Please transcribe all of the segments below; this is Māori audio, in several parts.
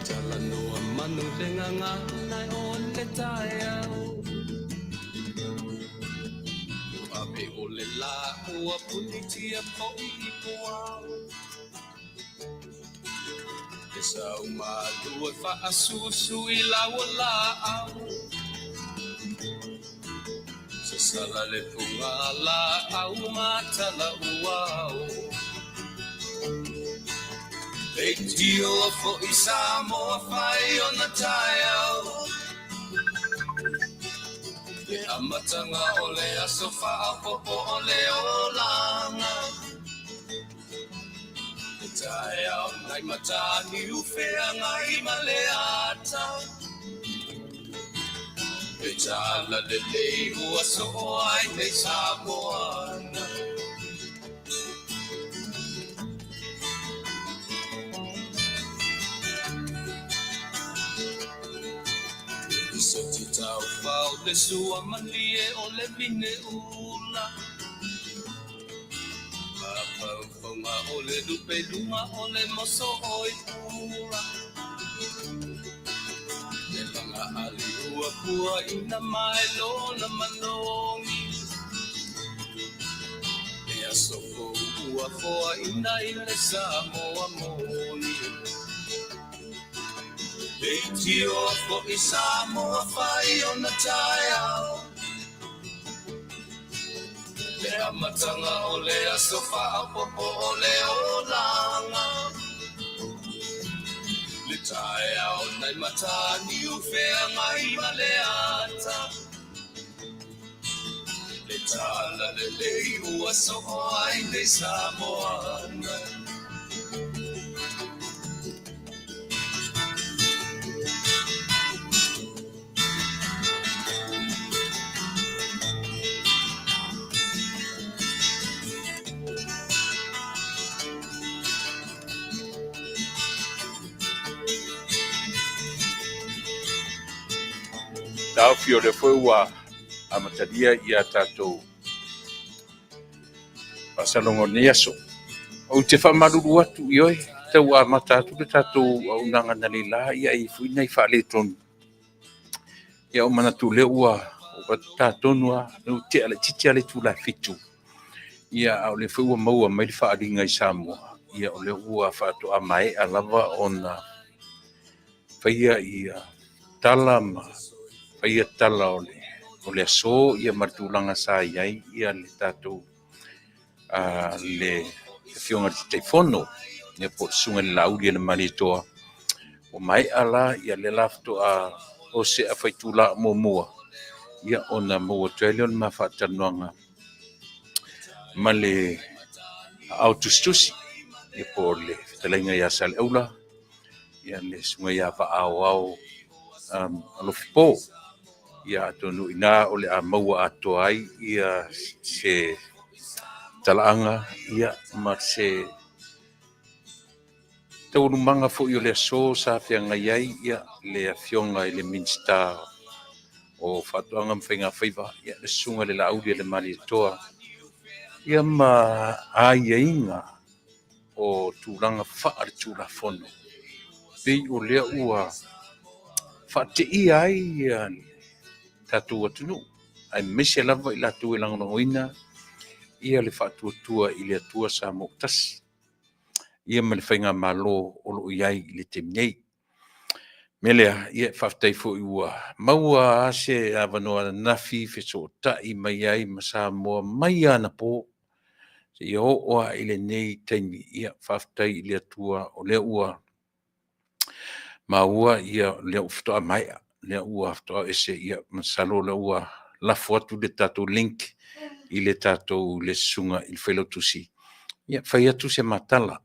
Talanoa manu le nganga nai o le taeau. Ape o le la ua punitia po I puau. E sau malua fa asusu I lawa la au. Se sala le punga la au matala uau. E tio fo I Samoa fai ona taeau. E amatanga o le asofa a popo o le olanga. E taeau nai matani ufea ngai maleata. E tala le lei ua so ai nei Samoana. Se ti tau fau le sua malie o le mine ula. Papaunga o le lupe luma o le moso oi pula. Le langa ali ua pua ina mai lona manongi. E asoko ua foa ina ile Samoa moni. E tio fo I Samoa fai ona taeau. Le amatanga o le asofa a popo o le olanga. Le taeau nai matani ufea ngai maleata. Le tala le lei ua so ai nei Samoana. Tau fio le foi ua amatalia ia tatou pasalongo niaso. O te whamaruru atu I oi, tau a matatu le tatou au nanga nalila ia I fuina I whaale tonu. Ia o manatu le ua o tatonu a no te ale titi ale tu la fitu. Ia au le foi ua maua mai le whaaringa I Samoa. Ia o le ua whaato a mai a lava ona whaia ia tala ma Ia tala o le aso ia martulanga sa iai ia le tatou le fionga te fono ia po sunga le lauri le maritoa o mai ala ia le lafto o se a faitula momua ia ona mo Australian ma fatanoanga ma le autostusi ia po le talenga ia sal aula ia le sunga ia va au alofipo ia tonu ina o le a maua ato ai ia se talaanga ia ma se tau manga fo i le so sa fianga iai ia le afionga I le minsta o fatuanga mwhenga whaiva ia le sunga le lauri le maritoa ia ma ai inga o tūranga whaare tūra fono pei o lea ua whaate I ai ia tatou atunu ai mese lava I latu e langoina ia le whaatuatua I le atua sa mo tasi ia ma le whainga malo o lo iai I le temnei melea ia whaftai fo I ua maua ase avanoa nafi feso tai mai ai ma sa moa mai ana po se ia oa I le nei taimi ia whaftai I le atua o le ua maua ia le uftoa mai le ua aftoa ese ia masalo le ua lafo atu le tatou link I le tatou le sunga I le whailotusi. Ia whai atu se matala.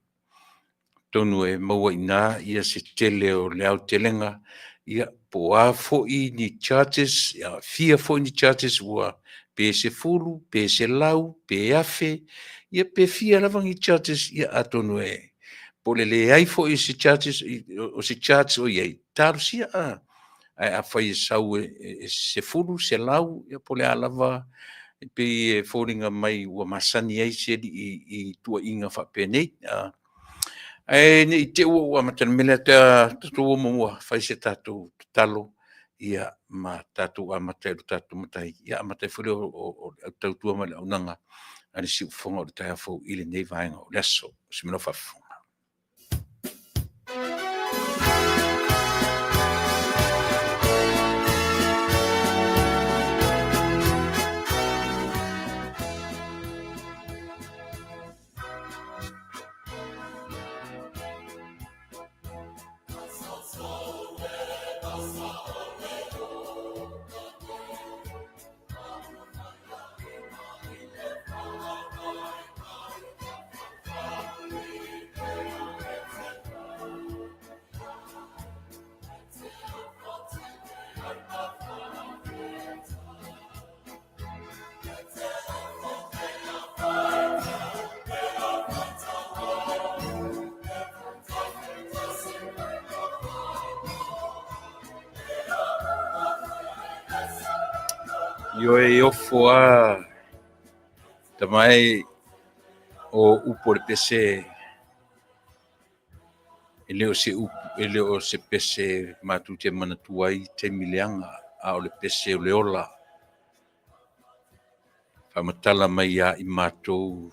Tonu e maua ina ia se tele o le au telenga. Ia po a fo I ni charges, ia fia fo ni charges ua pe se fulu, pe se lau, pe afe. Ia pe fia lavangi charges ia atonu e. Po le ai fo I se charges, o se charges o iei. Taru sia a. A whai sau se fulu, se lau, ia po le alava pe fōringa mai ua masani ai se I tua inga whapenei. Ai ni te ua matan mele te tu mo fai se tatu talo ia ma tatu a mate tatu matai ia mate fuli o tau tua male unanga ani si fonga o tai fo ile nei vai o leso si me no fa fonga yo e ofo a tamai o upo le pese ele o se pese matu te mana tuai te milianga a o le pese o le ola fa matala mai a i matou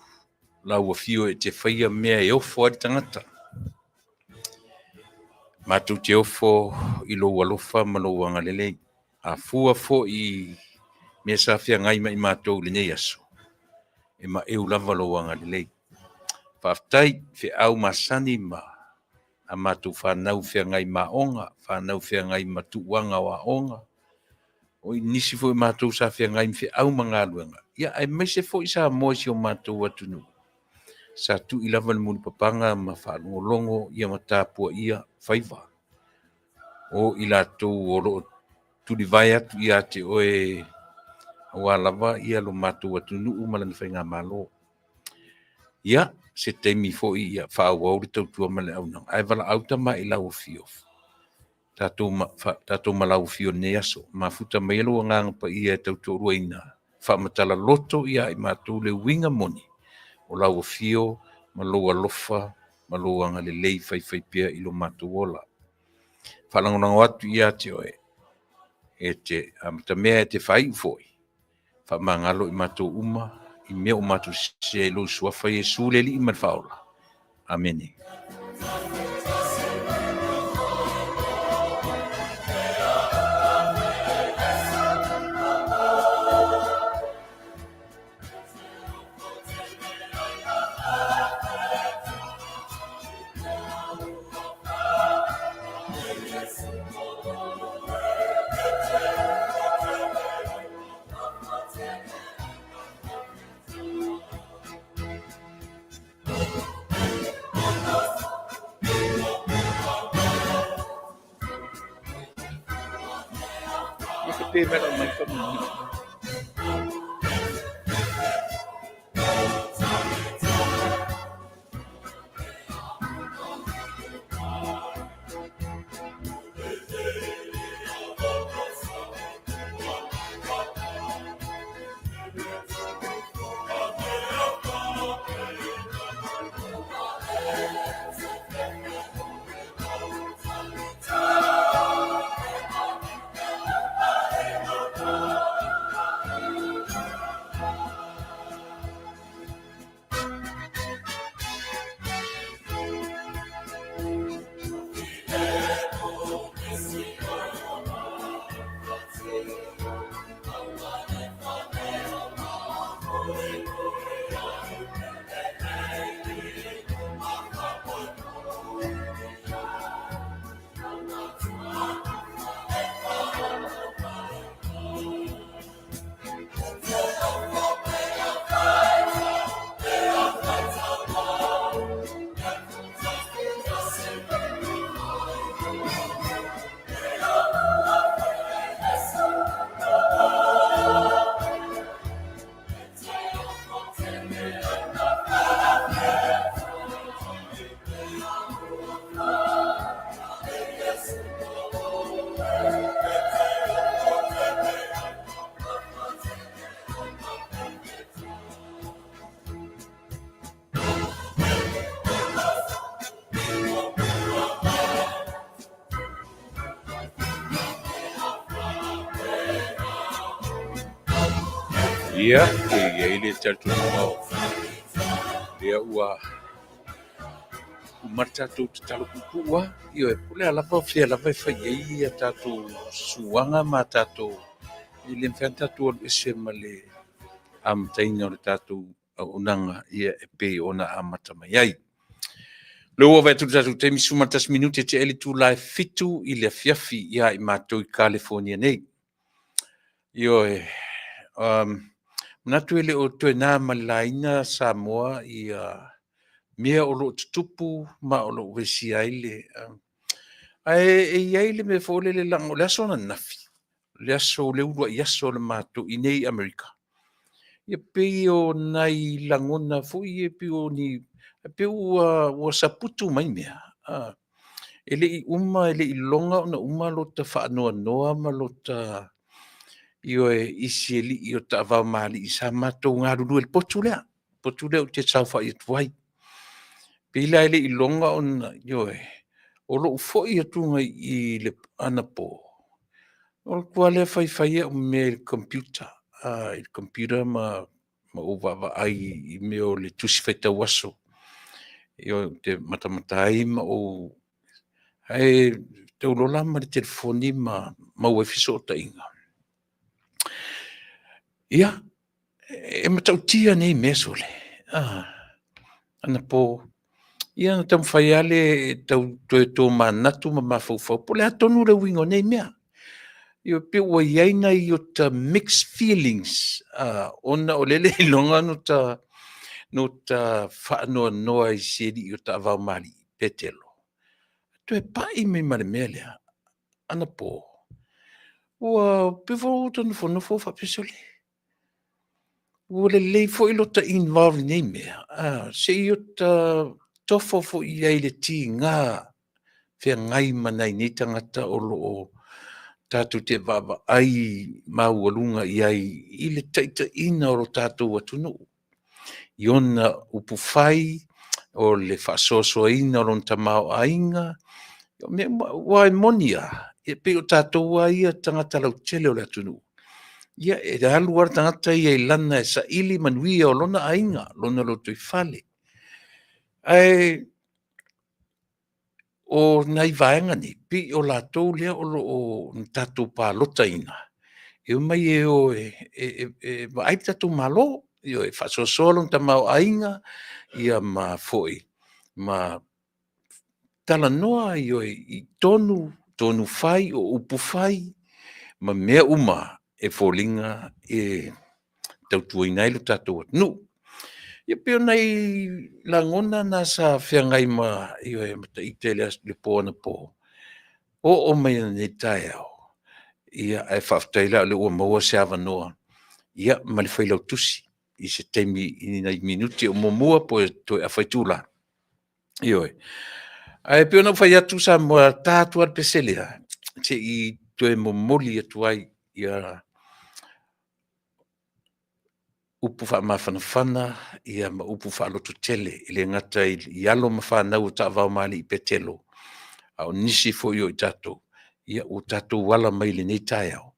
lau fio e te whaia mea e ofo a tangata matu te ofo i lo walofa ma lo wanga lele a fua fo i mea sa fia ngai mai matou le nei aso e ma e ulava lo wanga lele whaftai fe au masani ma a matu whanau fia ngai maonga whanau fia ngai matu wanga wa onga o i nisi fo i matou sa fia ngai fe au manga luenga ia ai mese fo i sa mosi o matou watunu sa tu i lava le muni papanga ma whanolongo ia matapua ia whaiva o i latou o lo tuli vai atu ia te oe wa lava ia lo matou watunu malana whainga malo ia se teimi fo i ia whaau le tautua male au nang ai vala auta ma i lau fio tatou malau fio ne aso ma futa mai lo nganga pa ia tautua ruaina whamatala loto ia i matou le winga moni o lau fio ma lo alofa ma lo anga le lei fai pia i lo matou ola whalangonanga watu ia te oe e te amata mea e te whai foi whamangalo i matou uma i mea o matou se lo suafa Yesu le li i malfaola amene pe mera mai fa Ia, ia ile tatu mau. Ia ua matatu talo kupua, io e pule ala fa fia la vai fai ia tatu suanga ma tatu ile mfanta tu ese male am taina o tatu unanga ia e pe ona amata mai ai. Lo vai tu tatu te misuma tas minute te eli tu lai fitu ile fiafi ia i mato i California nei. Io e Natu ele o toe nā malaina Samoa i mea o lo tutupu ma o lo wesi aile. E aile me fōle le lango le aso na nafi. Le aso le urua i aso le mātou i nei Amerika. Ia pei o nai langona fo i e pio ni pe ua saputu mai mea. Ele i uma ele i longa ona uma lo ta whaanoa noa ma lo ta io e isi eli io ta va mali i sa mato ngā ruru el potulea o te tau whai atuai. Pila ele i longa on io e o lo ufo i atunga i le anapo. O le kua le whai o me il computer ma uwawa ai i me o le tusi whaita waso. Io te matamatai ma o ai te ulola ma le telefoni ma uefiso o ta inga. Ia, e matautia nei mesole. Ana po, ia na tam whaiale tau tō manatu ma mawhauwhau. Po le atonu le wingo nei mea. Ia pe ua iaina i o ta mixed feelings. Ona o lele i longa no ta whaanoa noa i seri i o ta avau mali petelo. Tu e pai me mare mea lea. Ana po. Ua pe fo tonu whanofo whapesole. Ua le lei fo ilo ta involved nei mea. Se i o ta tofo fo i ai le ti ngā whea ngai manai nei tangata o lo o tātou te vava ai maualunga i ai i le taita ina o lo tātou atunu. Iona upu whai o le whasoso ina o lo tamau ainga. Wai monia, e pe o tātou ai a tangata lau tele o le atunu. Ia e alu ar tangata ia i lana e sa ili manuia o lona ainga, lona lo tui whale. Ai, o nai vaenga ni, pi o la tau lea o tātou pā lota ina. E mai e o ai tātou malo, e whasosolo ta mau ainga, ia ma foi. Ma tala noa i tonu whai o upu whai, ma mea uma, e fōlinga e tautua inai lo tātou atu. Nu, ia peo nei langona na sa whiangai ma e mata i te le pōna pō. O mai nei tae au. Ia e whaftaila le ua maua se awa noa. Ia ma le whailau tusi. I se teimi i nei minuti o momua po e toi a whaitula. Ioi. Ai peo na whai atu sa mua tātua peselea. Te i toi momoli atuai ia upu wha mawhanawhana, ia ma upu wha lotu tele, i le ngata i alo ma whanau ta wau mali i petelo. Au nisi fo i o i tatou. Ia o tatou wala mai le nei tae au.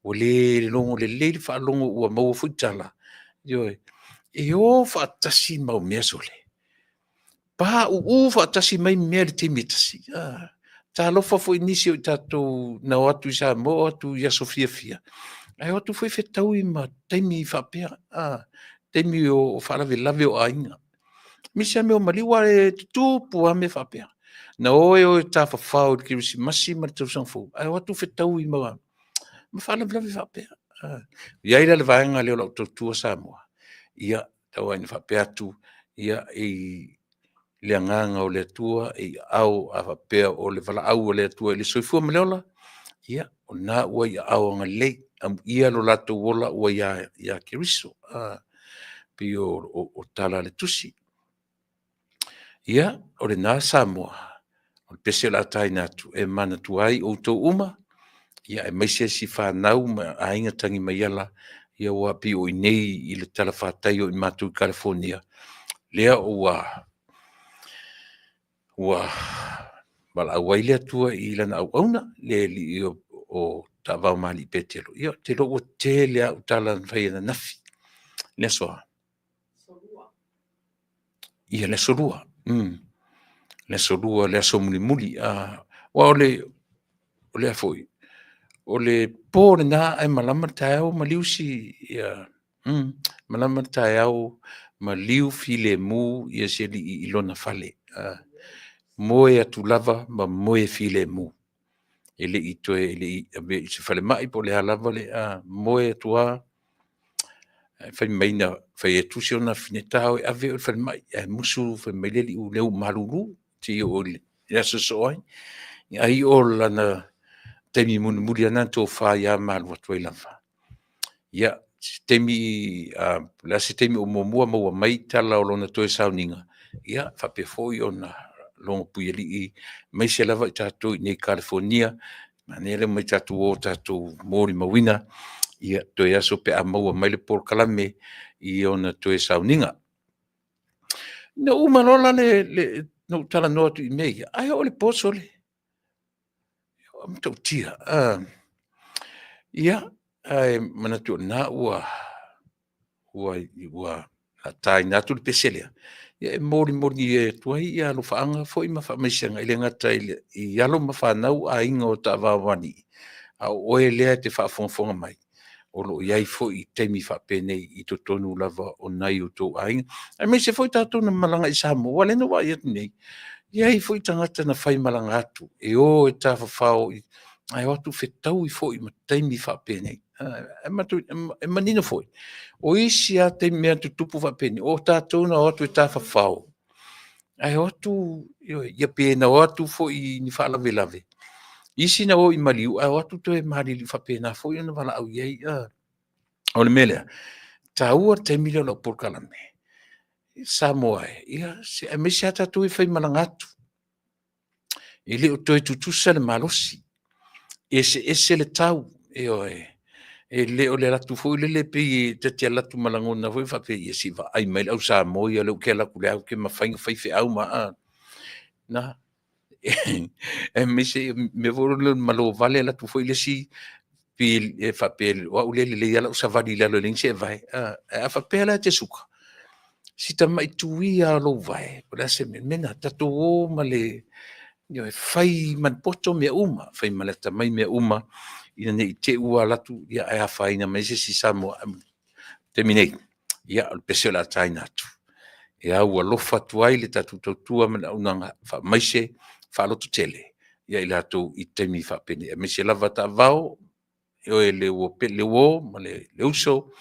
O le longo le wha longo ua maua fuitala. Ioi. E o wha atasi mau mea sole. Pa u wha atasi mai mea le te mitasi. Ta lofa fo i nisi o i tatou na o atu i sa mo atu i aso fia. Ai o tu foi fetau i ma teimi i whapea. Teimi o whalawe lawe o ainga. Misia me o maliwa e tupu a me whapea. Na oe o ta whawhau ki risi masi ma tau sangfou. Ai o tu fetau i ma whalawe lawe whapea. Iaira le vaenga leo lau tautua Samoa. Ia tau aina whapea tu. Ia i le nganga o le tua. I au a whapea o le wala au o le tua. I le soifua maleola. Ia o na ua i au anga lei. Ia lo lato wola ua ia kiriso. Pi o tala le tusi. Ia o le nā Samoa. O le pese la tai natu. E mana tuai o tau uma. Ia e maise si whanau ma ainga tangi mai ala. Ia ua pi o inei i le tala whatai o i matu i California. Lea ua wala awai lea tua i lana au auna. Le li o ta wau mali petelo. Ia te lo o te lea utala whai na nafi. le soa ia le solua le solua le aso muli wa ole foi o le pō na ai malama tau ma liusi ia malama tau ma liu file mu ia se li ilona fale moe atu lava ma moe file mu ele i toe ele i ave i se fale mai po le halava le moe atua fai maina fai e tusi ona finetau e ave o fale mai musu fai mai le li u leu malulu ti o le aso soai ai o lana temi mun muri ana to fa ya mal wa toi lava ya temi la se temi o momua mo mai tala o lona toe sauninga ya fa pe foi ona long puili mai se lava tatu ni California manele mai tatu o tatu mori mawina ia to ya so pe amo mai le por kalame I ona toe sauninga no umanola le no tala no tu me ai o le posole am to tia ia ai manatu na ua tai na tu peselia ia mori e tuai ia lo faanga foi ma fa mesianga ile ngata ile ia lo ma fa nau a ingo ta va wani a o ele te fa fonga mai o lo ia foi temi fa pene I to tonu lava o nai o to ai a me se foi tatu na malanga I Samoa wale no wa ia nei ia foi tangata na fai malanga atu e o ta fa fao ai o tu fetau I foi ma temi fa pene e manino foi o isi a te mea tu tupu fa pene o tātou na o tu ta fa fao ai o tu ia pena o tu foi ni fa lave lave isi na o I maliu ai o tu to e mali fa pena foi na vala au ia o le mele ta ua te mila lo por kalame Samoa ia se me se ata tu fai malangatu ile o to tu sale malosi ese le tau e le o le ratu foi le pe te te latu malangona foi fa pe si va ai mai au sa mo ia le ke la ku le au ke ma fai fe au ma na e me se me volo le malo vale la tu foi le si pe e fa pe o le ia la sa vali la le ling se vai a fa pe la te suka si ta mai tu ia lo vai por se me na ta to ma le e fai man poto me uma fai maleta mai me uma ina nei te ua latu ia e hawhaina mai se si Samoa te minei ia o pese la taina atu e au alofa tuai le tatu tautua mana unanga wha maise wha lotu tele ia I lato I temi wha pene me se lava ta vao e o e le o pe le o ma le uso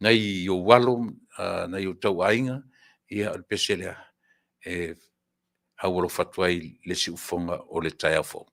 nei o walo nei o tau ainga ia o pese lea e au alofa tuai le si ufonga o le tai afo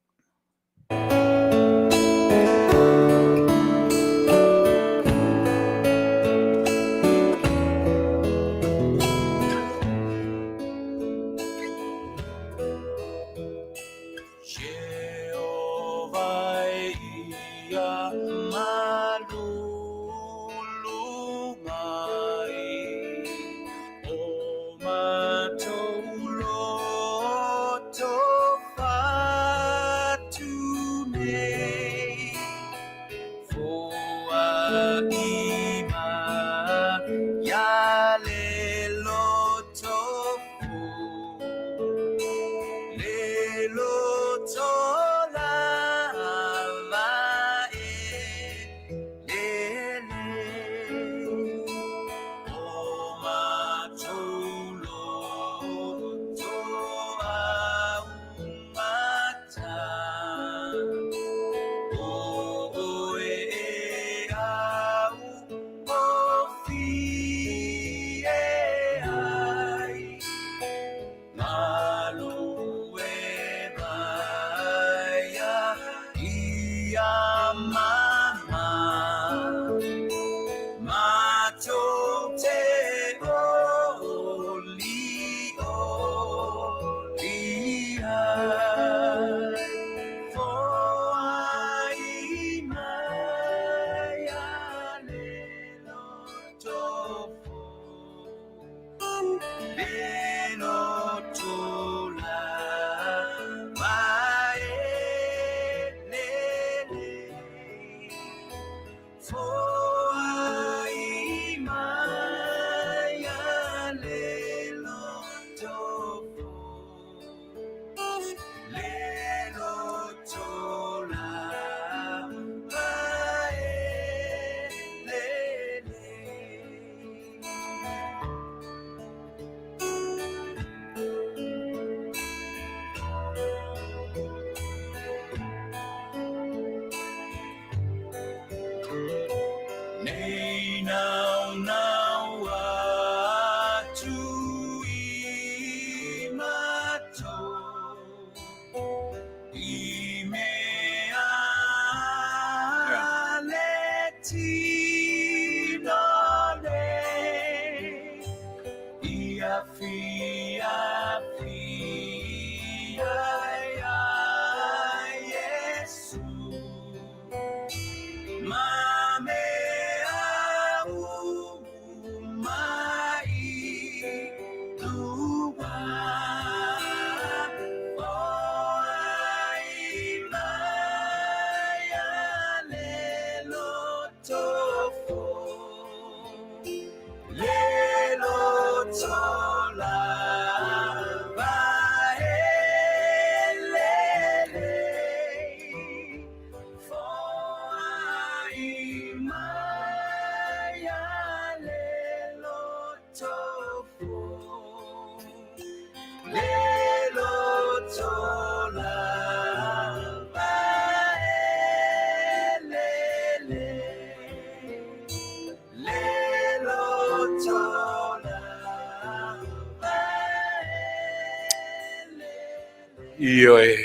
Io e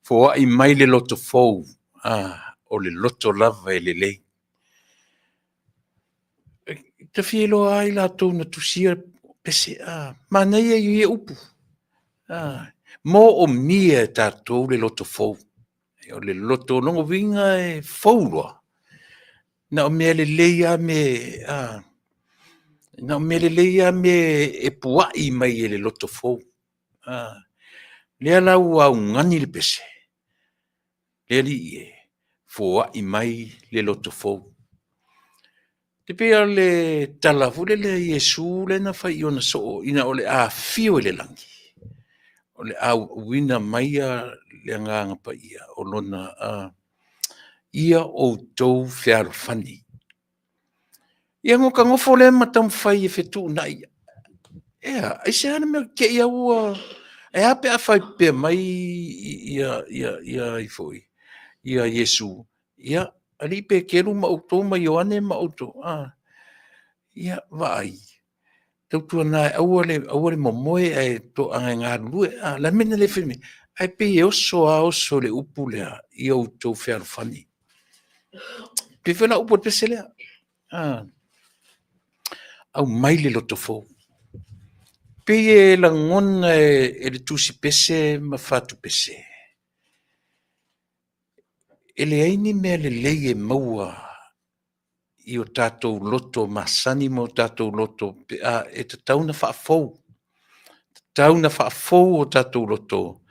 fo ai mai le loto fou. O le loto lava e le lei. Te fielo ai la tau na tusia pese ma nei e upu. Mo o mia tātou le loto fou. O le loto longo vinga e fou loa. Na o mea le leia me na o mea le leia me e puai mai e le loto fou. Lea lau au ngani le pese. Lea li e fuai mai le loto fou. Te pea le talafu le Yesu le na fai ona so ina ole a fio le langi. Ole au wina maia le nganga pa ia o lona ia o tou fiaro fani. Ia ngoka ngofo le matam fai e fetu na ia. Ea, ai se ana me ke ia ua e ape a fai pe mai ia i foi. Ia Yesu. Ia, ali pe keru ma utou ma Ioane ma utou. Ia, vai. Tau tua nai, awale momoe ai to anga ngā lue. La mena le whime. Ai pe e oso le upu lea i au tau whiaro whani. Pe whina upu te pese lea. Au mai le loto fou. Pe e la ngona e le tusi pese ma fatu pese. E le aini mea le lei e maua i o tātou loto masani mo tātou loto e te tauna whaafou. Tauna whaafou o tātou loto.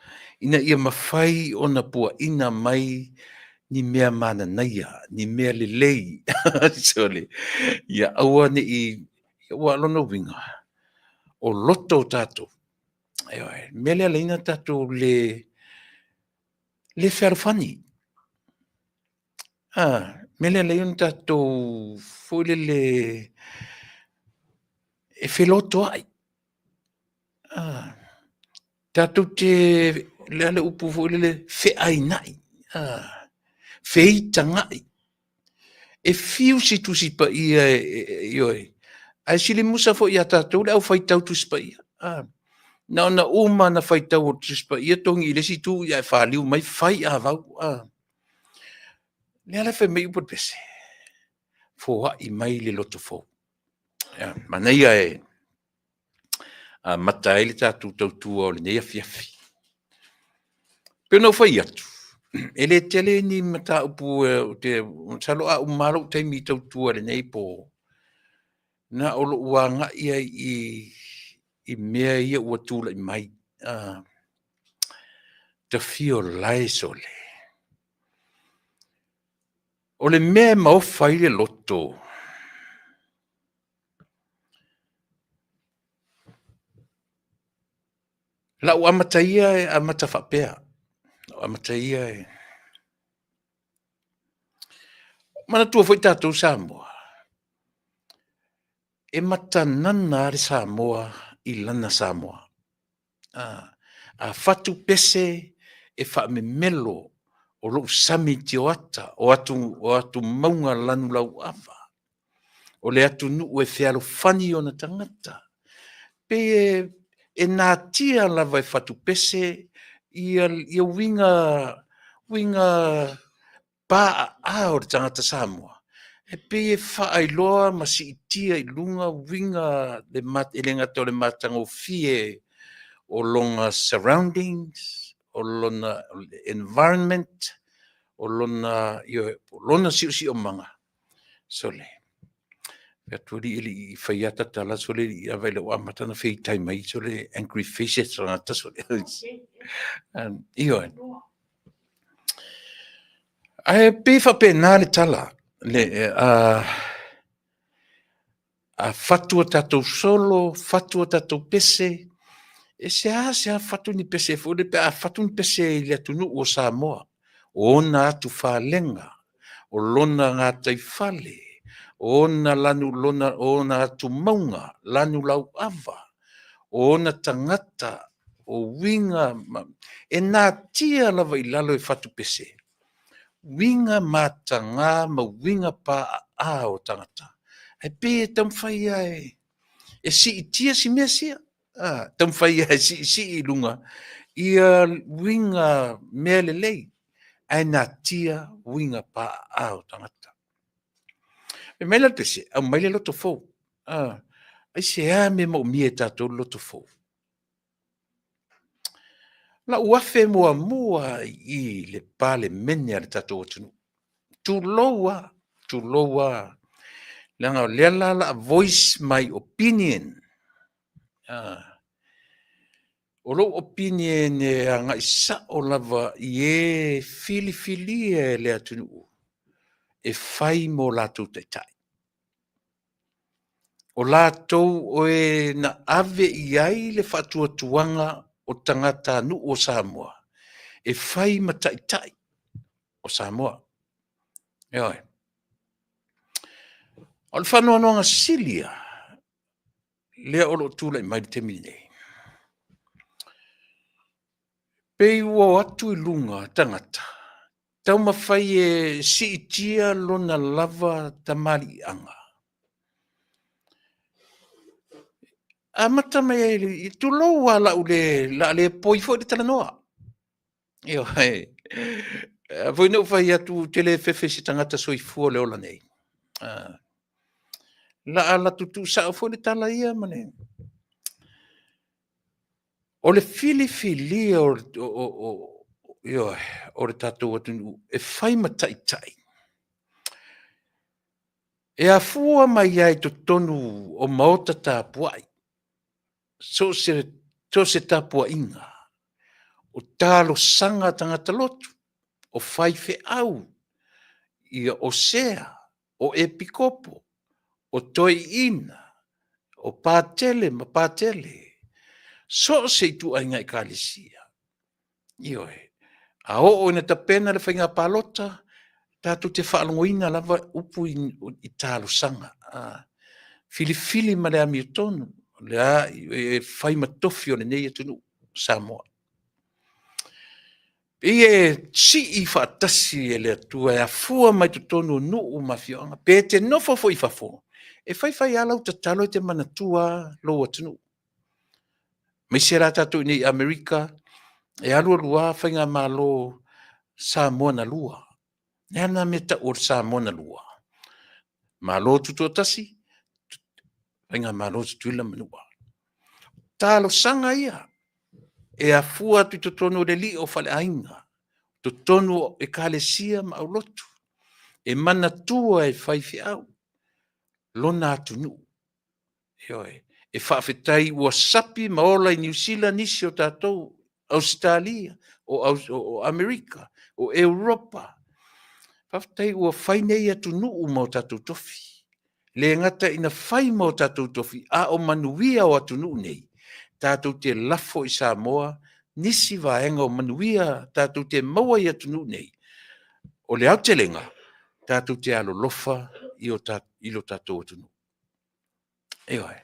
Ina ia mawhai o na pua ina mai ni mea mana naia, ni mea le lei. Sole, ia aua ni i walono winga. O loto tātou. Mea lea leina tātou le wherwhani. Mele le un tātou fōle le e wheloto ai. Tātou te le upu fōle le wheai nai. Whei tangai. E whiu si tusi pa ia ioi. Ai si le musa fo ia tātou le au whai tau tusi pa ia. Na ona uma na whai tau o tusi pa ia tongi le si tu ia e whaliu mai whai a vau. Le ala whai mei upo pese. Fōa i mai le loto fō. Mana ia e mata ele tātou tautua o le neia fiafi. Pena whai atu. Ele tele ni mata upu te salo a umaro te mi tautua le nei po. Na olo uanga ia i mea ia ua tūla i mai. Te fio lai sole. O le mea mau whai le loto. La o amataia e amata whapea. O amataia e. Mana tua foi tātou Samoa. E mata nana re Samoa i lana Samoa. A fatu pese e wha me melo o lo sami ti o ata o atu maunga lanu lau awa. O le atu nu e whiaro whani o na tangata. Pe e nā tia lava e whatu pese ia winga pā a o le tangata Samoa. E pe e whaailoa ma si itia i lunga winga e le ngata o le matango fie o longa surroundings, o lona environment, o lona si o manga. Sole. Pea turi ili i whaiata tala sole i awele o amatana whei tai mai sole angry faces rangata sole. Iyo en. Ai pe whapena le tala. A fatua tātou solo, fatua tātou pese, e se fatu ni pese fōle, pe a fatu ni pese i le atunu o Samoa, o na atu whalenga, o lona ngā taifale, o na atu maunga, lanu lau awa, o na tangata, o winga, e nā tia lava i lalo e fatu pese. Winga matanga ma winga pa a o tangata. E pe tam whai ai. E si i tia si mea sia. Tam whai ai si i lunga ia winga mea lelei ai nā tia winga pa au tangata. E mele te se, au maile loto fou. Ai se a me mo mie tātou loto fou. La uafe mua mua i le pale mene a le tātou atunu. Tu loa. Langa lela la voice my opinion. O lo opinion e anga isa o lava i e fili e le atunu. E fai mo lātou te tai. O lātou o e na ave i ai le whatua tuanga o tangata nu o Samoa. E fai matai o Samoa. Ioi. O le whanua noanga silia, lea o lo tūlai mai te mine. Pei ua atu i lunga tangata. Tau mawhai e si itia lona lava tamari anga. A mata mai i tu lo wala ule la le poi fo de tala noa. Io hai. Voi no fai atu tele fefe si tangata soi fu le ola nei. La ala tutu sa fo de tala ia mane. O le fili io o le tatu atu e fai matai tai. E a fua mai ai to tonu o maota ta puai. So se tapua inga. O talo sanga tangata lotu. O faife au. Ia o sea. O epikopo. O toi ina. O pātele ma pātele. So se tu ainga i kalisia. Ioe. A o ina ta pena le whainga palota. Tatu te whaalongoina lava upu i talo sanga. Fili ma le ami tonu. Lea e whai matofi o le nei atunu Samoa. Ie si i whaatasi e le atua e a fua mai tu tonu nu u mafioanga. Pe te nofo fo i fafo. E whai alau ta talo te manatua lo atunu. Mai se rata tu ni Amerika e alua lua whainga malo Samoa na lua. Nea meta o Samoa na lua. Malo tutu atasi. Whainga malo tutuila manua. Talo sanga ia. E a fua tu tonu le li o fale ainga. To tonu e kalesia ma aulotu. E mana tua e whaifi au. Lona atunu. Ioe. E whaafetai ua sapi maola i New Zealand nisi o tātou. Australia. O Amerika. O Europa. Whaafetai ua whainei atunu u mau tātou tofi. Le ngata ina whai mau tātou tofi. A o manuia o atunu nei. Tātou te lafo i Samoa. Nisi vaenga o manuia tātou te maua i atunu nei. O le au te lenga, tātou te alo lofa i lo tātou atunu. Ewa e.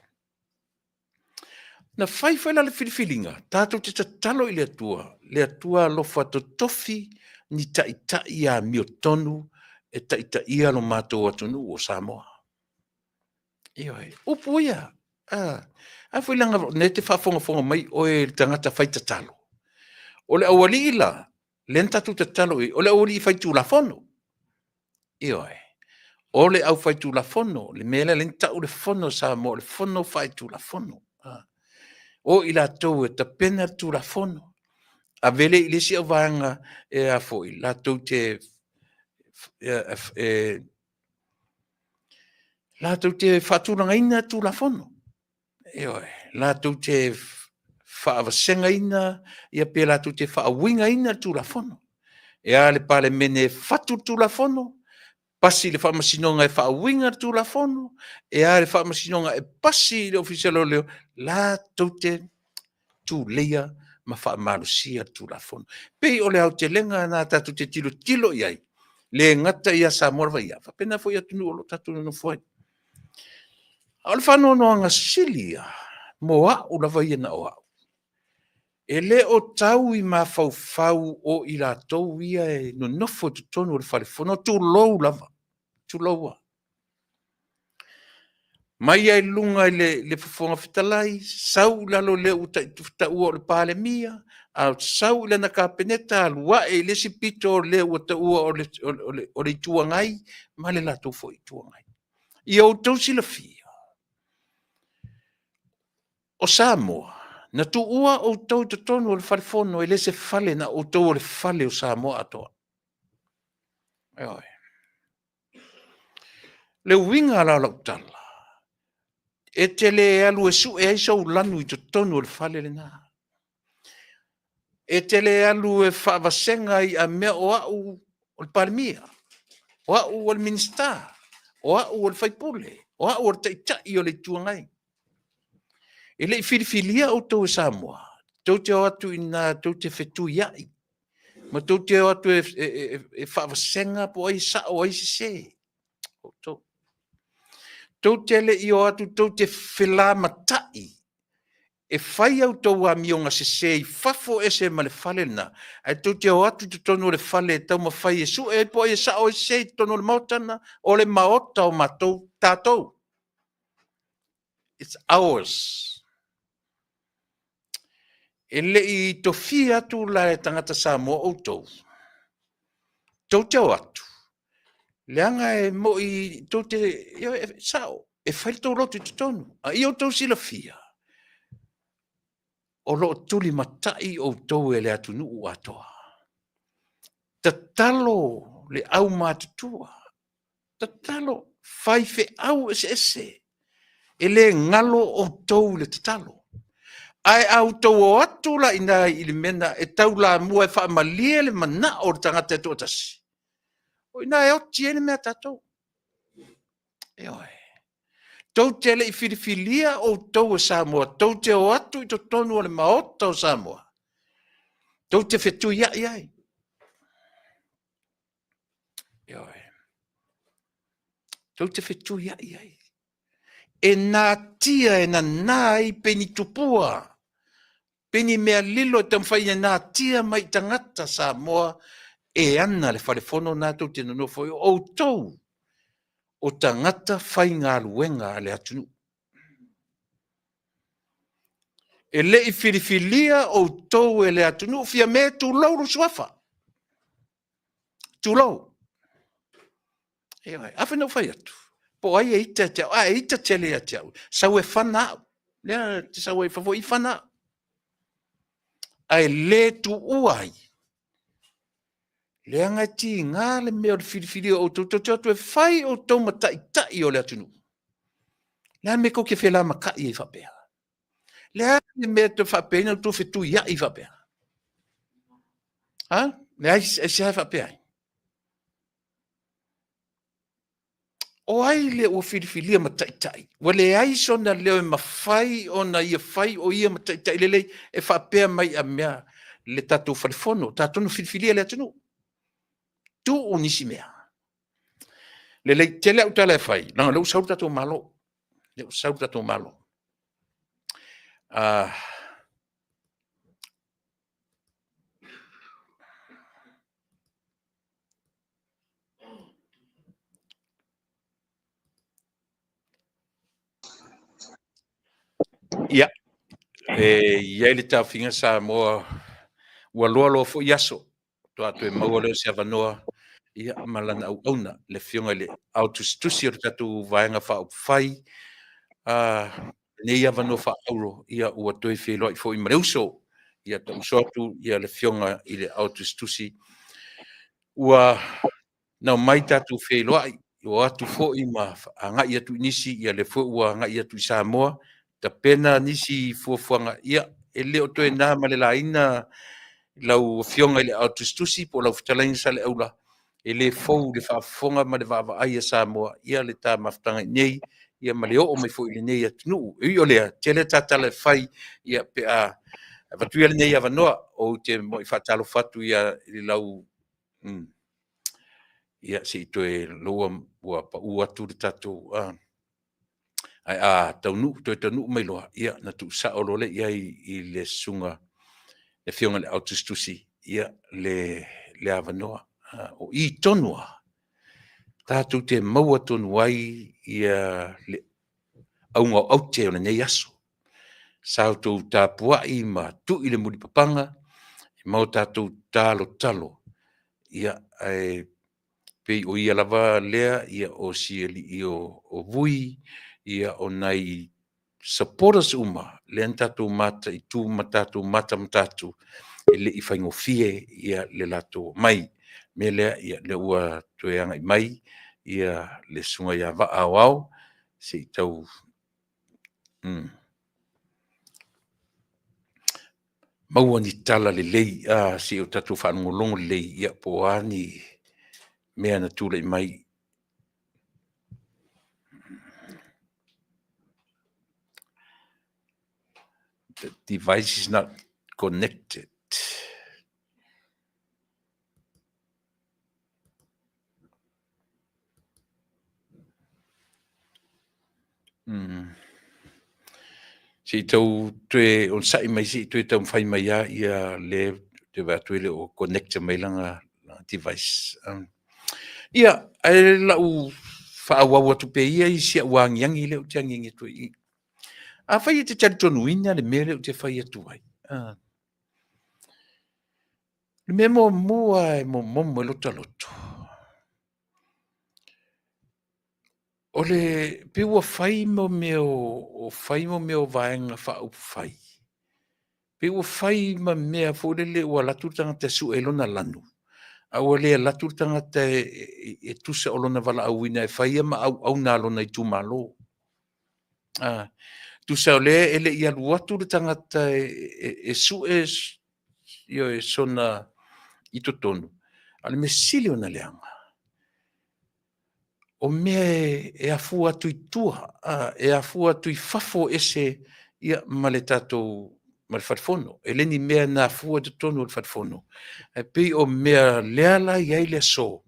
Na whaiwhaila le whiriwhiringa, tātou te tatalo i le atua lofa to tofi ni taita ia mio tonu e taita ia lo mātou atunu o Samoa. Ewa e. Upu ia. A whailanga ne te whafonga mai o e tangata whaitatalo. O le awali ila, le ntatu te talo i, o le awali i whaitu la fono. Ioe. O le au whaitu la fono, le mele le ntau le fono sa mo, le fono whaitu la fono. O ila tau e ta pena tu la fono. A vele i lisi au vanga e a foi, la tau te la tau te whaturanga ina tu la fono. Ioe. La tau te whaawasenga ina, ia pe la tu te whaawinga ina tu la fono. E a le pale mene whatu tu la fono, pasi le whaamasinonga e whaawinga tu la fono, e a le whaamasinonga e pasi le ofisialo leo, la tau te tu leia ma whaamarusia tu la fono. Pei o le au te lenga na tatu te tilo iai, le ngata ia sa morwa ia, whapena fo ia tunu o lo tatu no foi. Al whanau noanga silia, moa o lava ia na o au. E le o tau i ma fau o i la tau ia e no nofo tu tonu o le whalefono, tu lou lava, tu loua. Mai ai lunga i le whafonga whitalai, sau lalo le uta i tufta ua o le pale mia, a sau le na kapeneta lua e le sipito le o te ua o le tuangai ma le latou foʻi tuangai ia outou silafia o Samoa na tuua outou totonu o le falefono e le se fale na outou o le fale o Samoa atoa le uiga ala lautala e tele alu e suʻe ai soulanu i totonu o le fale lenā e tele alu e faavasenga i a mea o a'u o le palemia o a'u o le minista o a'u o le faipule o a'u o le taʻitaʻi o le tuagai e leʻi filifilia outou e Samoa tou te o atu ina tou te fetuiaʻi ma tou te o atu e faavasenga po ai sa'o ai sesē outou tou te leʻi o atu tou te felā mataʻi e fai au tou amionga sesē i fafo ese ma le fale na ai tou te o atu totonu o le fale tau mafai e suʻe ai po ai e sa'o ai sesē totonu o le maotana o le maota o matou tatou it's ours e leʻi tofia atu la e tagata Samoa outou tou te o atu leanga e moʻi tou te sa'o e fai le tou lotu i totonu a i outou silafia o loo tuli mataʻi outou e le atunuu atoa tatalo le au matutua tatalo fai feʻau eseese e lē galo outou le tatalo ae autou o atu laʻina i le mena e taulamua e faamalia le manaʻo o le tagata e tuatasi o ina e oti ai le mea tatou e oe tou te leʻi filifilia outou e Samoa tou te o atu i totonu o le maota o Samoa tou te fetuiaʻi ai e oe tou te fetuiaʻi ai e natia e nanā ai peni tupua peni mea lilo e tamafai e natia mai tagata Samoa e ana le falefono na tou te nonofo i outou o tagata faigaluega a le atunuu e leʻi filifilia outou e le atunuu fia me tulou lusuafa tulou e oe afe nau fai atu po ai e ita te a e ita tele a te au sau e whana lea te sau e whafo i whana ai le tu uai lea ngai ti ngā le mea o le whiriwhiri o tu e whai o tau matai o le atunu lea me ko ke whela makai e whapea lea le mea te whapea ina tu whetu ia i whapea ha lea e se hai whapea o ai le o whiriwhiria matai wa le ai sona leo e mawhai o na ia whai o ia matai le e whapea mai a mea le tatou whalifono tatou whiriwhiria le atunu tu o nisi mea. Le tele au tala e whai. Nanga leu sau tatou malo. Leu sau tatou malo. Ia. Ia le tawhinga sa moa ua loa loa fo iaso. Toa tu e maua leo se avanoa. Ia malana au auna le fionga le autustusi o tatou vaenga wha whai. Ne ia vano wha auro ia ua toi wheloa i fo i mareuso. Ia tau soatu ia le fionga i le autustusi. Ua nau mai tatou wheloa i o atu fo i ma a ngai atu nisi ia le fo ua ngai atu i Samoa. Ta pena nisi fuafuanga ia e leo toe nā ma le laina lau fionga i le autustusi po lau fitalaini sa le aula. E le fou le whaafonga ma le vava ai a Samoa ia le tā maftanga nei ia ma le o mai fo i le nei atunu i o lea tele tatala whai ia pe a vatu ia le nei avanoa o te mo i whatalo fatu ia i lau ia si to e loa ua pa ua tu tatou ai taunu to taunu mai loa ia na tu sa o lole ia i le sunga le fionga le autustusi ia le avanoa o i tonua tātou te maua tonu ai ia le aunga au te o nei aso. Sao tau tāpua i ma tu i le muri papanga mau tātou talo ia pei o ia lava lea ia o sieli i o vui ia o nai supporters uma le tātou mata i tū tātou mata tātou i le i whaingofie ia le lato mai me lea ia le ua tueanga i mai ia le sunga ia wa au se i tau maua ni tala le lei si o tātou whanongolongo le lei ia po ani mea na tūlei mai. The device is not connected. Si tau tue on sai mai si tue tau whai mai ia le te wā tue le o connect mai langa device. Ia, ai lau whaawawa tu pe ia i sia wangiangi le o te angingi tue i. A whai te tari tonu ina le mele o te whai atu ai. Le me mo mua e mo lota loto. O le piua whai mo meo vaenga whau whai. Piua whai ma mea fōrele ua latutanga te su e lona lanu. Aua lea latutanga te e tusa o lona wala au ina e whai ama au nā lona i tūmalo. Tusa o lea ele i alu atu le tangata e su e sona i totonu. Ale me sili o na leanga. O mea e afu atu i tua, e afu atu i fafo ese ia male tātou ma le whatfono. E leni mea na afu atu tonu o le whatfono. E pei o mea leala i aile so.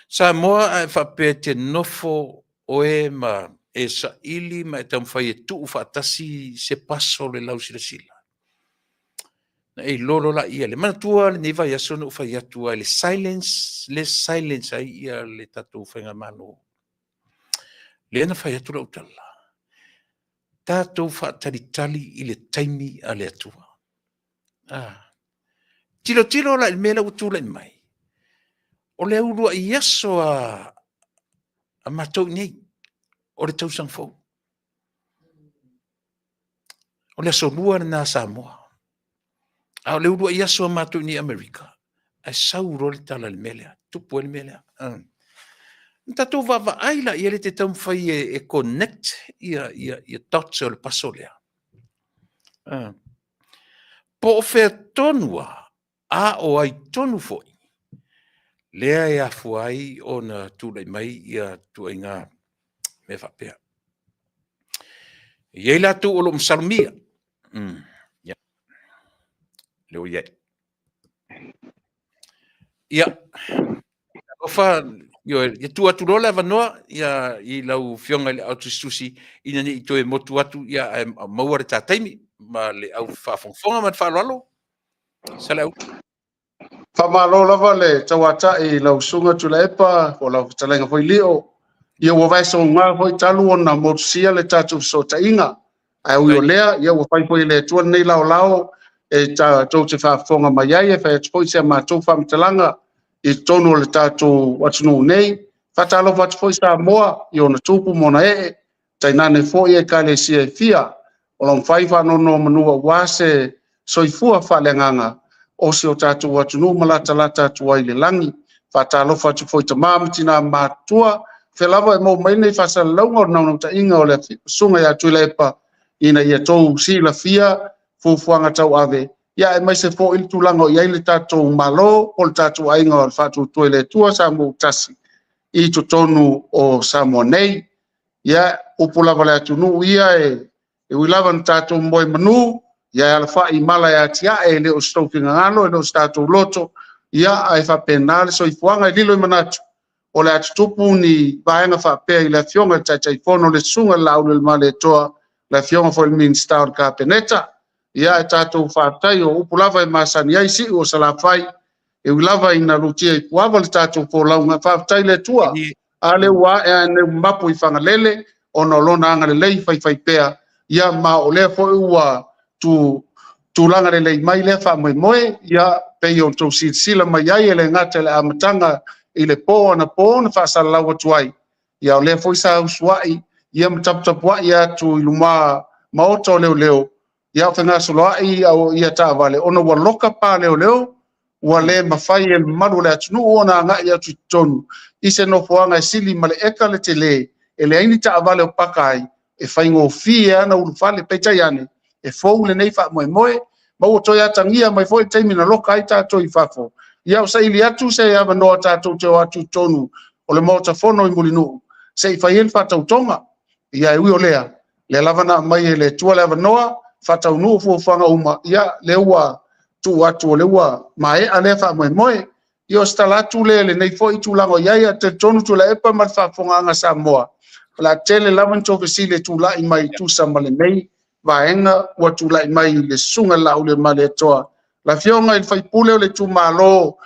Sa moa e whape te nofo o e ma e sa ili ma e tamwhai e tuu whaatasi se paso le lau sila sila. Na e lolo la ia le manatua le neva ia sona ufai atua le silence ai ia le tatou whainga malo. Le ana whai atu la utala. Tatou whaataritali i le taimi a le atua. Tilo la il mela utula i mai. O le aurua i aso a matou nei. O le tausang fau. O le aso lua na Samoa. A le urua ia so matu ni Amerika. Ai sauro le tala le melea, tupu le melea. Tatou vava aila ia le te tau whai e connect ia dots o le paso lea. Po o whea tonua, a o ai tonu foi. Lea e afu ai o na tūlai mai ia tua inga me whapea. Iei la tu o lo msalmia. Leo iai. Ia. Ofa, ia tu atu rola vanoa, ia i lau fionga le au tustusi, ina ni i toe motu atu, ia maua re tātaimi, ma le au whaafonga ma te whaalalo. Sa le au. Whamalo lava le tawata i lau sunga tu le epa, o lau talenga hoi lio. Ia ua vai so ngā hoi talu o na motusia le tatu so ta inga. Ai ui o lea, ia ua whai hoi le tuan nei lao, e tātou te whaafonga mai ai, e whai atupoi se mātou whamtalanga i tonu le tātou watunu nei. Whatalo watupoi sa moa, i ona tupu mona tainane fo e ka le sia e fia, o long whai whanono manua wase soifua whalenganga, o si o tātou watunu malata tuai le langi, whatalo watupoi ta māmitina mātua, whelawa e mō maine i whasa launga o naunau ta inga o le sunga ia tuilepa, ina ia tou si la fia, fufuanga tau ave. Ia e mai se fo il tulango ia le tātou malo, o le tātou ainga o le whātou tue le tua sa mō tasi. I to tonu o Samoa nei. Ia upulava le atunu ia e uilava na tātou moe manu, ia e alawha i mala e atia e le o stokinga ngalo, e le o tātou loto, ia e whapena le so i fuanga i lilo i manatu. O le atutupu ni vaenga whapea i le fionga tai fono le sunga lau le male toa, le fionga fo il minsta o ka peneta. Ia e tātou whātai o upulava e masani ai si o salawhai, e ulava i na lutia i puava le tātou fo launga whātai le tua, a le ua e ane mapu i whangalele, o na lona anga le lei whai pea, ia ma o lea fo ua tu tūlanga le lei mai le wha moe moe, ia pei o tō sila mai ai e le ngata le amatanga i le pō na wha salawa tuai. Ia o le foi sa uswai, ia mataputapua ia tu iluma maoto leo leo. Ia o whenga soloai au ia tā wale, ona waloka pā leo leo, ua le mawhai e maru le atunu ona ngā ia tu tonu. I se no poanga e sili ma le eka le te le, e le aini tā wale o pakai, e whaingo fie ana urufale peitai ane, e fōu le nei wha moe moe, ma ua toi atangia mai fōi teimi na loka ai tātou i whafo. Ia o sa ili atu se e awa noa tātou te o atu tonu, o le mauta whono i mulinu, se i whai whatau tonga, ia e ui o lea, le lavana mai e le tua le awa noa, whatau nuu fuafanga uma, ia le ua tu atu o le ua, ma e a le wha moe moe, i o stalatu le nei fōi tu lango iaia te tonu tu la epa ma whafonga anga sa moa. La tele lawan tofe sile tu la i mai tu sa male nei, vaenga ua tu la i mai le sunga la ule male toa. La fionga il fai pule o le tu malo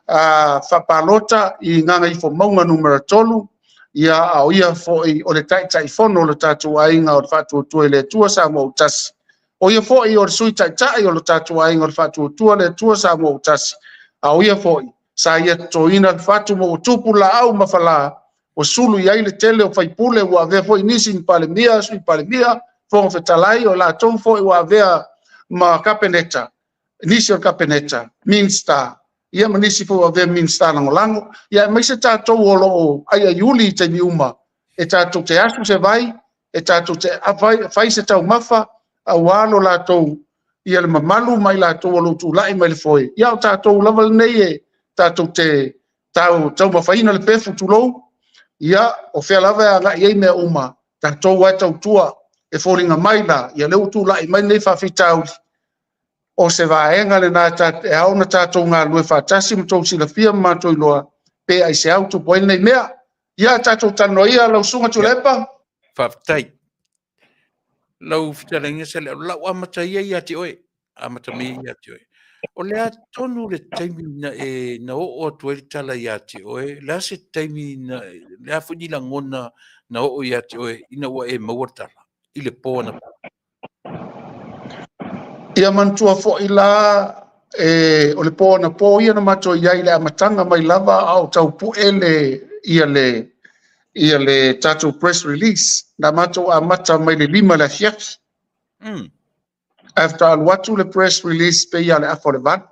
whapalota i nganga i fo maunga numera tolu, ia au ia fōi o le tai fono le tatu ainga o le whatu tua le tua sa mo utasi. O ia fōi o le sui tai o le tatu ainga o le whatu tua le tua sa mo utasi. Au ia fōi, sa ia toina le whatu mo utupu la au mawhala, o sulu i aile tele o whaipule ua vea fōi nisi ni palemia, sui palemia, fōnga whetalai o la tōng fōi ua vea ma kapeneta, nisi o kapeneta, Minster, ia ma nisi fōi ua vea Minster langolango, ia maise tātou o loo aia iuli i te miuma, e tātou te asu se vai, e tātou te whai se tau mafa, a walo la tōu, ia le mamalu mai la tōu o lotu lai mai le fōi, ia o tātou lawal nei e tātou te tau mawhaina le pefu tu lou, ia o whea lawa a ngā iei mea uma, tātou wai tau tua, e fōringa mai la, ia leu tu lai mai nei whawhitauri. O se vaenga le nā e au na tātou ngā lue whātasi mtou sila fia mātou iloa, pe ai se au tu poe nei mea, ia tātou tano ia lau sunga tu lepa. Whawhtai. Lau whitarenga se leo, lau amata ia i ati oe, amata me i ati oe. O lea tonu le taimi na o tueri tala i ati oe, lea se taimi na, lea funi la ngona na o i ati oe, ina ua e mauatala, i le pōna. Ia mantua fo i la, o le pōna pō ia na mato iai le amatanga mai lava au tau puele ia le tatou press release, na mato amata mai le 5 le fiaki. After watu le press release pe ia le afo le van.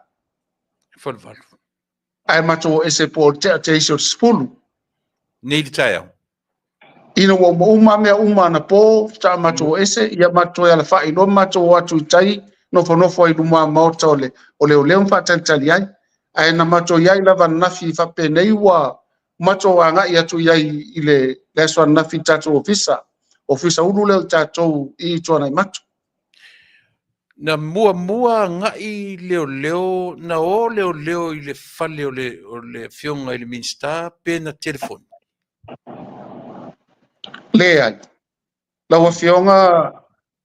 Afo le van. Ai mato ese po te iso spulu. Nei le tai au. Ina wa uma mea uma na po, ta mato ese, ia mato ia le fai no mato watu itai, nofo i luma maota o le mfatantali ai. Ai na mato iai lava nafi fape nei wa mato anga ia tu iai i le leswa nafi tatou ofisa ulu leo tatou i tuana i mato. Na mua ngai leo na o leo i le fale o le fionga i le Minster pe na telefon. Le ai. La wa fionga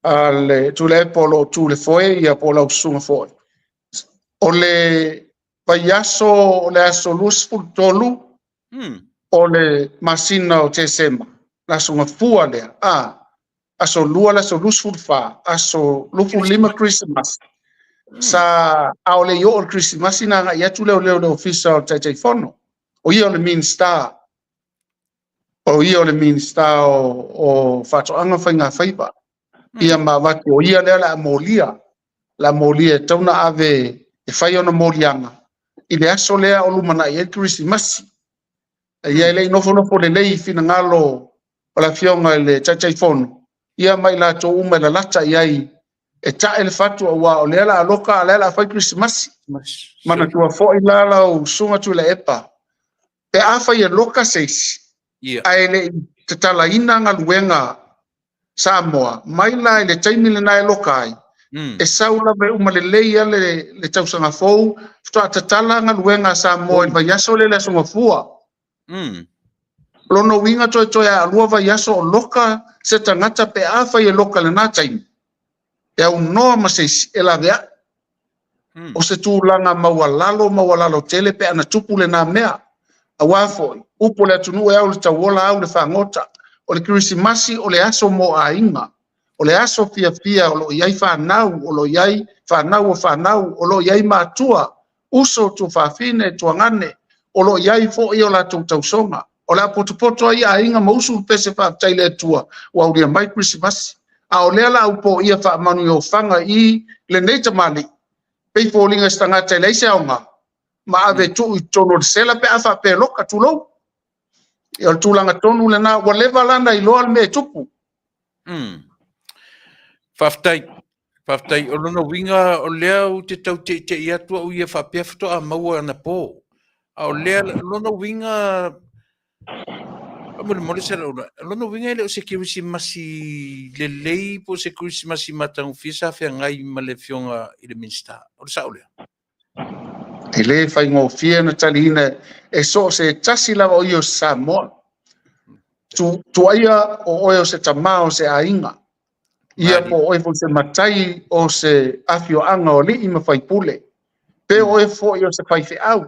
le tu le polo tu le foi ia polo sunga foi. O le payaso le asolus tolu. O le masina o te sema. La sunga fua le. Aso lua la so lusful fa, aso lufu 5 Christmas. Sa au le yo o Christmas ina nga ia tu leo le official tai fono. O ia o le Minster. O ia o le Minster o whatoanga whainga whaipa. Ia mawati o ia lea la molia. La molia tauna ave e whai ona molianga. I le aso lea o lumana i e Christmas. Ia le nofo le lei fina ngalo o la fionga le tai fono. Ia mai la to uma la lata iai e ta ele fatu wa o lela aloka lela fa Christmas mana tua fo ila la o sunga tu la epa pe afa ia loka seis ai le tala ina nga luenga Samoa mai la le taimi le na loka ai e saula be uma le leia le tausanga fo sta tala nga luenga Samoa va yaso le sunga fua lono winga toi a lua va yaso o loka se tangata pe afa i loka le nā taimi. E au noa maseisi e la vea. O se tūlanga mawalalo tele pe ana tupu le nā mea. A wafoi, upo le atunu e au le tawola au le whangota. O le Christmasi o le aso mo a inga. o le aso fia o lo iai whanau, o lo iai whanau, o lo iai mātua, uso tu whawhine, tu angane, o lo iai fo i o la tau tausonga, o la potopoto ai a inga mausu pese whaaftaile atua, wa uria mai Christmas, a o lea la upo ia whaamanu i o whanga i le neita mali, pei fōlinga stangata i leise aonga, ma ave tu i tono de sela pe afa pe loka tu lo, i o tūlanga tonu le na, wa leva lana i loa me tupu. Whaftai, o lona winga o lea u te tau te i atua u ia whapea a maua ana pō. A o lea lona winga, mole sera lona winga ele o se kirisi masi le lei po se kirisi masi matangu fisa fea ngai ma le fionga i le minsta. O le sa o lea? E le whai ngō fia na talihina e so se tasi lawa o io Samoa. Tu aia o oe o se tamao se ainga. Ia po oe fo se matai o se afio anga o li ima whai pule. Pe oe fo i o se whai au.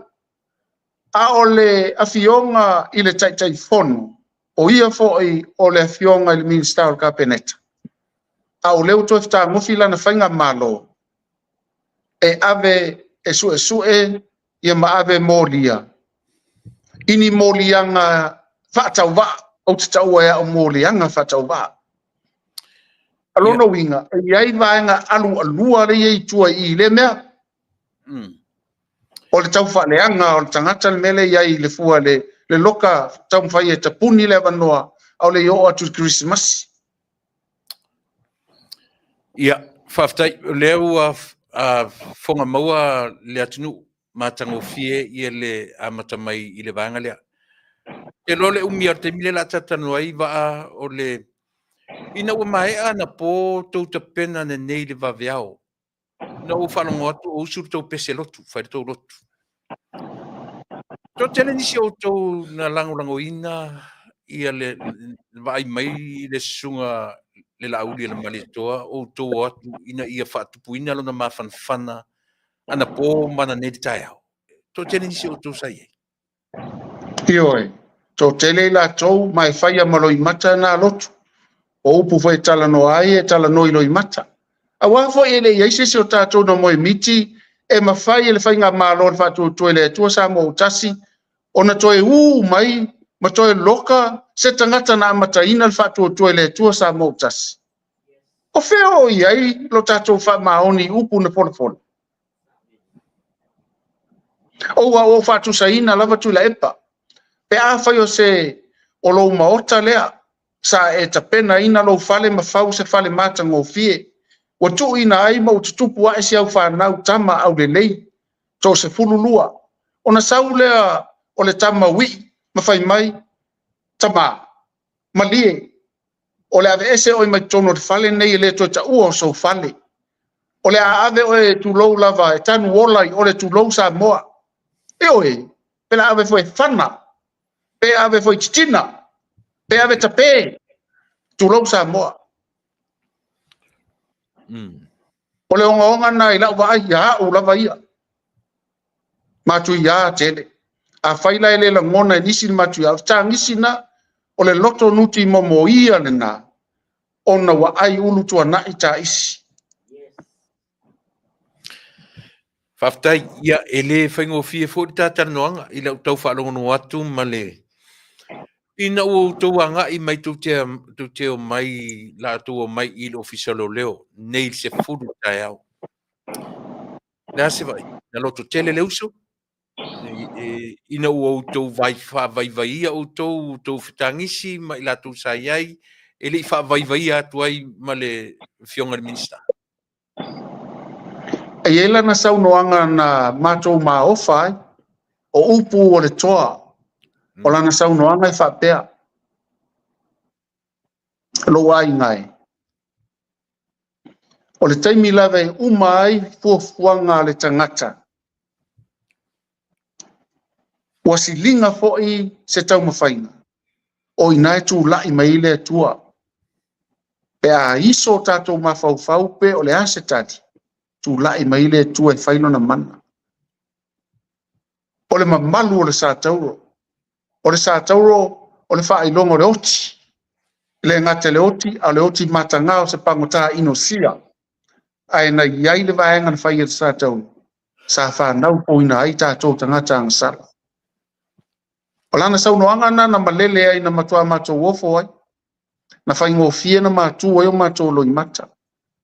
A o le afionga i le tai fono. O ia fo i o le afionga i le minsta o kapeneta. A o leo to fta ngofi lana whainga malo. E ave e sue ia ma ave molia. Ini molianga whaatau wa o te tau ea o molianga whaatau wa. Alona winga, e iai vaenga alu alua re iei tua i le mea. O le tau whaaleanga, o le tangata le mele iai le fua le loka tau mwhai e tapuni le wanoa au le o atu Christmas. Ia, whaftai, leo whonga maua le atunu mātango fie i le amatamai i le vanga lea. E lo le umi ar te mile la tatanu ai waa o le ina ua mai ana po tau ta pena ne nei le vaveao. Na o whanongo atu o usuru tau pese lotu, whaere tau lotu. Tau tele nisi o tau na lango ina ia le vai mai le sunga le lauli le malitoa o tau atu ina ia whaatupu ina lona mawhanwhana ana po mana nei tai au. Tau tele nisi o tau sai. Ioi, tau tele la tau mai whaia maloi mata na lotu. O upu fai tala no ai e tala no iloi mata. A wafo ele iaise se o tātou na moe miti e mawhai ele whainga mālo le whātou toe le tua sa mo utasi o na toe mai ma toe loka se tangata na amata ina le whātou toe le tua sa mo utasi. O wheo iai lo tātou wha maoni upu na pola. O whātou sa ina lava tu la epa. Pe a whai o se o lo maota lea sa e tapena ina lo fale ma fau se fale mata ngō fie. Wa tu ina ai ma ututupu a esi au whanau tama au le lei. To se fululua. O na sau lea o le tama wi ma fai mai tama ma lie. O le ave ese oi mai tono te fale nei le to ta ua o so fale. O le ave oe tu lou lava e tanu olai o le tu lou sa moa. E oe, pe la ave foi whana. Pe ave foi titina. Pe ave tape. Tu lou sa moa. O le onga na ila wa ia o lava ia. Matu ia tele. A faila ele la ngona nisi matu ia. Ta nisi na o le loto nuti momo ia le na. Ona wa ai ulu tua na ita isi. Whaftai, ia ele whaingo fie fōri tātara noanga i lau tau whaalongono atu ma le. Ina o tau anga i mai tau te o mai la tau o mai i le ofisalo leo. Nei se furu tai au. Nā se vai, na loto tele leuso. Ina o tau vai ia o tau whitangisi mai la tau sa iai. Ele i vai atu ai ma le fionga le minista. E ela na saunoanga na mātou mā ofai, o upu o le toa, o lana saunoanga i whapea. Lo ai ngai. O le taimi lawe umai fuafuanga le tangata. Ua silinga fo'i se tau mawhainga. O inai tu lai mai le tua. Pe a iso tātou mawhau pe o le ase tati. Tu lai mai le tua e whaino na mana. O le mamalu o le sātauro. O le sātauro o le whailongo le oti. le ngate le oti matanga o se pangota inosia ai na yai le vaenga na fai sa tau sa fa nau poina ai tātou tangata ang sala. O lana sau noanga na malele ai na matua matou wofo ai na fai ngofie na matua ai o matou loi mata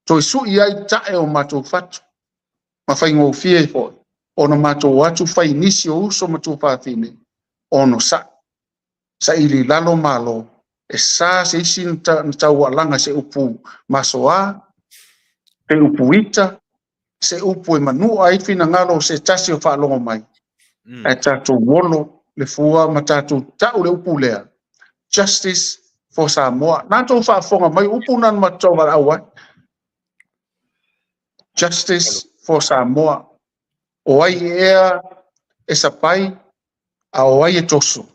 toi su ai tae o matou fatu ma fai ngofie fo o na matou atu fai nisi o uso matou fatine ono sa ili lalo malo e sa se isi tau alanga se upu masoa te upu ita se upu e manu ai fina ngalo se tasi o whaalongo mai e tātou wolo le fua ma tātou tau le upu lea justice for Samoa nātou whaafonga mai upu nan matou wala awai justice for Samoa o ai ea e sapai a o ai e toso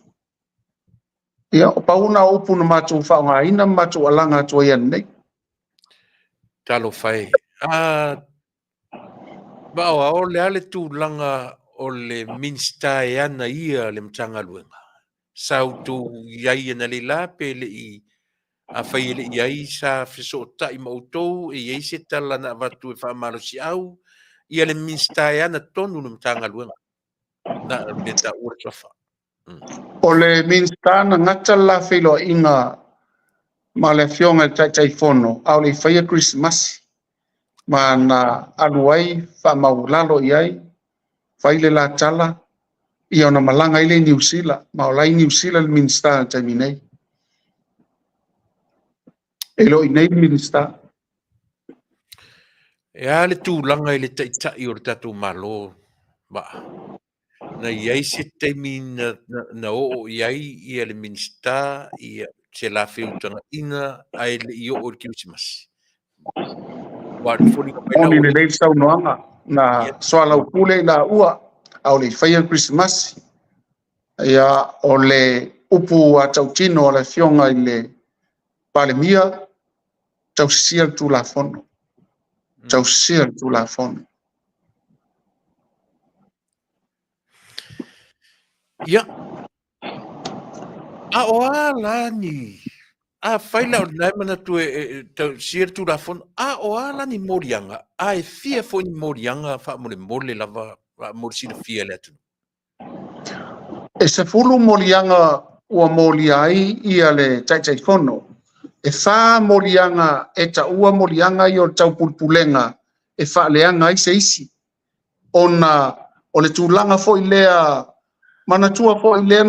ia o pauna upu na matou whaonga ina matou alanga atua ia nei talo fai ba o le ale tu langa o le minsta ana ia le mtanga luenga sau tu yai na le la pe le I a fai le yai sa fiso ta I mautou e yai se tala na vatu e fa malo si au ia le minsta ana tonu le mtanga luenga na beta urtlafa o le minsta na ngata la filo inga ma le fionga tai fono au le fai Christmas ma na aluai fa maulalo iai fai le la tala ia na malanga ile New Zealand ma olai New Zealand minsta tai minei elo inei minsta ya le tu langa ile tai tai o tatu malo ba na iai se te min na o iai ia le minsta ia se la fiutanga ina ai le io o Christmas wa foli ka pela oni le dei sau noanga na soala upule na ua au le fai Christmas ia o le upu a tautino o le fionga I le palemia tausia tu la fono tausia tu la fono ia a o ala ni a faila o nai mana tu tausia tu la fon a o ala ni morianga a e fia fo ni morianga fa mole lava mo si le fia le tu e se fulu molianga ua moliai ia le tai fono e fa molianga e ta ua molianga I o tau pulpulenga e fa leanga I se isi ona o le tūlanga fo I lea mana tua fo I lea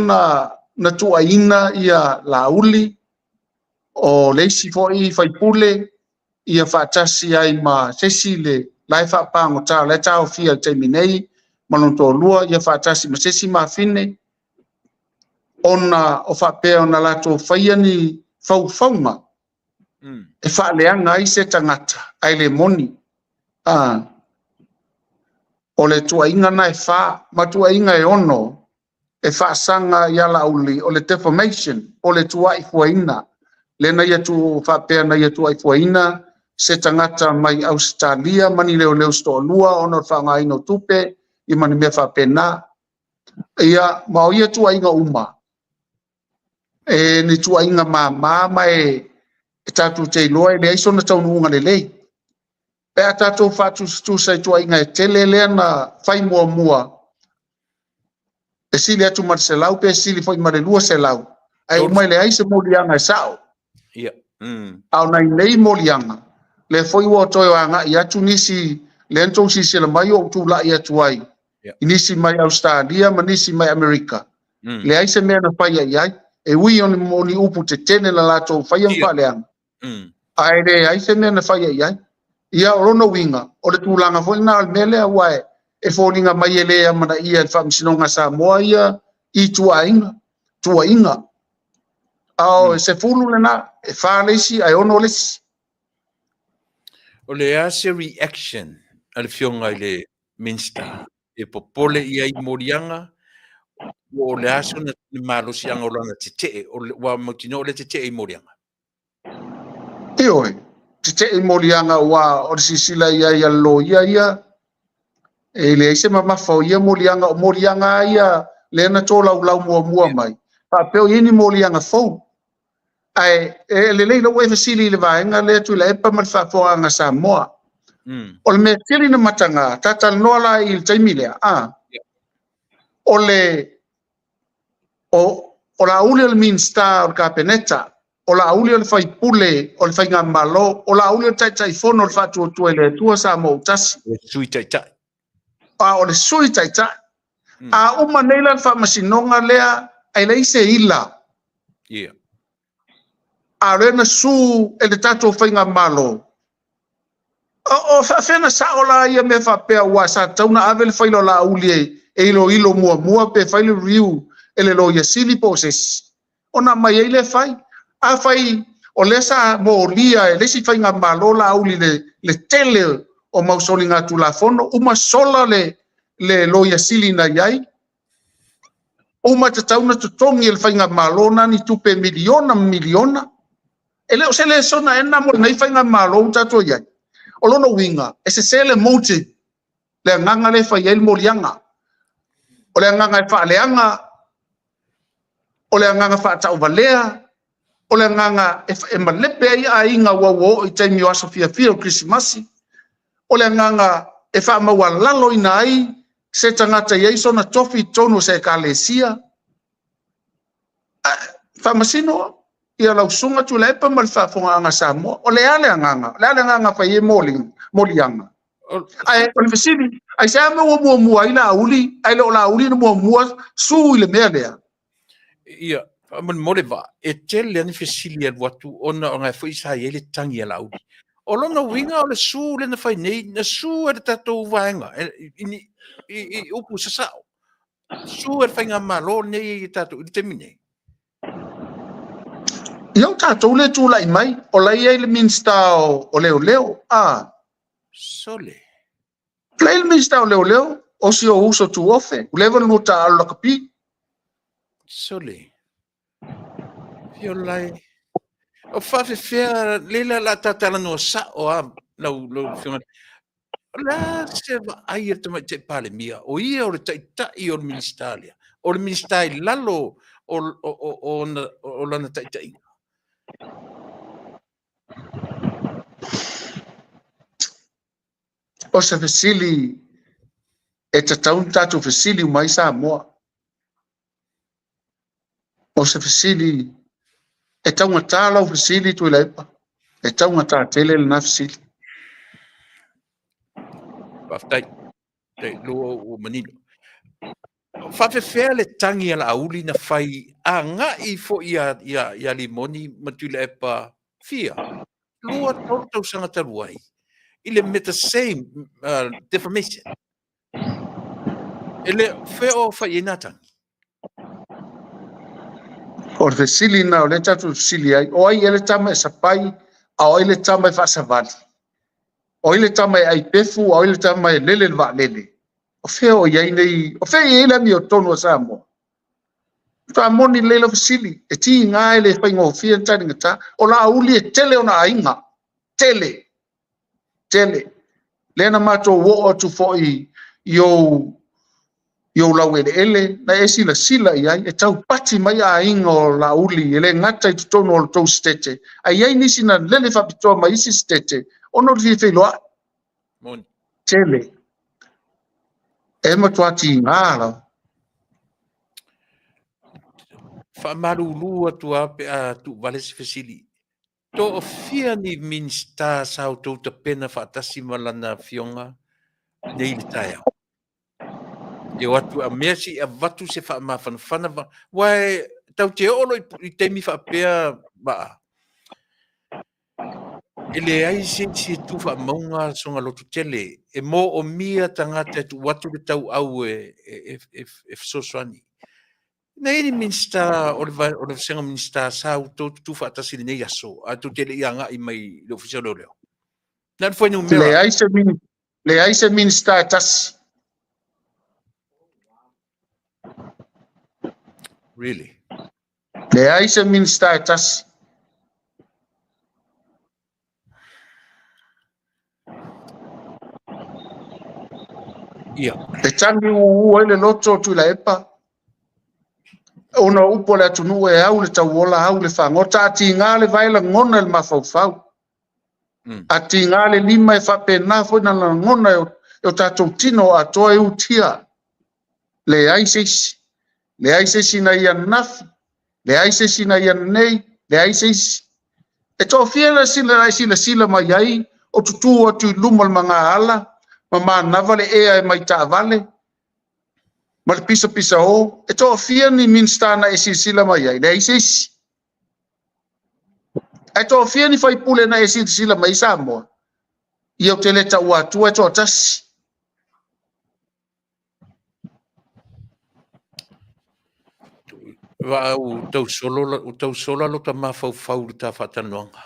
na tua ina ia la uli o leisi fo I faipule ia faatasi ai ma sesi le lai faapango ta le tau fia te minei malonto lua ia faatasi ma sesi ma fine ona o faapea ona lato faia ni faufauma e faaleanga ai se tangata ai le moni o le tuaiga na e fa ma tuaiga e ono e faasanga ia lauli o le defamation o le tuaifuaina lena ia tu faapea na ia tuaifuaina se tangata mai Australia mani leo stolua ona faagaina o tupe I mani mea faapena ia ma o ia tuaiga uma e ni tuaiga mamā ma e tatu te loa e leai sona taunuuga lelei pe a tatou faatustusa I tuaiga e tele lea na fai muamua e sili atu ma le selau pe sili foi ma le lua selau ai o mai leai se molianga e sao ia au nai nei molianga le foi ua toi o anga I atu nisi le antou sisila mai o tulaʻi atu ai I nisi mai Australia ma nisi mai Amerika le ai se mea na fai ai e ui o ni upu te tene na latou fai am faaleanga ai le ai se mea na fai ai ia o lona winga o le tulaga foi na o le mea lea ua e foliga mai e lea mana ia e faamasinoga Samoa ia I tuaiga ao se fulu lena e fa leisi ai ono lesi o le ase reaction al fionga I le minsta e popole ia I morianga o le ase na malosianga o lana te o wa motino le te I morianga ioe te molianga ua o sisila ia lo ia e le ise mamafa o ia molianga ia le na to lau mua mai pa peo ini molianga fou ai le le lo e fasili le vaenga le tu le pa mal fa fo anga Samoa o le me tiri na matanga tata nola il taimile o le o la uli o minsta o kapeneta o la uli o fai pule o le fai ngamalo o la uli o tai fono o fatu tu ele tua sa mo tas sui tai tai o le sui tai a uma neila fa masinonga lea ai le se ila a rena su ele tatu fai ngamalo o fa fena sa ola ia me fa pe wa sa tauna avel fai lo la uli e ilo mua pe fai lo riu ele lo ia sili poses ona mai ele fai a fai o lesa mo lia e lesi fai ngamalo la uli le tele o mausoli ngatu la fono uma sola le lo ia sili na yai uma te tauna tutongi ele fai ngamalo na ni tupe miliona ele o sele sona ena mo nei fai ngamalo tato yai o lono winga e se sele mote le nganga le fai el molianga o le nganga e fa leanga o le nganga fa tau valea o le nganga e malepe ai inga wo i taimi o Sofia o Krismasi o le nganga e fa mawalalo ina ai se tangata ia sona tofi tono se kalesia fa masino ia lau sunga tu le pa mal fa fonga anga Samoa o le ale nganga fa ye molianga ai o le fasili ai sa mo mo ai la uli ai la uli no mo su ile mea ia man moleva e tele ni fesilia watu ona nga foi sa ele tangi ala udi o lona winga o le su le na fai nei na su e tato vaenga ini i upu sa su e fai nga malo nei tato i temine Iau tatou le tūlai mai, o lai ai le minsta o leo sole Play le minsta o leo, o si o uso tu ofe, o lewa no ta alo kapi. sole fiolai o fafe fea lela la tatala no sa o a lau fiona la se va ai te pale mia o ia o le tai o le ministalia o le ministai lalo o lana tai O se fesili e te taun tatu fesili mai Samoa. O se fesili e taunga tāla o fesili tu ilepa. E taunga tā tele le na fesili. Baftai te lo o manino fafe fea le tangi ala auli na fai a ngai fo ia limoni matule epa fia lua tau sanga taruai ile meta same defamation ele feo fai inatan O le fesili na o le tatu fesili ai, o ai ele tama e sapai, a o ele tama e fasavali. O ele tama e ai pefu, o ele tama e lele le va lele. O feo iai nei, o feo iai mi o tonu o Samoa. Fa moni lele fesili, e ti ngā ele fai ngofia tani ngata, o la uli e tele o na ainga. Tele. Lena mato wo o tu foi yo la ele na e sila iai e tau pati mai a inga o la uli ele ngata i tutono o tau stete. Ai ai nisi na lele whapitoa mai isi stete. Ono ri wheloa. Moni. Tele. E matuati ngāra. Whamarulua tu ape a tu valesi fesili. To fia ni minsta sau tau ta pena whaatasi malana fionga nei le tae au. E watu a mersi a watu se whaamawhanawhana wa. Wai tau te olo i teimi whaapea waa. E le ai se tu whaamaunga songa lotu tele. E mo o mia tangata tu watu le tau au e fsoswani. Nei ni minsta o le senga minsta sau tu whaatasi nei aso. A tu tele ianga i mai le ofisio leo. Nā foi no mera. Le ai se minsta tas. Really? Le ai se minsta tas. Yeah. Le tangi u ele loto tu la epa. ona upo le atunu e au le tauola au le whangota ati ngā le vaila ngona le mawhauwhau. Ati ngā le lima e whapena fo na ngona e o tātou tino a toa e utia. Le aiseisi. Le aiseisi na ia nafi. Le aiseisi na ia nei. Le aiseisi. E toa whiera sila mai ai o tutu atu luma le mga ala. Ma nava le ea e mai ta vale. Ma le pisa o. E toa whiera ni minstana e sila mai ai. Le aiseisi. E toa whiera ni whaipule na e sila mai Samoa. Ia o te leta ua atua e toa tasi. Wa u tau solo lo ta mafau ta fatanoanga.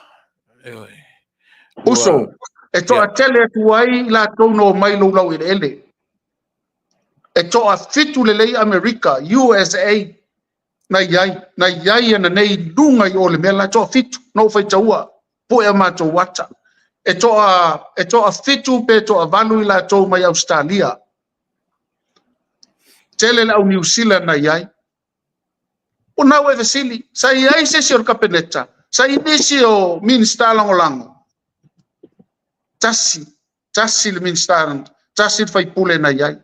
Uso, e toa tele atu ai la tono mai lo lau ele. E toa fitu le lei Amerika, USA, na iai ana nei lunga i ole mea la toa fitu, no fai taua, po e mato wata. E toa fitu pe toa valu i la tau mai Australia. Tele lau New Zealand na iai. O nau e vesili, sa iai se si or kapeneta, sa inisi o minsta langolango. Tasi le minsta, tasi fai pule na iai.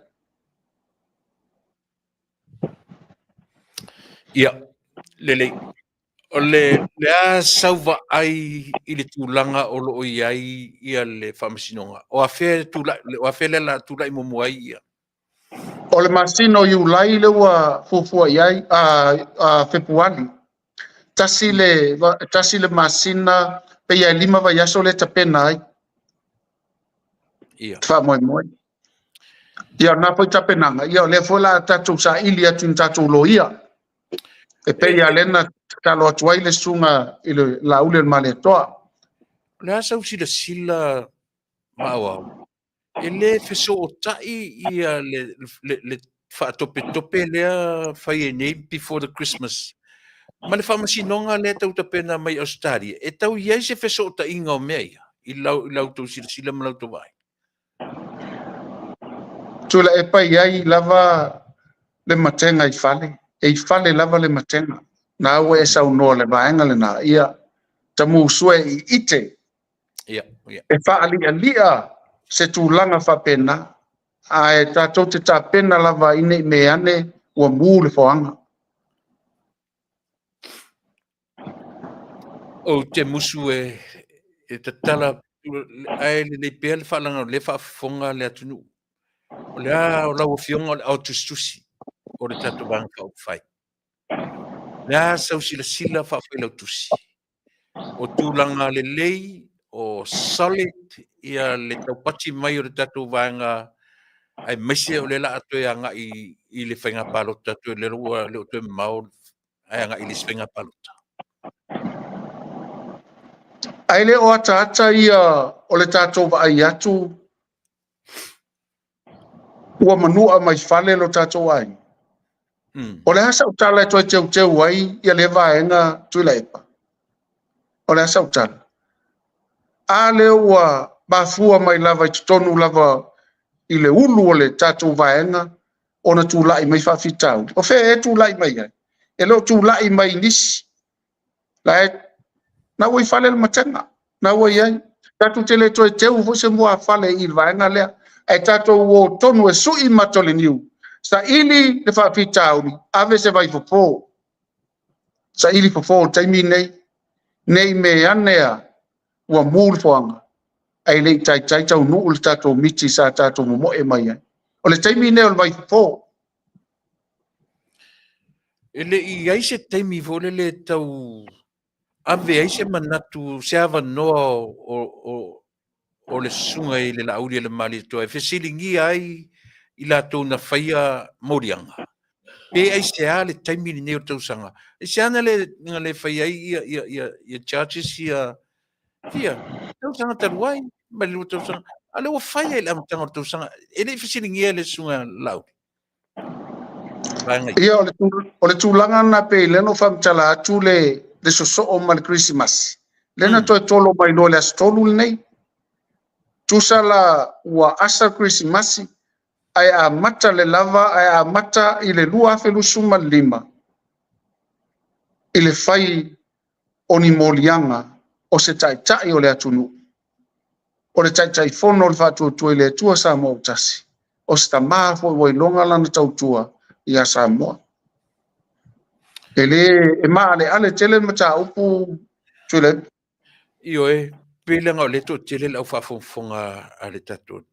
Ia, lele. O le a sauva ai i le tūlanga o lo iai ia le whamasinonga. O a whele la tūlai momuai ia. O le masino i ulai le ua fufua iai a Februari. Tasi le masina pe iai lima vai aso le tapena ai. Ia. Fa moi. Ia na poi tapenanga. Ia le fola tatu sa ili atu tatu lo ia. E pe ia lena talo atuai le sunga i le laule le male toa. Le asa sila maua. E le feso o tai ia le whaatope lea whai e nei before the Christmas. Ma le whamasinonga le tau tapena mai Australia. E tau iai se feso o tai inga o mea ia. I lau tau sila ma lau tau vai. Tula e pai iai lava le matenga i fale. E i fale lava le matenga. Na awe e sau noa le vaenga le na ia. Tamu sue i ite. Ia. E wha alia se tūlanga whapena. A e tātou te tāpena lava ine me ane ua mū le whaanga. O te musu e te tala ai le pēle whalanga le whaafonga le atunu. O le a o lau fionga o le autostusi o le tatu wanga o whai. Le a sau sila whaafai lau tusi. O tūlanga le lei o solid ia le taupati mai o le tatu wanga ai maise o le la atoe anga i le whainga palota tue le rua le o tue mau ai anga i le whainga palota. Ai le o ata ia o le tātou wa ai atu ua manua mai whale lo tātou ai. O le hasa utala e toi teu ai ia le vaenga tui laipa. O le hasa utala. A le ua bafua mai lava i tutonu lava i le ulu o le tātou vaenga o na tūlai mai whawhitau. O whea e tūlai mai ai. E leo tūlai mai nisi. La e na ui whale le matenga. Na ui ai. Tātou te le toi teu fo se mua whale i vaenga lea. E tātou o tonu e sui matole niu. Sa ili le whawhitau ni. Ave se vai fofo. Sa ili fofo taimi nei. Nei me anea. Ua mūl whanga. Ai le tai tau nuu le tātou miti sa tātou momo e mai ai. O le taimi nei o le vai fofo. Ele i aise taimi vole le tau ave aise manatu se ava noa o le sunga i le lauri le mali toa. E whesilingi ai i la tau na whaia morianga. Pe aise a le taimi ni neo tau sanga. E se ana le whaia i charges ia tau sanga taruai. Ma le tau sanga. Ale o whaia i le amatanga tau sanga. Ele whesilingi le sunga lauri. Ia o le tūlanga na pe leno whamtala atu le soso o ma le Christmas. Lena toi tolo mai no le astolu nei. Tusala ua asa Christmas ai a mata le lava ai a mata i le lua felu suma lima. i le fai o ni molianga o se tai o le atunu. O le tai fono le whātua i le tua Samoa o tasi. O se ta maa fo i longa lana tautua i a Samoa. E maa le ale tele mata upu tuile. Io pelenga o le to tele lau whafonga a le tatou.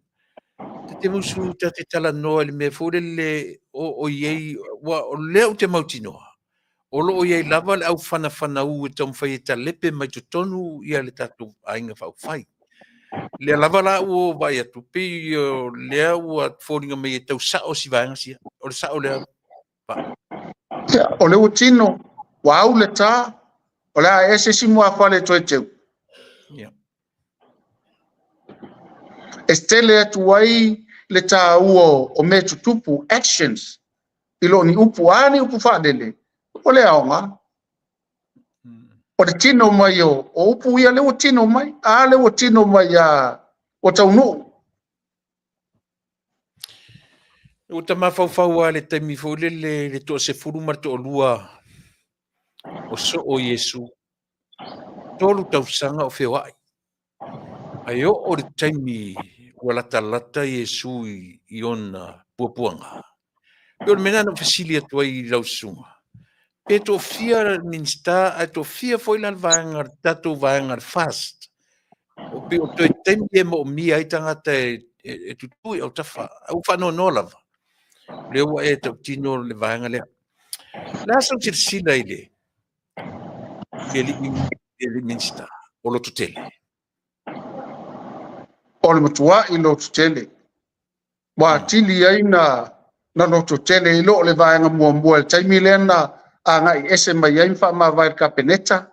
Te musu te tala noa le me fore le o iei o leo te mautinoa. O lo o iei lava le au whana u e tom whai e ta lepe mai tu tonu i a le tatou ainga whau whai. Le lava la o vai atu pe lea ua fōringa mai e tau sao si vaenga sia. O le sao lea pa. O le utino, wa au le tā, o le a ese si mua whale toi teu. Estele atu wai le tā ua o me tutupu, actions, ilo ni upu ani upu whaadele. O le aonga. O le tino mai o upu ia le o tino mai, a le o tino mai a o taunu. O ta mawhauwhau a le taimi fōle le to se furu marto o lua o so o Yesu. Tolu tausanga o whewai. Ai o le taimi ua lata Yesu i ona puapuanga. Peo le mena na fasili atua i lausunga. Pe to fia minsta, a to fia foi la vaenga, tato vaenga fast. O pe o to taimi e mo mi ai tangata e tutui au tafa, au whano no lava. Leo e tau tino le vaenga lea. La sa tir sila ile. Le minsta, o lo tutele. O le matua i lo tutele. Wa tili ai na lo tutele i lo le vaenga mua le taimi lena a ngai ese mai ai wha ma vai ka peneta.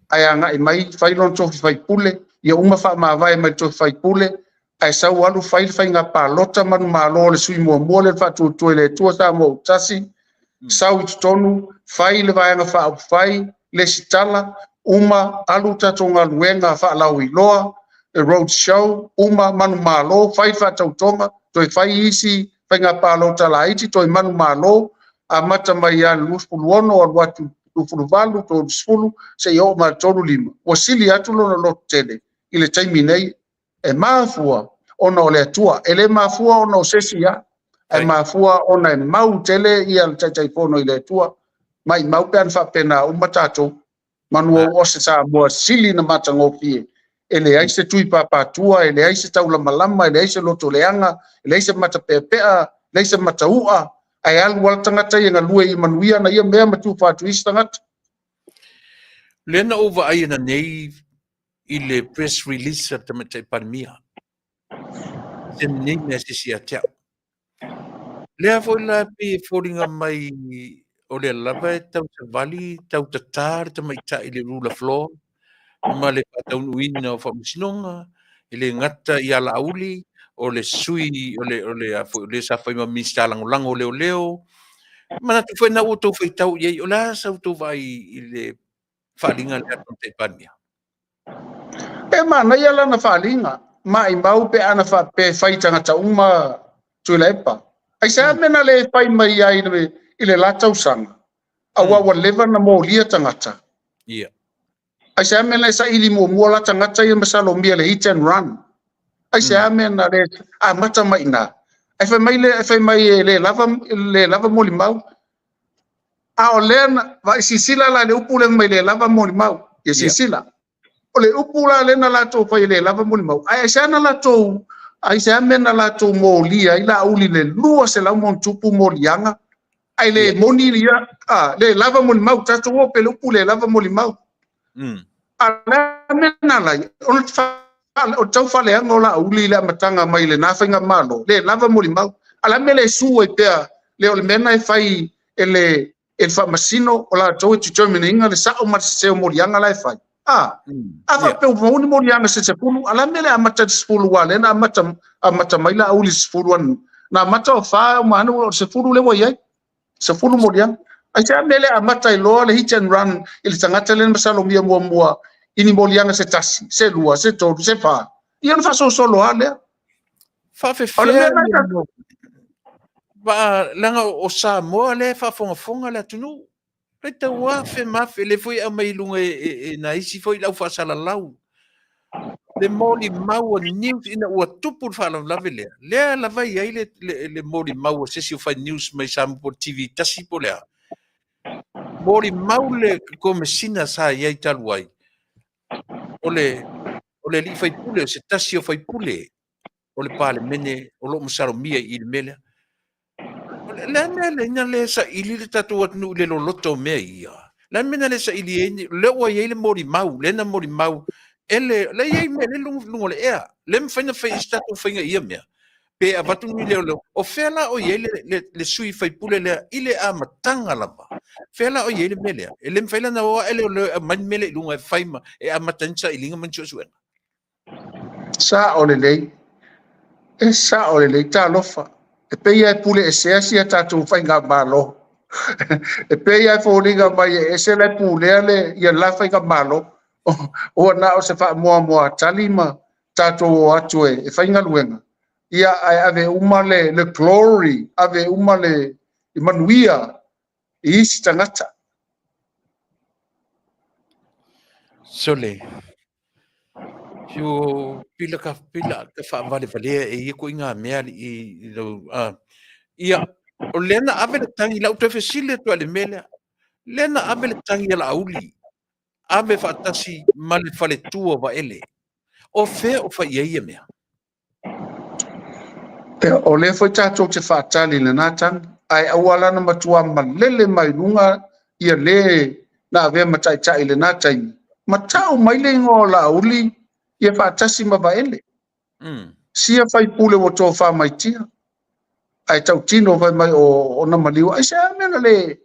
Ai a ngai mai whailon tofi whai pule. Ia uma wha ma vai mai tofi whai pule. Ai sau alu whai ngā pālota manu mālo le sui mua le whatu tue le tua sa mo utasi. Sau i tutonu, whai le vaenga wha au whai, le sitala, uma alu tatonga luenga wha lau i loa, e road show, uma manu mālo, whai whatautonga, toi whai isi, whai ngā pālota la iti, toi manu mālo, a mata mai a luspulu ono, a watu lufulu valu, to luspulu, se i o ma tonu lima. O sili atu lona lotu tele, i le taimi nei, e mafua ona o le atua, e le mafua ona o sesia, e mafua ona e mau tele i al taitaipono i le atua, mai mau pean whapena umatato, manua o se sa mua sili na matangofie, e le aise tui papatua, e le aise taula malama, e le aise loto leanga, e le aise mata pepea, le aise mata ua, ai alu wala tangata i ngā lue i manuia na ia mea matu whatu isi tangata. Lena ova aina nei i le press release at tamatai pandemia. Se nei mea sisi a teo. Lea foi la pe fōringa mai o le lava e tau ta vali, tau ta tāre ta mai ta i le rula floor, ma le patau nuina o whamusinonga, i le ngata i ala auli, o le sui, o le sa whai ma minsta lango leo, mana tu whai na o tau whai tau iei, o la sa tau vai i le whalinga le aton te pandemia. E mana ia lana whalinga, mai mau pe ana pe whai tangata uma tuilepa. Ai sa mena le whai mai ai i le latau sanga. A wawa lewa na mō lia tangata. Ia. Ai sa mena sa ili mua la tangata i masalo mia le hit and run. Ai sa mena le a mata mai na. Ai whai mai le lava moli mau. A o lena, vai sisila la le upu le mai le lava moli mau. Ia sisila. O le upu la lena la tō whai le lava moli mau. Ai sa na la tō, ai sa mena la tō mō lia, i la uli le lua se lau mon tupu mō lianga. Ai le moni lia, le lava moli mau, tato o pe le upu le lava moli mau. A la mena la, o tau whale anga o la uli le amatanga mai le nāwhainga malo, le lava moli mau. A la mele sua i pea, le o le mena e whai e le whamasino o la tau e tutomina inga le sao matiseo mō lianga la e whai. A pe mauni mo lianga se sepulu, ala mele amata sepulu wale, na amata maila auli sepulu anu. Na amata o wha, manu o sepulu lewa iai, sepulu mo lianga. Ai se mele amata iloa le hit and run, ili tangata le masalo mia mua, ini mo lianga se tasi, se lua, se toru, se wha. Ia na wha solo hale. Whawhewhea langa o Samoa le whafonga le atunu. Pai tau afe mafe le foi a mai lunga na isi foi lau whaasala lau. Le moli mau news ina ua tupu whaala lave lea. Lea la vai ai le moli mau sesi o fai news mai samu po TV tasi po lea. Moli mau le komesina sa iai talu ai. Ole li fai pule, se tasi o fai pule. Ole pale mene, o lo musaro mia i le mele. La mele ina le sa ili le tatu atnu le loloto mea ia. La mena le sa ili eni, le ua iei le moli mau, le na moli mau. Ele, le iei mea le lungo le ea. Le mwhaina fai istatu whainga ia mea. Pe a watu nui leo, o whela o iei le sui fai pule lea, ile a matanga lama. Whela o iei le melea. E le mwhaila na oa ele o le mani mele i lunga e whaima, e a matansa i linga manchua suenga. Sa o le lei. E sa o le lei tā lofa. E peia e pule e sea sia tātou whainga mālo. E peia e fōringa mai e se le pulea le ia la whainga mālo. O na o se wha mua talima tātou o atu e whainga luenga. Ia ai ave umale le glory, ave umale i manuia i isi tangata. Sole. Yo pila ka fa vale e ko inga mea i ia o lena ave le tangi la utefe sile to le mele lena ave le tangi la auli ave fa tasi male fale tua va ele o fe o fa ia mea o le foi tātou te whaatali le nātang ai awala na matua malele mai lunga ia le na ave matai le nātai matau mai le ngō la auli ia whaatasi mawaele. Sia whai pule o tō wha mai tia. Ai tau tino vai mai o na maliwa. Ai sea mena le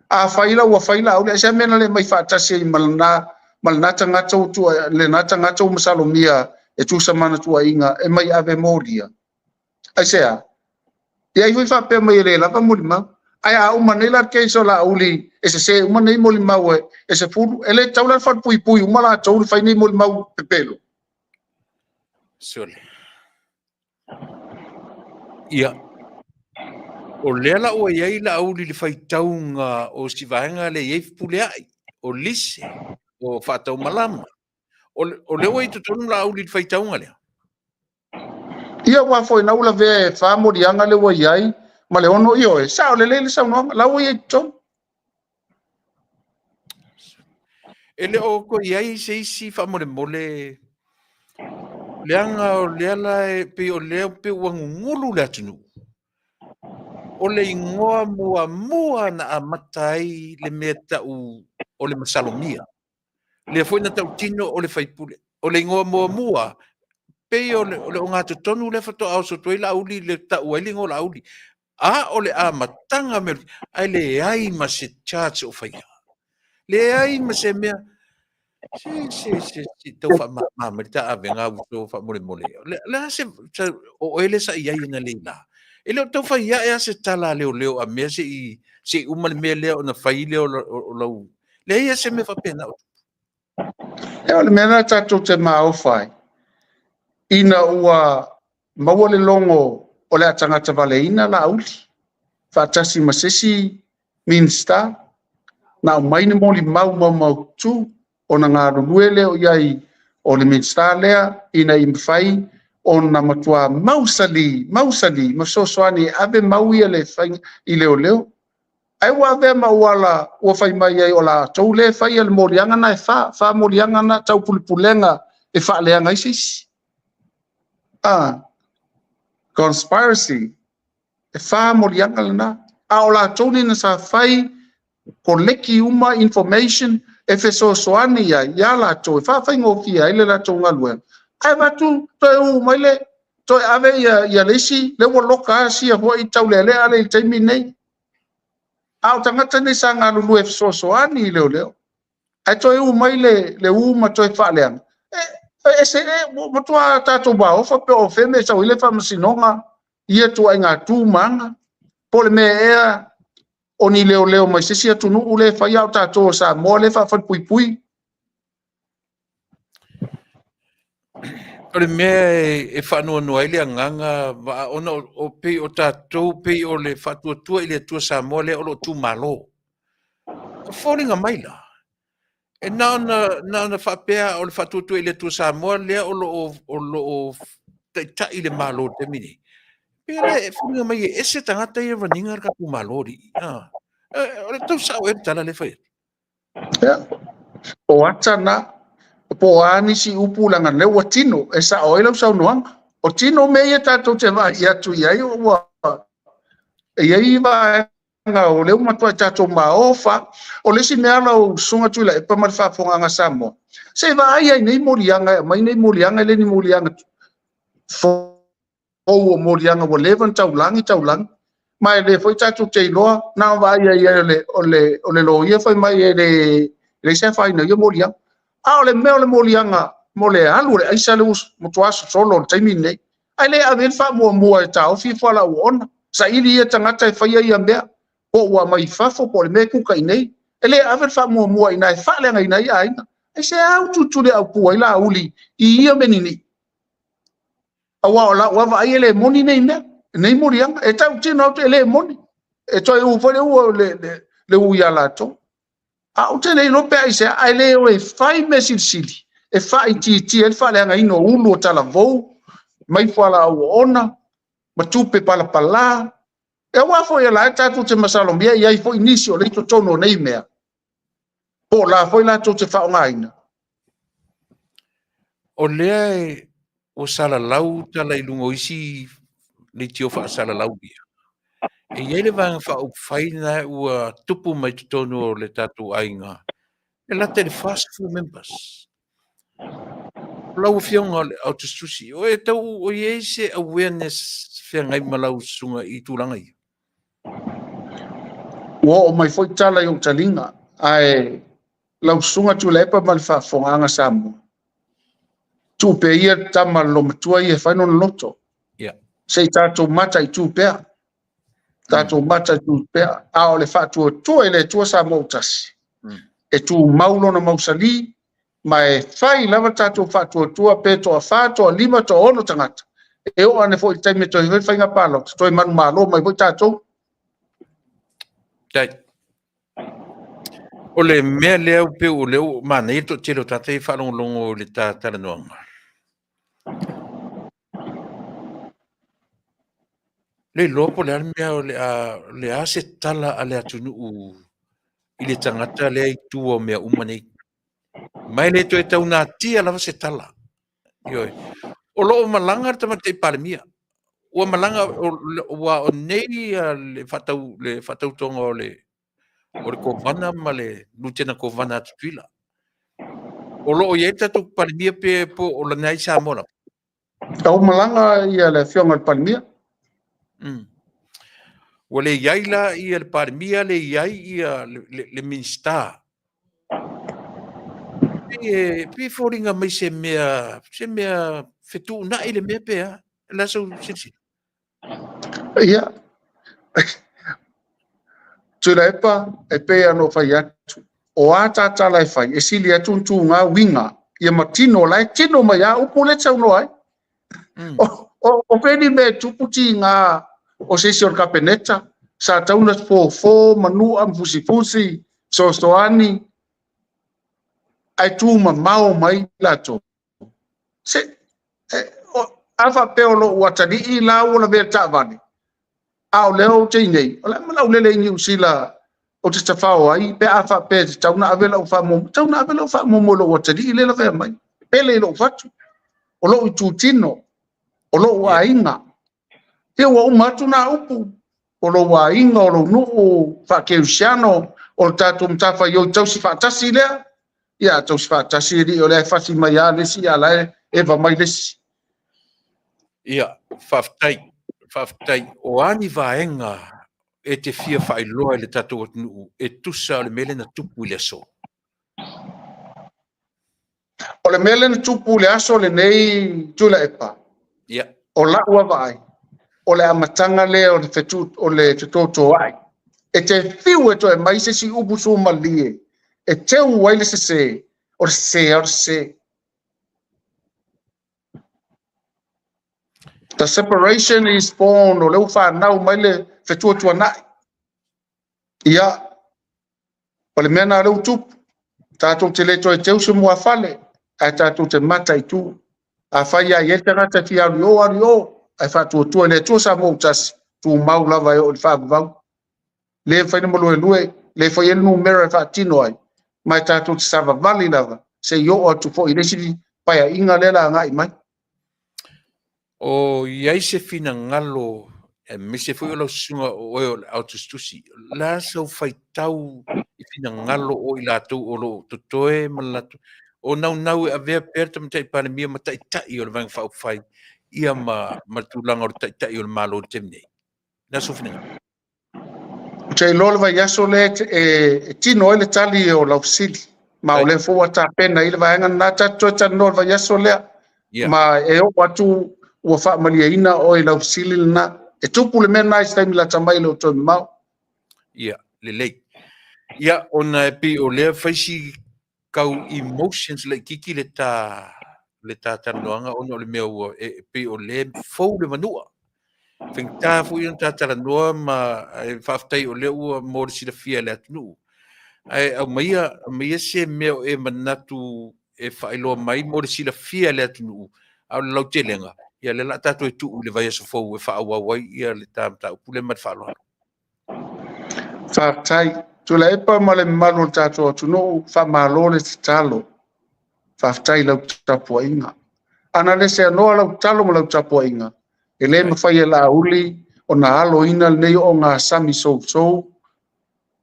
a whaila ua whaila aule. Ai sea mena le mai whaatasi i malana tangata o tua le na tangata o masalomia e tu samana tua inga e mai ave moria. Ai sea. Ia i hui whape mai le lava muli mau. Ai a umanela ke so la uli e se umanei moli mau e se furu ele taula fa pui umala taula fa ni moli mau pepelo sole ia o lela o ia la uli le fai taunga o sivanga le ye pule ai o lise o fa tau malama o le wai tonu la uli le fai taunga le ia wa foi na ula ve fa mori anga le wai ai ma le ono io e sa le sa no la wai to ele o ko iai se isi fa mole leanga o leala e pe o leo pe wangulu la tunu o le ingoa mua na amatai le meta o le masalomia le foi na tau tino o le faipule o le ingoa mua pe o le ngatu tonu le fato au so toila uli le ta ueli ngo la uli a o le amatanga me ai le ai ma se charge o faia le ai ma se mea si tau fa ma merita avenga u fa mole le se o ele sa ia ina leila ele tau fa ia e se tala leo a me se uma me leo na fa leo lo le ia se me fa pena e o le mena tatu te mau fai ina ua mawale longo o le atangata vale ina la uli fa tasi masesi minsta na umaini moli mau tu ona ngā ruele o iai o le minsta lea ina imfai ona matua mausali masosoani ave mauia le fai i leo ai wa ve mauala o fai mai ai o la tau le fai al morianga na fa morianga na tau pulipulenga e fa leanga isis conspiracy e fa morianga na a o la tau ni na sa fai koleki uma information e fe soani ya la tau fa fai ngofia ile la tau ngalue ai batu to mai le to ave ya lesi le wo loka si ho i tau le ale taimi nei au tangata ni sanga lulu e soani leo ai to mai le uma to fa leanga ese mo to tato ba o fa pe o fe me sa ile fa msinonga ia to nga tu manga pole me oni leo mai se sia tunu ule fa ia tato sa mo le fa pui ole me e fa no ile nganga va ona o pe o tato pe o le fa tu ile tu sa mo le o tu malo Falling mai la. E na whapea o le whatutu i le tu Samoa lea o lo ta i le malo te mini. Pera e falling mai e se tangata i raninga ka pu malori. O le tau sao e tala le whai. O atana po ani si upulanga le wa tino e sa o ilo sa noanga. O tino me ia tatou te vai ia tu ia o wa e ia va nga o le matua tatou maofa o le si mea lau sunga tu la e pa malfa fonga nga Samoa. Se va ai nei molianga mai nei molianga le ni molianga fo o molianga wo leven taulangi mai le foi tatou te loa na va ia le lo ia foi mai le se fai na ia molianga. A o le mea o le molianga mo le alu le aisa le us mo tuaso solo le taimi nei. Ai le aven fa mua e tau fi fala o ona. Sa ili ia tangata e whaia ia mea. Po ua mai fafo po le mea kuka i nei. E le aven fa mua i nai fa lenga i nai aina. E se au tutu le au pua i la uli i ia menini. Awa o la wava ai ele moni nei mea. Nei morianga. E tau tino au te ele moni. E toi ufale ua le uia lato. A o te nei lope ai se ai le o e fai me sili. E fai ti e fa lenga ino ulu o tala vou. Mai fala au ona. Matupe pala. E wafo ia la tatu te masalomia ia i fo inisio le to tono nei mea. Po la foi la to te fa ngaina. O lea o sala lau tala i lungo isi le tio wha sala lau bia. E iei le vanga wha o whaina ua tupu mai tutonu o le tatu ainga. E la te le fast food members. Lau fionga au te sushi. O e tau o iei se awareness whia ngai malau sunga i tūlanga i. Ua o mai foi tala i o talinga. Ai lau sunga tu lepa mal fa fonganga Samoa. Tu pe ia tama lo matua ia whaino na loto. Sei tātou mata i tu pea. Tātou mata i tu pea. A o le whātua tua ele tua Samoa utasi. E tu maulo na mausali. Ma e whai lava tātou whātua tua pe toa whātua lima toa ono tangata. E o ane fo i taime toi whainga pālo. Toi manu malo mai fo tātou. Tai. O le mea leo pe o leo mana i to tiro tate i whalongolongo le tātara noanga. Le lopo le mea o le a se tala a le atunu i le tangata le i tua mea umane. Mai le to e tau nā tia lava se tala. Ioi. O loo malanga tama te palemia. Ua malanga o nei le whatau tonga o le kovana ma le lutena kovana atutuila. O loo iei tatu palemia pe po o la nai Samoa. Au malanga ia le fionga le palemia. Ua le iai la ia le palemia le iai ia le minsta. Pe foringa mai se mea fetu na ile mea pea. La so sisi. Ia. Tula epa e pe ano fai atu. O ata tala e fai. E sili atu ntu ngā winga. Ia matino lai. Tino mai a upo le tau no ai. O peni me tuputi ngā o sesi or kapeneta. Sa tauna fo manu am fusi. Soani. Ai tu mau mai lato. Se afa peolo watani I la wala ve tavani. Au leo te nei. Ola mala ulele ni usila o te tafao ai pe afa pe tauna avela o fa mo lo watani le la ve mai. Pele lo fatu. O lo tu tino. O lo wa inga. Te wa umatu na upu. O lo wa inga o lo no fa ke usiano o tatu mtafa yo tausi fa tasi le. Ya tausi fa tasi ri o le fasi mai ale si ala eva mai lesi. Ia, whaftai. O ani vaenga e te fia whailoa le tatou atunu e tusa o le mele na tupu le aso. O le mele na tupu le aso le nei tula epa. Ia. O la ua vai. O le amatanga le o le fetoto ai. E te fiu e to e mai se si ubu su malie. E te uai le se. O se. The separation is born o leu whanau mai le whetua nai. Ia, O le mea na leu tupu, tātou te le toi teu se mua fale, ai tātou te mata i tu, a whai a iei tangata fi ari o, ai whātua tua le tua sa mou tasi, tu mau lava e o le whāguvau. Le whaina mo lue, le whai enu numera e whātino ai, mai tātou te sava vali lava, se i o atu fo i lesiri, pai a inga lela ngai mai. O iai se fina ngalo me se foi o lo sunga o autostusi la so fai tau I fina ngalo o I latou o lo totoe ma latou o nau e avea perta ma tai panemia ma tai o le vang fau fai ia ma tulanga o le tai o le malo le temne na so fina Te lolo vai aso le e tino ele tali o lau sili, ma o le fua ta pena ile vai anga na tato tano vai aso lea, ma e o watu ua wha malia ina o I lau sili na, e tupu le mena I stai mila tamai le o toi mau. Ia, le lei. Ia, ona e pi o lea whaisi kau emotions le kiki le tā taranoanga ona o le mea ua e pi o le fau le manua. Whengtā fu I on tā taranoa ma e whaftai o le ua mōre sila fia le atunu. Ai au maia se mea o e manatu e whailoa mai mōre sila fia le atunu. Au le lau telenga. Ia le la tātou e tuu le vai aso fau e whaawawai ia le tāmta upule mat whaaloa. Whātai, tula epa ma le malu tātou atuno, wha malo le talo, whaftai lau tapua inga. Ana le se anoa lau talo ma lau tapua inga. E le mawhai e la uli, o na alo ina nei o ngā sami sou,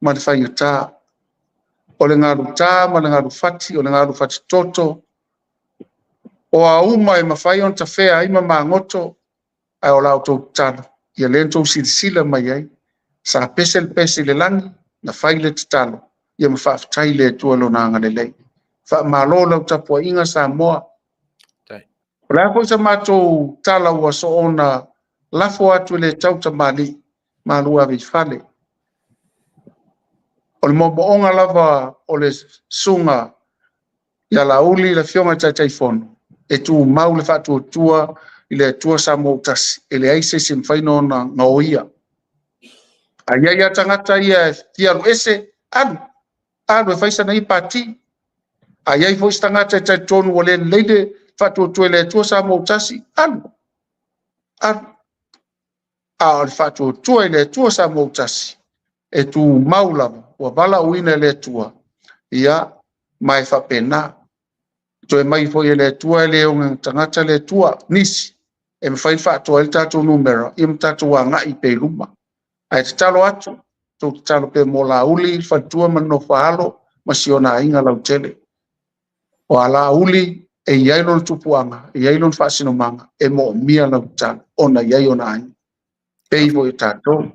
ma le whai o tā. O le ngaru tā, ma le ngaru fati, o le ngaru fati toto. O a uma e mawhai on ta whea ima ma ngoto, ai o lau tau talo. Ia le entou sila mai ai. Sa pese le langi, na whai le talo. Ia ma whaftai le tua lo nanga le lei. Wha malo lau tapua inga sa moa. Ora ko sa mato tala wa so ona lafo atu le tauta mali malua vi fale. O le moboonga lava o le sunga ia la uli la fionga tai fono. E tu mau le fatu tua I le tua sa motas e le aise sim faino na ngoia. Aia ia tangata ia tiaru ese anu e faisa na I pati. Aia I foi tangata tai tonu o le leide fatu tu le tua sa motasi anu a le fatu tu le tua sa motasi e tu maula wa bala uina le tua ia mai fa pena to e mai foi le tua le un tangata le tua nisi e me fai fatu el tatu numero im tatu nga I pe luma ai talo atu to talo pe mola uli fatu mano falo masiona inga lau tele o ala uli e iai lon tupuanga, e iai lon whaasino manga, e mo mia na utana, ona iai ona ai. Peivo e tātou.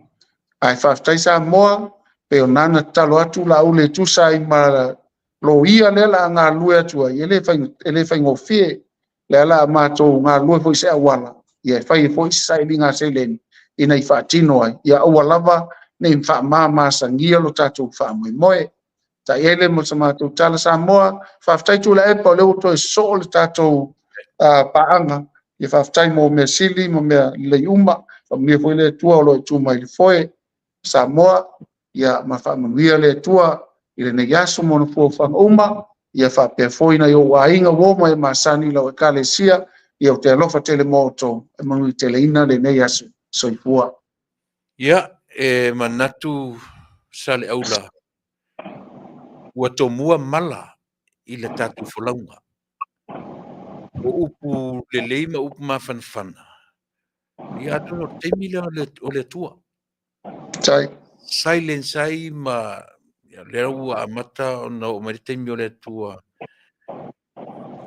Ai whaftai sa moa, pe o nana talo atu la ule tusa I ma lo ia lela ngā lue atua, e le whai ngofie, le ala mātou ngā lue foi se awala, ia whai foi sai li ngā seileni, ina I whaatino ai, ia awalava, ne I wha māma sangia lo tātou wha moe. Ta ele mo sama tu tala sa moa whaftai tu la e pa leo to so le tatou paanga I whaftai mo me sili mo me le uma me foi le tua lo tu mai le foi sa moa ia ma fa mo le tua I le negaso mo no fo fa uma ia fa pe foi na yo wa inga wo mo ma sani lo kalesia ia o te alofa tele moto e mo tele ina le negaso so ipua ia e manatu sale aula ua tomua mala I le tatu folaunga. O upu lelei ma upu mafanfana. Ia atu no teimile o le tua. tai Silence ai ma le ua amata o na o mai teimi o le tua.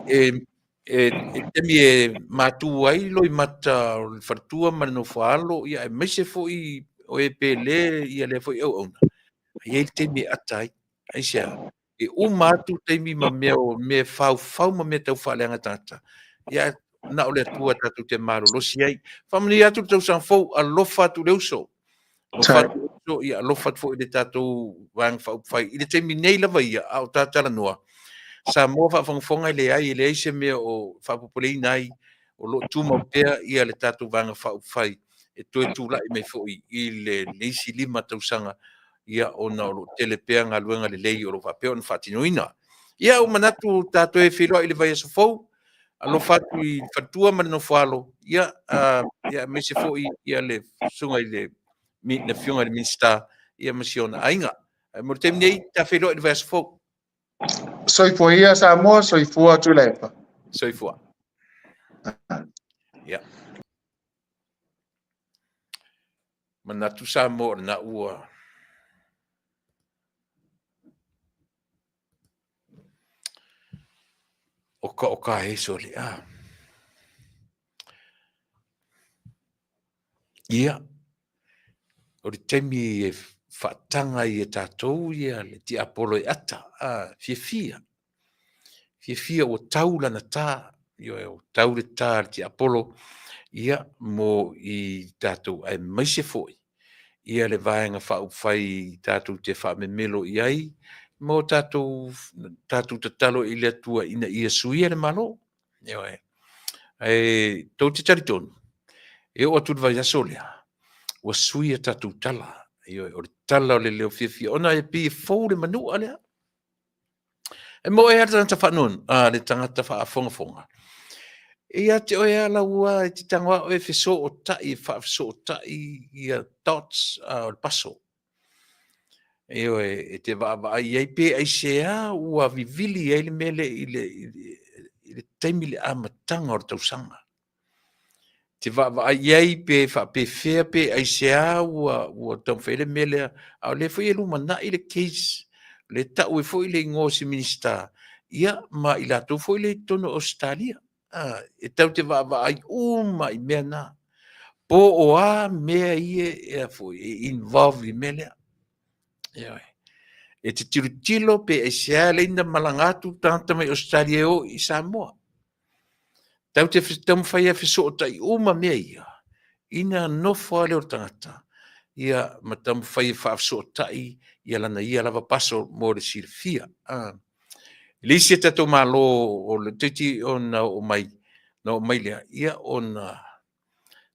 E temi e matu ai lo I mata o le fartua ma no faalo ia e mese foi o e pele ia le foi au ona. Ia teimi atai. Ai sia. E umatu teimi ma me fau ma me tau whaleanga tata. Ia na o le tua tatu te maro losi ai. Whamani atu tau san fau a lofa atu leuso. O fatu leuso ia lofa atu fau I le tatu wang fau fai. I le teimi nei lava ia au tatala noa. Sa mo whawhangfonga I le ai I le eise mea o whapopolei nai o lo tuma pea ia le tatu wanga fau fai. E toe tūlai mai fau I le leisi lima tausanga ia ona o telepea galuega lelei o lo faapea ona faatinoina ia o manatu tatou e filoa i le vai asofou alofa atu i fatua ma le nofoalo ia ia me se foʻi ia le suga i le na fioga i le minista ia ma siona aiga mo le taimi nei tafiloa i le vai asofou soifua ia Samoa soifua atu le epa soifua ia manatu sa mo na ua o ka e so le ia o le taimi e faatanga i e tatou ia le ti apolo e ata fia o tau lana tā ia o tau le tā le ti apolo ia mo i tatou ai maise foi ia le vaenga faufai tatou te faamemelo i ai mo tatou tatalo i le atua ina ia suia le malo ia e tau te taritonu e o atu le vai aso lea ua suia tatou tala ia o le tala o le leo fia ona e pi fou le manua lea e mo e ata faanun le tangata faafongafonga ia te oe ala ua e te tangwa o e fiso o tai faafiso o tai ia dots o le paso ia e te va ia pe ai sea ua vivili ai le mele i le taimi le amatanga o le tausanga te va ia pe fa pe fea pe ai sea ua tamfele mele a le foi lu mana i le case le tau e foi le ngosi minista ia ma i la tu foi le tono Australia e tau te va ai uma i mea na po o a mea ie e foi involve i mele ia e te tilo pe e sea le ina malangatu tanta mai Australia o i Samoa tau te tam fai e fiso tai uma mea ia ina no fale o tangata ia matam fai fa fiso tai ia lana ia lava paso mo le silfia lisi tato malo o le titi ona o mai no mai lea ia ona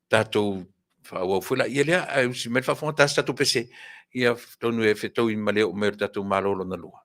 tato fa o fula ia lea ai si me fa fonta tato pese ia tonu e fetou i male o me tato malo lo na lua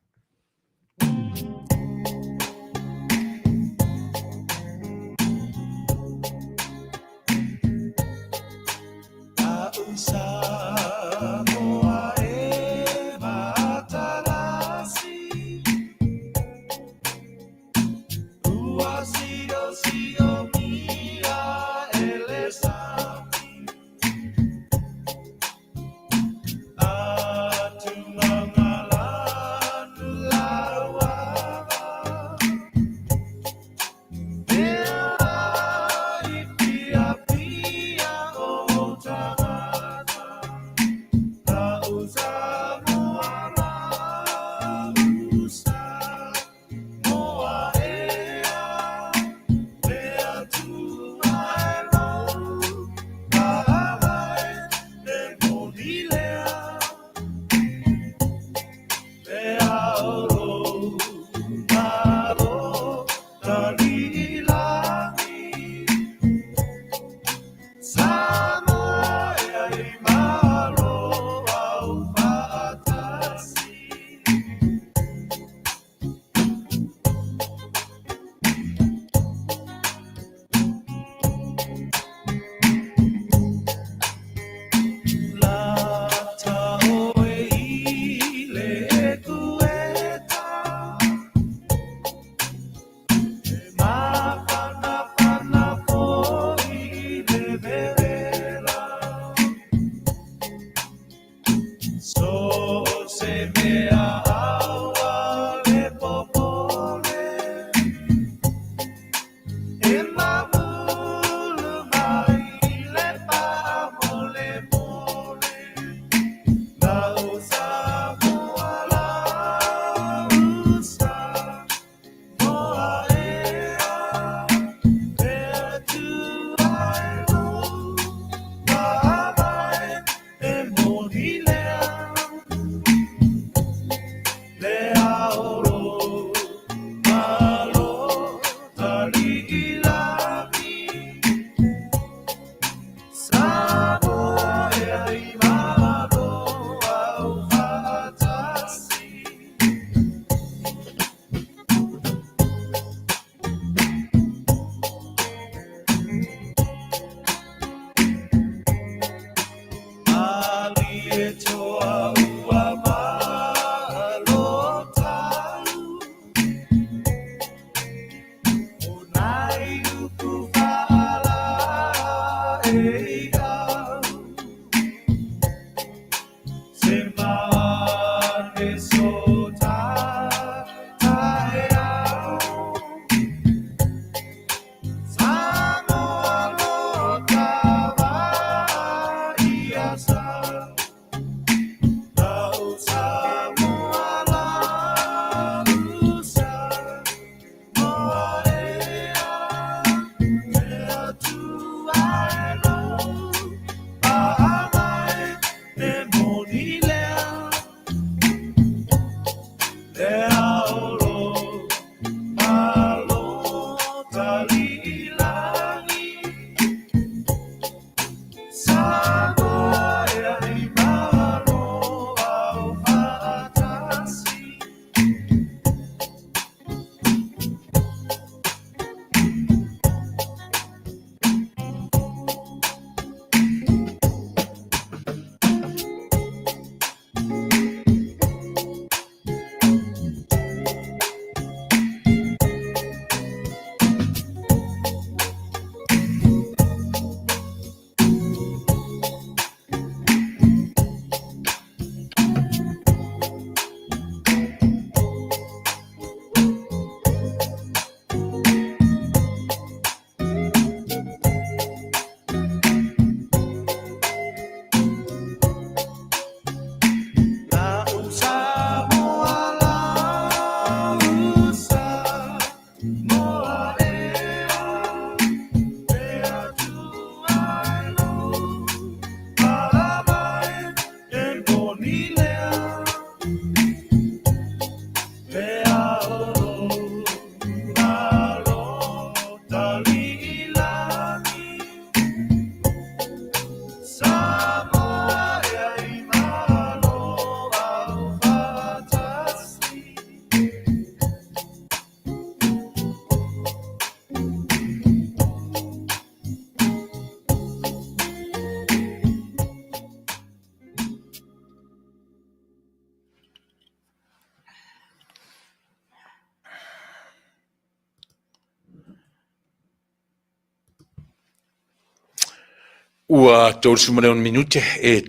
Ua tolu male on minute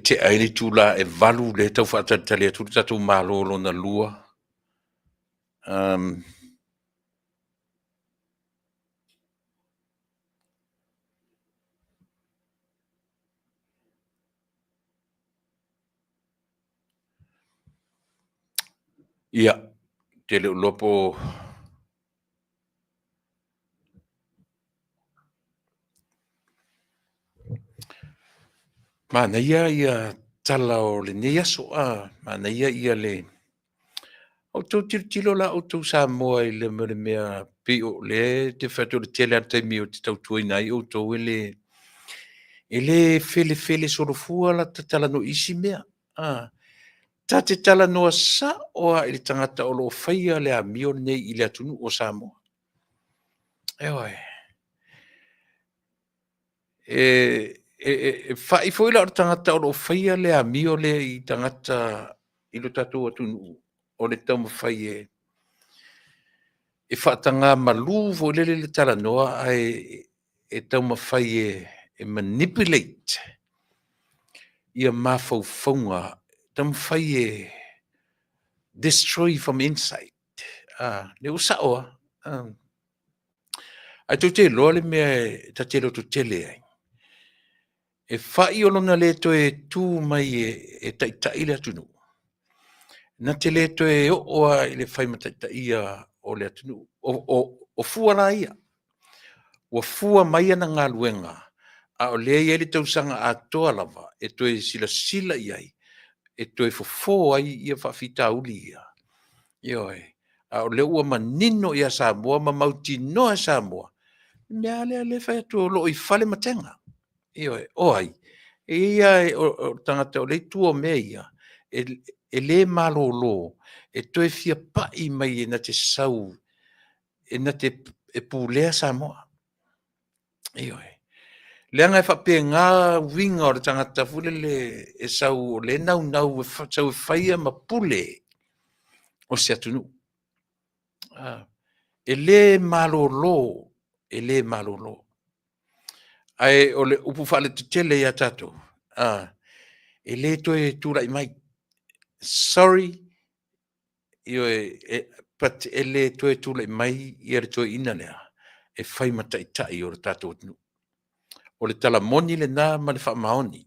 te aile tula e valu le tau whaatatale atu tatu malolo na lua. Ia, te leo lopo mana ia tala o le neia soa, mana ia le o tau tilo la o tau sa moa i le mea pi o le te whatu le tele ata mi o te tau tuina i o tau ele fele soro fua la te tala no isi mea. Ta te tala noa sa oa i le tangata o lo whaia le a mio nei i le atunu o Samoa. Eoi. Whai fwila o tangata o lo whaia le a mio le i tangata i lo tatu atunu o le tau mawhai e whaatanga maluvo le tala noa e tau mawhai e manipulate ia mawhauwhaunga tau mawhai destroy from inside. Ne usa oa. Ai tu te loa le mea ta te lo tu tele ai. E whai o lona le to e tū mai e taitai le atunu. Na te le to e oa i le whai mataitai o le atunu. O fua la ia. O fua mai ana ngā luenga. A o le ia le tausanga a toa lava. E to e sila iai. E to e fofo ai ia whawhita uli ia. Ioi. A o le ua manino ia Samoa, ma mauti noa Samoa. Mea le whai atu o lo i whale matenga. Ioi, oai. Ia o tangata o le tua mea ia. E le malolo. E to e fia pai mai e na te sau. E na te e pūlea Samoa. Ioi. Leanga e whape ngā winga o le tangata fule le e sau le nau sau e whaia ma pule o se atunu. E le malolo. E le malolo. Ai o le upu whale te tele ia tato. E le to e tūrai mai. Sorry. But e le to e tūrai mai i are to ina lea. E whai mataitai o le tato atunu. O le tala moni le nā ma le whaamaoni.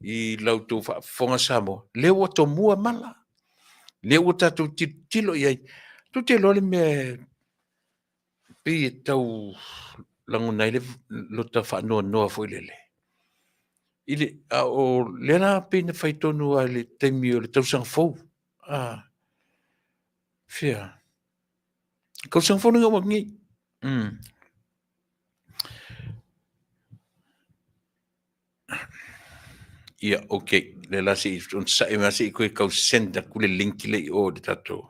I lau tō whafonga Samoa. Le o to mua mala. Le o tato tilo iai. Tu te lole me pi e tau languna ile lo ta whanua noa fo ilele. Ile o le na pi na whaitonu a le teimi o le tausang fau. Fia. Kausang fau nga wangi. Ia, okay. Le lasi, on sa e masi koe kau senda kule linki le i o de tato.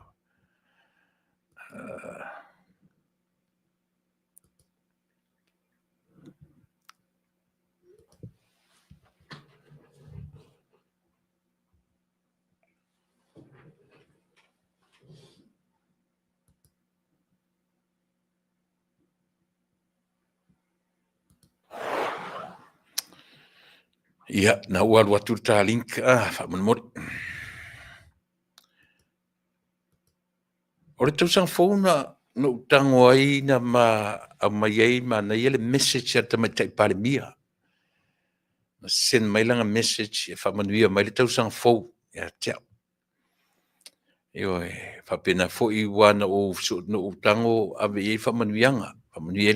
Ia, na ua lua turta link. Whamanmori. O le tausang fau na no tango ai na mai ai ma na ia le message at mai tai pale mia. Na send mai langa message e whamanuia mai le tausang fau. Ia tiao. Io whapena fo i wana o no tango ave i whamanuianga. Whamanuia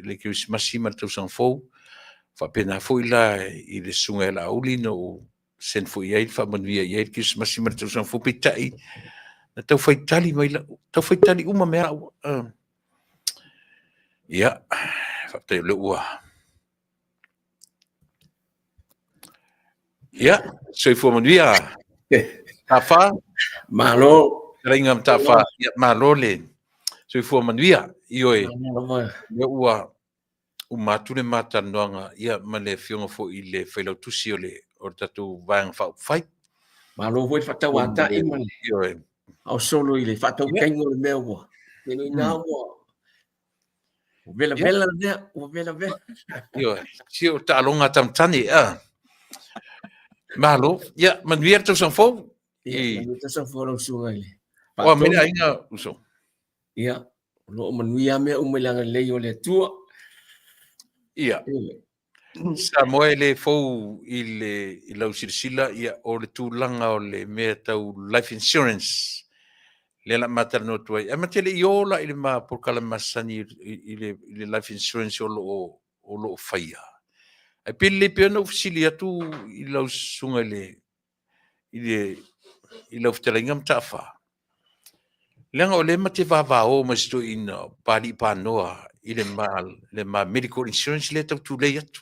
le Christmasi ma le tausang fau. Whapena fo i la i le sunga e la auli no sen fu ia fa man via ia kis masima tu san fu pitai na tau fai tali mai la tau fai tali uma mea ia fa te le ua ia so fu man via tafa Malo. ringam tafa ia malole so fu man via ioe le ua umatu le matanoanga ia ma le fionga fo i le whailau tusi o tatu vang whau whai. Malo voi whatau ata i male. Ioe. Au solo i le whatau kaingo le mea ua. Tēnui nā ua. O vela vela nea, o vela vela. Ioe. Si o ta alonga tamtani, Malo, ia, man vierto san fo. Ia, man vierto san fo lau sunga i le. O mea inga uso. Ia, lo man via mea umelanga lei o le tua. Ia. Sa moe le fou i lau sirsila ia o le tūlanga o le mea tau life insurance. Le la matano tuai. E matele i ola i le maa porkala masani i le life insurance o lo whaia. E pili peona ufisili atu i lau sunga i lau fitaringa mtafa. Lenga o le mate vava o masto ina pali panoa i le ma medical insurance le tau tūlei atu.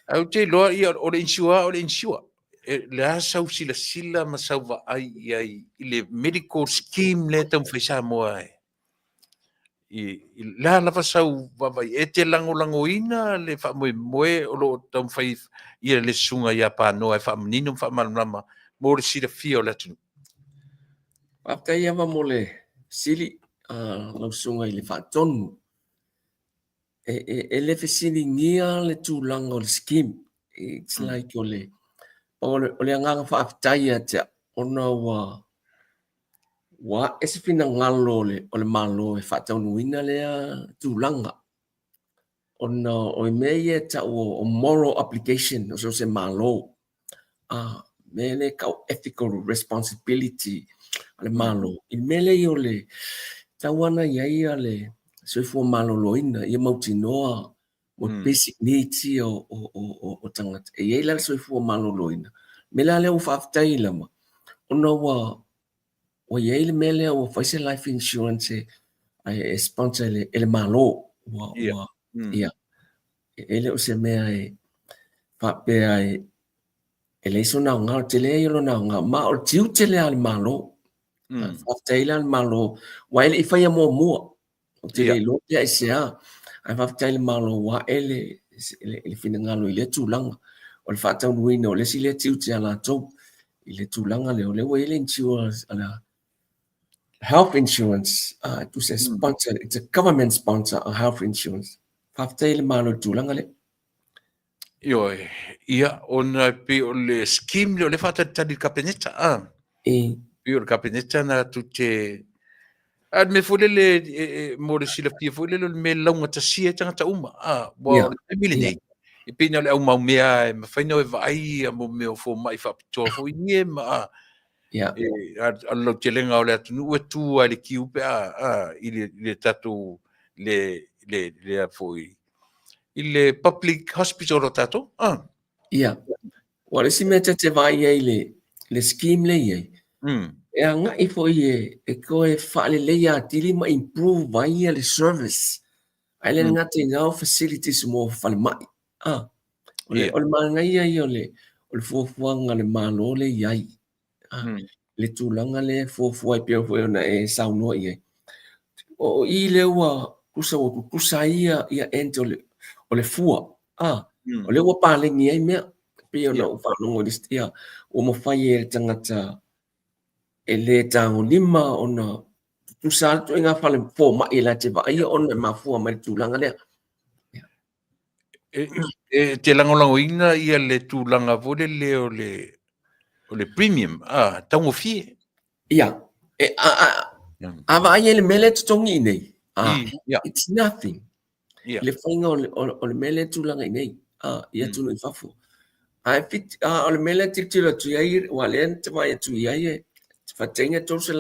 Au te loa ia o le insua. Le asau sila masau va ai i le medical scheme le tau whaisa moa e. La lava sau vavai e te lango ina le wha moe o lo tau whai ia le sunga ia panoa e wha manino wha malama mo le sila fia o le atunu. Pakai ama mole sili lau sunga i le whaatonu. E le fesini ngia le tūlanga o le scheme. It's like o le anganga whaafitai atea ona wa ese fina ngalo o le malo e whaataunu ina lea tūlanga. Ona o mea ta o moral obligation o se malo. Mele kau ethical responsibility le malo. I mele o le tawana ia le soifua malo loina ia mautinoa o basic needs o tangata. E ia la soifua malo loina. Mele le o whaafitai lama. Ona o ia le mele o whaise life insurance e sponsor ele malo. Ia. Ele o se mea e whapea e leiso nao ngā te lea ilo nao ngā ma o tiu te lea le malo. Whaafitai le malo. Wa ele i whaia mua. O te lei lote ai sea. Ai whaafitai le malo wa ele whina ngalo i le tūlanga. O le whaatau nuina o le si le tiu te ala tau. I le tūlanga le o le wa ele insurance ala health insurance. To say sponsor. It's a government sponsor of health insurance. Whaafitai le malo tūlanga le. Ioe, ia ona pe o le scheme le o le whaatari kapeneta. Pe o le kapeneta na tu te... me fole le mo le sila pia fole le me launga tasia tangata uma. Wa le mili nei. I pina le au mau mea e mawhaina e vai a mo meo fo mai whapitoa fo i nie ma. Alo te lenga o le atunu ua tua le kiu pe i le tatu le a fo i. I le public hospital o tato? Ia. Wa le si mea te vai ai le scheme le iei. E anga i fo i e koe whaale leia tili ma improve vai le service. Ai le ngate ngau facilities mo whaale mai. O le maangai ai o le fuafuanga le malo le iai. Le tūlanga le fuafua i pia fo na e saunua iei. O i le ua kusa ia ente o le fua. O le ua pālengi ai mea. Pia na uwhanongo i stia. O mo whai e tangata e le tango lima ona kusa tu inga whale fo ma i la te va. Ia ona ma fua mai tūlanga lea. Te langolango ina ia le tūlanga vole le o le premium. Tango fie. Ia. Ava ai le mele tutongi nei. It's nothing. Le whainga o le mele tūlanga nei. Ia tunu i whafu. O le mele titila tu iai, wa le ente vai tu iai e. Whatenga tōse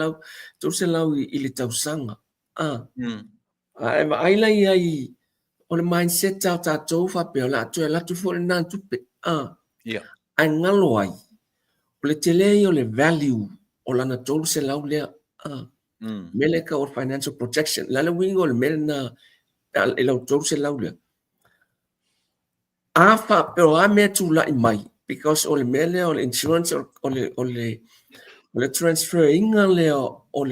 lau i le tausanga. Ai lai ai o le mindset tau tātou whapea la tu e latu fo le nā tupe. Ia. Ai ngalo ai. O le tele o le value o lana tolu se lau lea. Mele ka o financial protection. Lala wingo o le mele na e lau tolu se lau lea. Afa pero a mea tu lai mai. Because o le mele o le insurance o le transfer inga lea o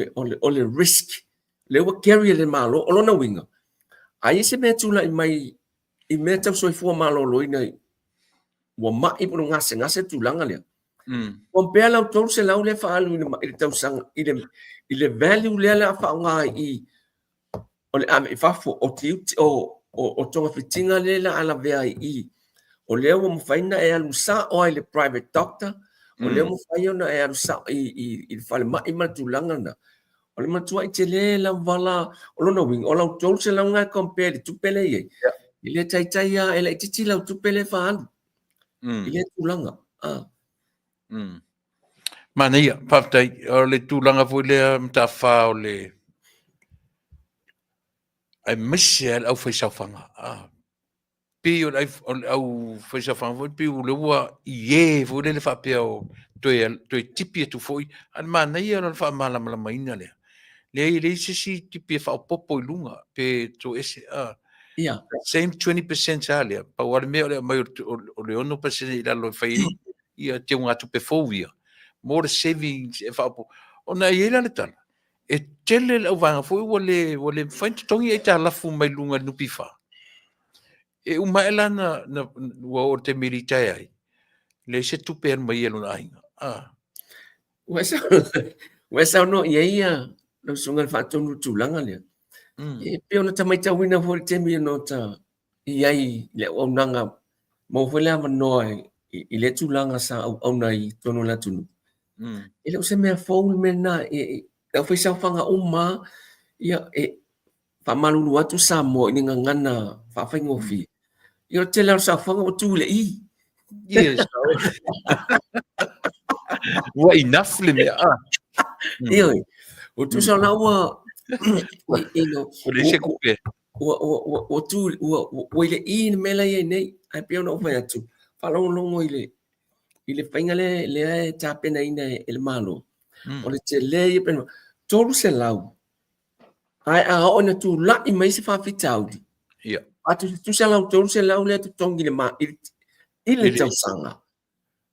le risk. Le wa carry le malo o lona winga. Ai se mea tu lai mai i mea tau soifua malo loina wa mai puno ngase tu langa lea. Compare lau tolu se lau le faalu i tau sanga i le value le la fa nga i o le ame fafo o tiuti o tonga fitinga le la ala vea i o le mo faina e alu sa o le private doctor o le mo faina e alu sa i fale mai ma tu langa na o le matua i te le la vala o lona wing o lau tolu se lau nga compare tu pele ye i le tai a ele titi lau tu pele faalu i le tu langa Mana ia, paftai, o le tūlanga fui lea mta wha o le ai misi au whaisawhanga. Pi o au whaisawhanga fui, pi o le ua ie fui le whapea o toi tipi atu fui, an mana ia o le wha malama ina lea. Lea i le si tipi e wha popo i lunga, pe to ese, same 20% a lea, pa wale mea o le mai o le 1% i lalo i whai ia te unga tu pe fōwia. More savings e whapo. O na i le tala. E tele lau vanga fui wale whaintu tongi e ta lafu mai lunga nupi wha. E umaela na ua o te miritai ai. Le se tupe an mai elu na ainga. Wesa no ia lau sunga whaatonu tūlanga lea. E peo na tamai tawina fori te mi no ta iai le o nanga mo whelea manoa i le tūlanga sa au nai tono la tunu. E lau se mea fōul mena lau whaisau whanga uma ia whamalulu atu sa mo i nga ngana whawhaingofi. Ia te lau sa whanga o tūle i. Yes. Wa enough le mea. Ia o tu sa laua o le se kupe. O tu o ile i mela ia nei ai peo na whai atu. Whalongo i le whainga le e tāpena ina e le malo. O le te le i pena. Tolu se lau. Ai a o na tu la i mai se whawhita audi. Ia. Atu tu se lau tolu se lau le atu tongi le ma. I le tau sanga.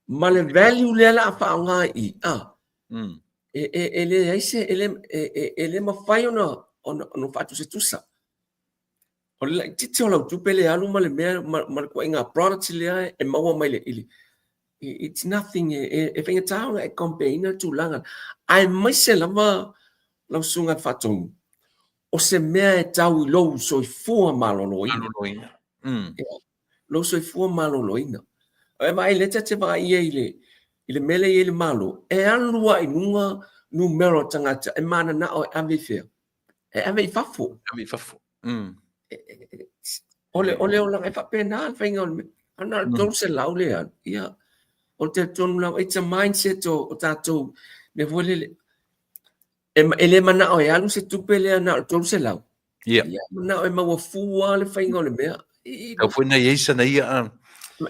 Ma le value le la whaonga i. E le aise e le mawhai ono whatu se tusa. O le titi o lau tupe le alu ma le mea ma le kua inga products le e maua mai le ili. It's nothing e whenga tāunga e kompeina tūlanga. Ai mai se lama lau sunga whatonu. O se mea e tau i lou soifua maloloina. Lou soifua maloloina. E mai leta te waka ia i le mele i le malo. E alua i nunga numero tangata e mana na o ave fea. E ave i fafo. Ave i fafo. Ole o lang e whapena al whenga o le mea. Ana tolu se lau lea. Ia. O te tonu lau, it's a mindset o tātou. Me wole ele mana o e alu se tupe lea na o tolu se lau. Ia. Mana o e maua fua le whainga o le mea. Kau whaina yeisa na ia.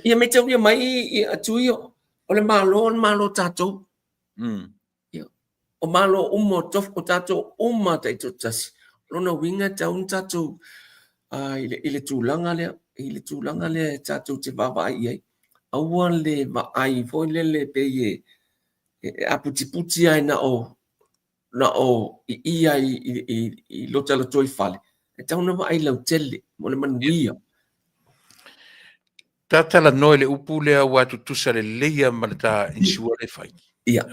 Ia me tau ia mai i atui o le malo tātou. O malo umo tof o tātou uma taito tasi. Lona winga taun tātou i le tūlanga lea. I le tūlanga lea tātou te wawa ai ai. Aua le va ai foi le pe ye aputi ai na o i ai i lota lo toi fale e tau na ai lau tele mo le manuia Tatala no le upu le wa tu sale leia malta insua le fai ia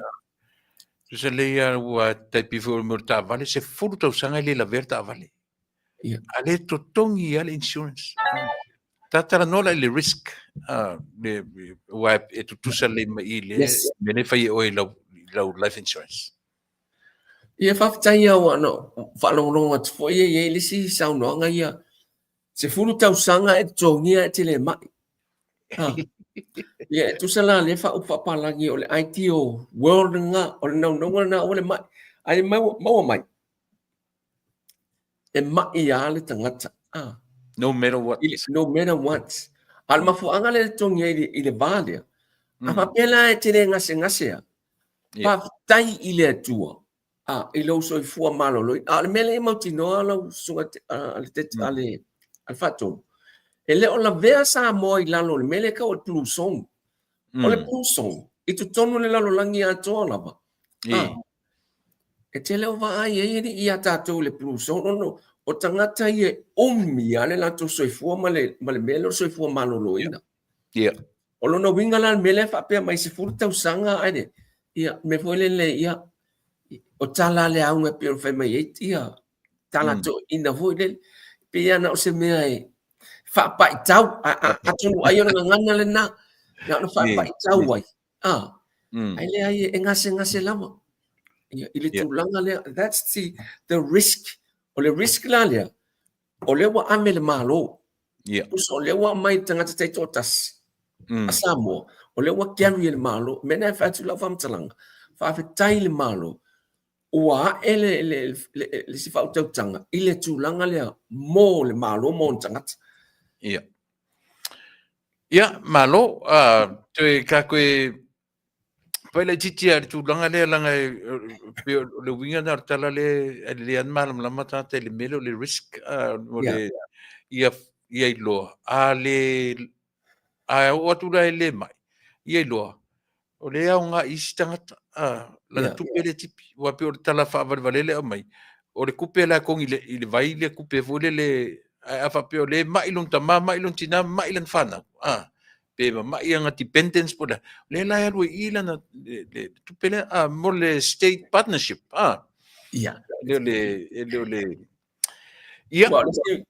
tu sale leia wa taipi fo mo ta vale se fulu tau sanga le la verta vale ia ale to tongi ale insurance Tatara no le risk le wa e tu sale mai le me fai o lau life insurance ia whaftai au ano whalongonga tu fo ia le si sau noanga ia se fulu tau sanga e tongia e te le mai ia tu sala le fa upapalangi o le ITO world nga o le naunonga na o le mai ai mau mai e mai ia le tangata no matter what no matter what al mafuanga le tongia i le vale Apa pela e tene ngase. Pa tai i le atua. I lo so i fua malolo. Le mele mau tinoa lau sunga ale faton. Ele o la vea sa mo i lalo le mele ka o plusong. O le plusong. I tu tonu le lalo langi atoa lava. E te leo wa ai e i a tātou le plusong. No. O tangata i e omi ale lato soifua ma le mele o soifua malolo ina. O lono winga la mele fa pe mai se furu tau sanga ade. Ia me foi le ia o tala le au me pe o fe mai ia tala to ina foi le pe ia na o se mea e fa pa tau a tonu ai ona ngana le na no fa pa tau wai. Ai le ai e ngase lama. Ia ile tu langa le that's the risk. O le risk la le o le wa ame le malo. O le wa mai tangata te totas. Asamo o le wa carry le malo mena fa tu la fam talanga fa fa tai le malo wa ele si fa tau tanga ile tu langa le mo le malo mo tangata malo te ka koe pele titi ar tu langa le winga na tala le an malam la mata te le melo le risk o le ia lo o tu le mai ia lo o le au nga isi tangata la tupele tipi wa pe o tala fa valele o mai o le kupe la kong ile vai le kupe vole le a fa pe o le mai lung tama mai lung tina mai lan fana pe mai anga dependence pola le la ya ila na le tupele mo le state partnership le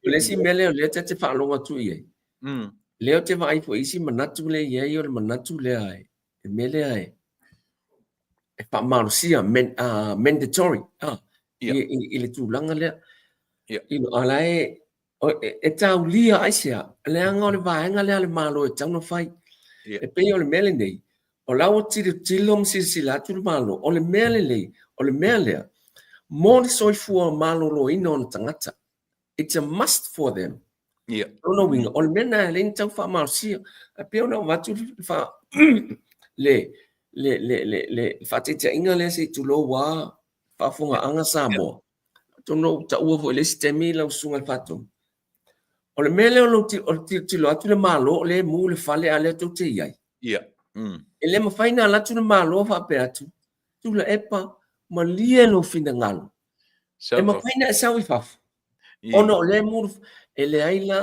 le si mele le te fa longa tu ye leo te vai fo isi manatu le ye yo manatu le ai mele ai e pa marusia mandatory ile tu langa le ino ala e tau lia aisia le anga le vaenga le malo e tau no fai e pe o le mele nei o lawo tilom sila tu malo o le mele mo le soifua malo lo ino on tangata it's a must for them no winga o le mena le tau fa marusia e pe ona watu fa le fatete inga le se tu lo wa fa funga anga samo to no ta u vo le sistemi la usunga fatum o le mele o ti lo atu le malo le mu le fale ale to te ia ele ma faina la tu le malo fa pe atu tu la epa ma lie lo fina ngalo e ma faina sa wi fa ono le mu ele aila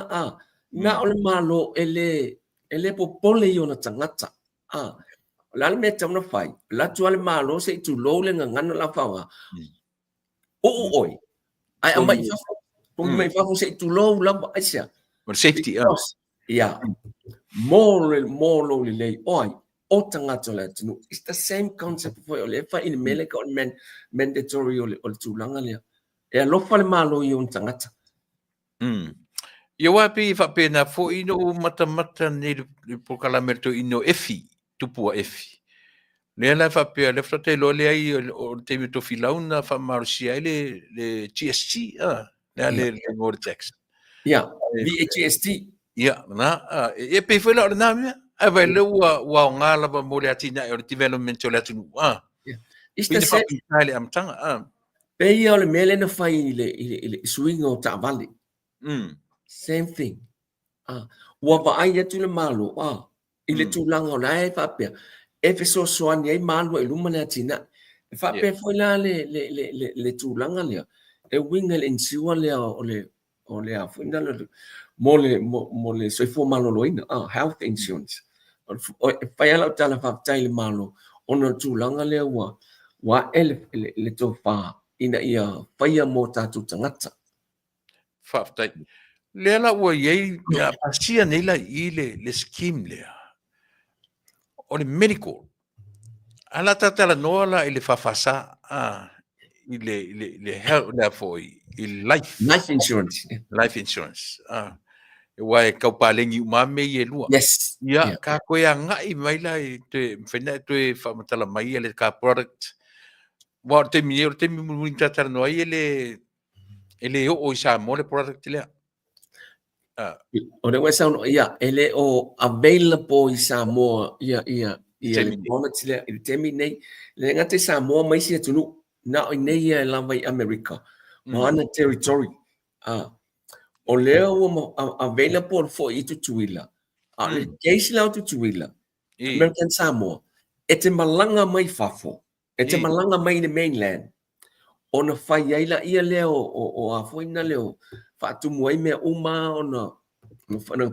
na o le malo ele popole yo na tangata la me tamna fai la tu ale malo se tu lo le ngana la fa oi ai ama i fa me fa se tu lo la asia safety more le oi o tangata la tu it's the same concept for le fa in mele ko mandatory o tu langa le e lo fa le malo i un tangata ia wapi fa pena fo ino mata ni po kala merto ino efi tupua efi le la fa pe le frate lo le ai o te to filauna fa marcia le GST le vortex VHST na e pe foi la na a vai le wa ngala ba mo le atina o development o le tunu is the same am tanga pe ia le mele na fai le swing o ta vale same thing wa ba ai tu le malo ile tu langa na e fa pe e fe so ani ai malo e luma na tina e fa pe foi la le tu langa le e winga le insiwa le o le a foi ndalo mo le so fo malo loina health insurance o fa ia la tala fa tai le malo ona tu langa le wa le to fa ina ia fa ia mo ta tu tangata fa tai le la wa ye pasia nei la le scheme le o le medical ala tata no la ile fafasa ile health la foi life insurance wa ka palengi umame ye lua yes ya ka ko ya ngai mai la te fena te fa matala mai le ka product wa te mi tata no ele o sa mo le product le o le wesa no ia ele o available i Samoa ia Ia le bona tile i temi nei le ngate Samoa mai sia tunu na o nei ia lava i America. Moana territory. O leo available for i tutuila. Le keisi lau tutuila. American Samoa. E te malanga mai fafo. E te malanga mai the mainland. Ona fai ai la ia leo o a foina leo. Fatumu ai mea uma ona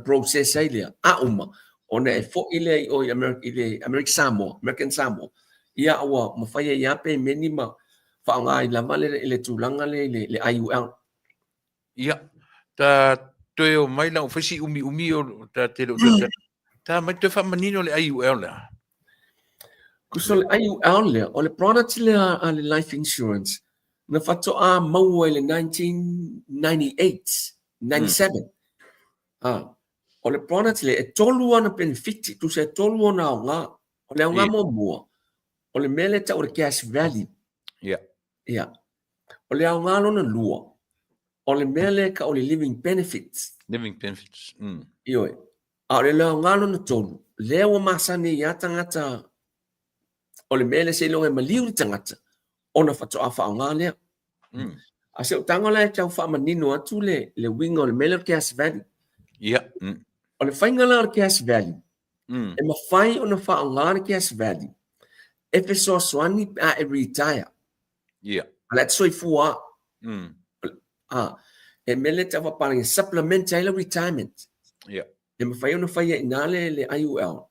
process ai lea. Uma. Ona e fo ile o American Samoa. Ia awa mawhai ia pe menima whaanga i lama le tūlanga le IUL. Ia. Ta toe o mai la o whesi umi o ta te lo ta mai te whamanino le IUL lea. Kuso le IUL lea, o le product lea a le life insurance. Na whato a maua i le 1998, 97. O le product le e tolu ana benefiti, tu se tolu ana o ngā, o le o ngā mua. O le mele ta o le cash value. Ia. O le o ngā lona lua. O le mele ka o le living benefits. Ioi. A le o ngā lona tolu. Lea o masani ia tangata o le mele se longa maliu ni tangata. Ona whato a wha ngā lea. A se o tangola e tau wha manino atu le winga o le mele o cash value. Ia. O le whaingala o le cash value. E mawhai o na wha ngā le cash value. E fe so swani a e retire. Ia. Let's say fua. E mele ta wa paring supplement ai le retirement. Ia. E mawhai o na whai e nale le IUL.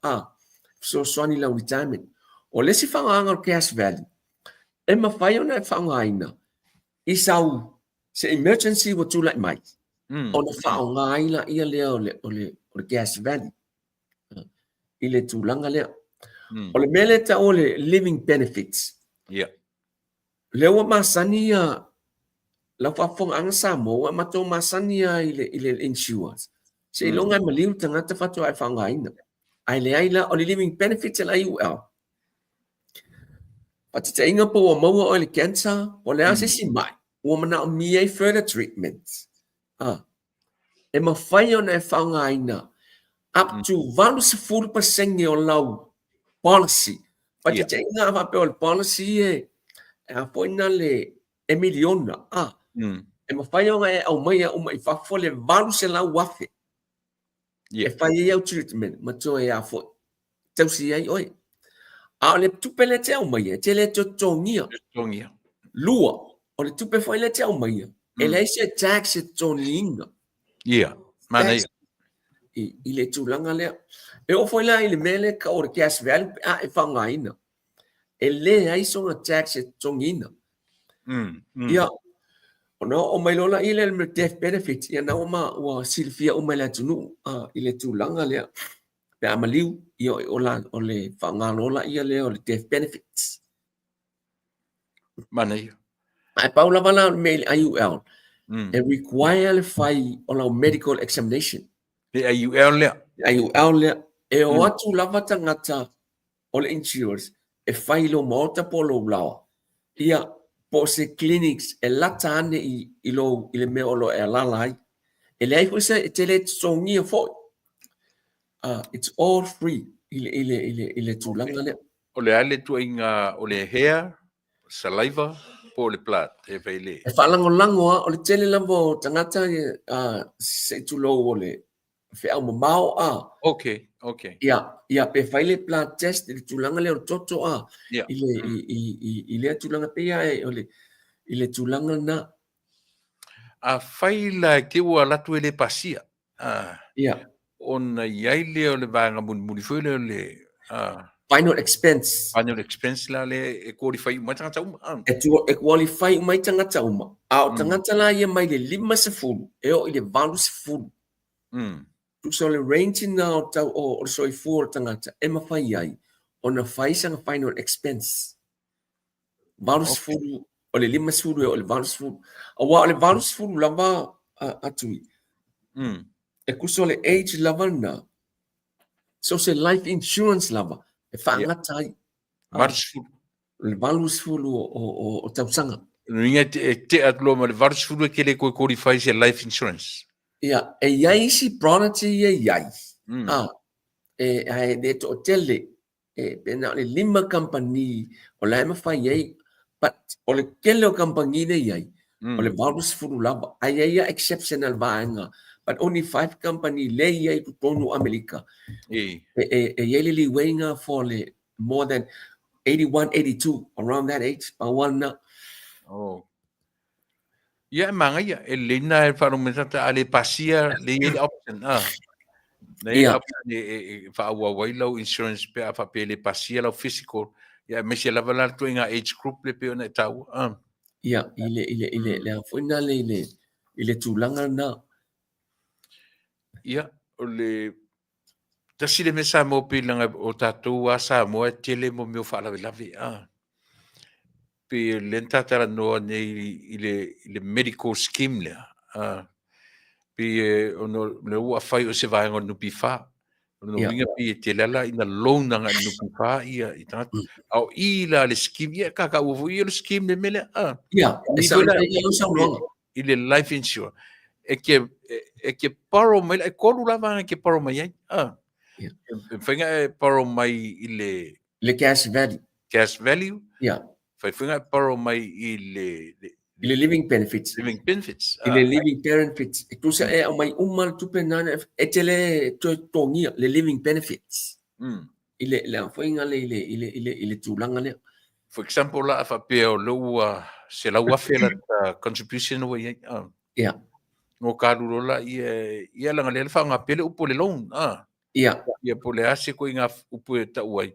So swani la retirement. O le si whanganga o cash value. E mawhai o na e whangaina. I sau se emergency wa tūlai mai. O na whaongaina ia lea o le cash value. I le tūlanga lea. O le mele ta o le living benefits. Lewa masani a la whawhonga anga Samoa mato masani a i le insurance. Se ilonga maliu tangata whatu ai whangaina. Ai le aila o le living benefits la IUL. Pati te inga po o maua o le cancer, o le ase si mai. O mana o miei further treatment. E mawhai o na e whangaina. Up to 40% o lau policy. Pati te inga a wape o le policy a poina le miliona. E mawhai o e au mai a umai whafo le 40 lau wafe. E whai e au treatment. Mato e a fo. Tausi ai oi. A le tupe le te au mai te le tongia. Lua. O le tupe whai le te au mai e le se tax e toninga. Ia. Mana ia. I le tūlanga lea. E o whai la i le mele ka o le cash value a e whangaina. E le ai songa tax e tongina. Ia. O na o mai lola i le death benefit. Ia na o ma ua silfia o mai la tunu i le tūlanga lea. Pe amaliu i o le whangalola ia lea o le death benefits. Mana ia. Ai paula wala me IUL. E require le whai o lau medical examination. Le IUL lea. IUL lea. E o atu lava tangata o le insurers. E whai lo maota po lo lawa. Ia po se clinics e lata ane i le mea o lo e lalai. E le aihuisa e tele songia foi. It's all free. Ile tūlanga lea. O le ale tu inga o le hair, saliva, po le plat, e veile. E whalango o le tele lambo tangata se tulo o le whea mamao Okay. Ia pe whaile plat test ile tūlanga lea o toto ile tūlanga pia ile tūlanga na. A whaila ke ua latu ele pasia. Ia. Ona iai leo le vanga muni fwele le final expense la le e qualify mai tangata uma. E qualify mai tangata uma. O tangata la ia mai le 5 e o ile 20. Tu so le range na o tau o soi fu tangata e mawhai ai ona whai sanga final expense. 20 o le 5 e o le 20. O wa o le 20 lava atui. E kuso le age lava na. So se life insurance lava. E whaangata ai. Le 20 o tausanga. Ninga te atlo ma le 20 ke le koe qualify se life insurance. Ia, e iai si product e iai. E de to tele. pena le 5 company o le mawhai ai, but o le kele o company nei ai, o le valus furu lava, ai ai exceptional vaenga, but only 5 company le ai tonu Amerika. E Yele li wenga for le more than 81, 82, around that age, pawana. oh ia manga ia elena e farumenta ale pasia le option nei option fa wailau insurance pe fa pele pasia lo physical ia me se lava la tuinga age group le pe ona tau Ia ile le afuina ile tulanga na. ia o le tasi le mesa mo pilanga o tatou asa mo tele mo me fa la pe lenta tara no nei ile medical scheme le pe ono le ua fai o se vai ngonu pifa no winga pe te lala ina lona nga no pifa ia ita au ila le scheme ia kaka o vo le scheme le mele Ia, esa ia usa longa. ile life insurance e ke paro mai e kolu lava ke paro mai fenga paro mai ile Le cash value. Ia. Fai paro mai ile living benefits. Living benefits. Ile living benefits. Tu sa e mai umal tu penana e tele tongia le living benefits. Ile la fainga ile tulanga le. For example la fa peo lo se la wafela contribution o Ia. No karu la ia langa le fa nga pele upo le loan Ia. Ia pole ase ko inga upo ta uai.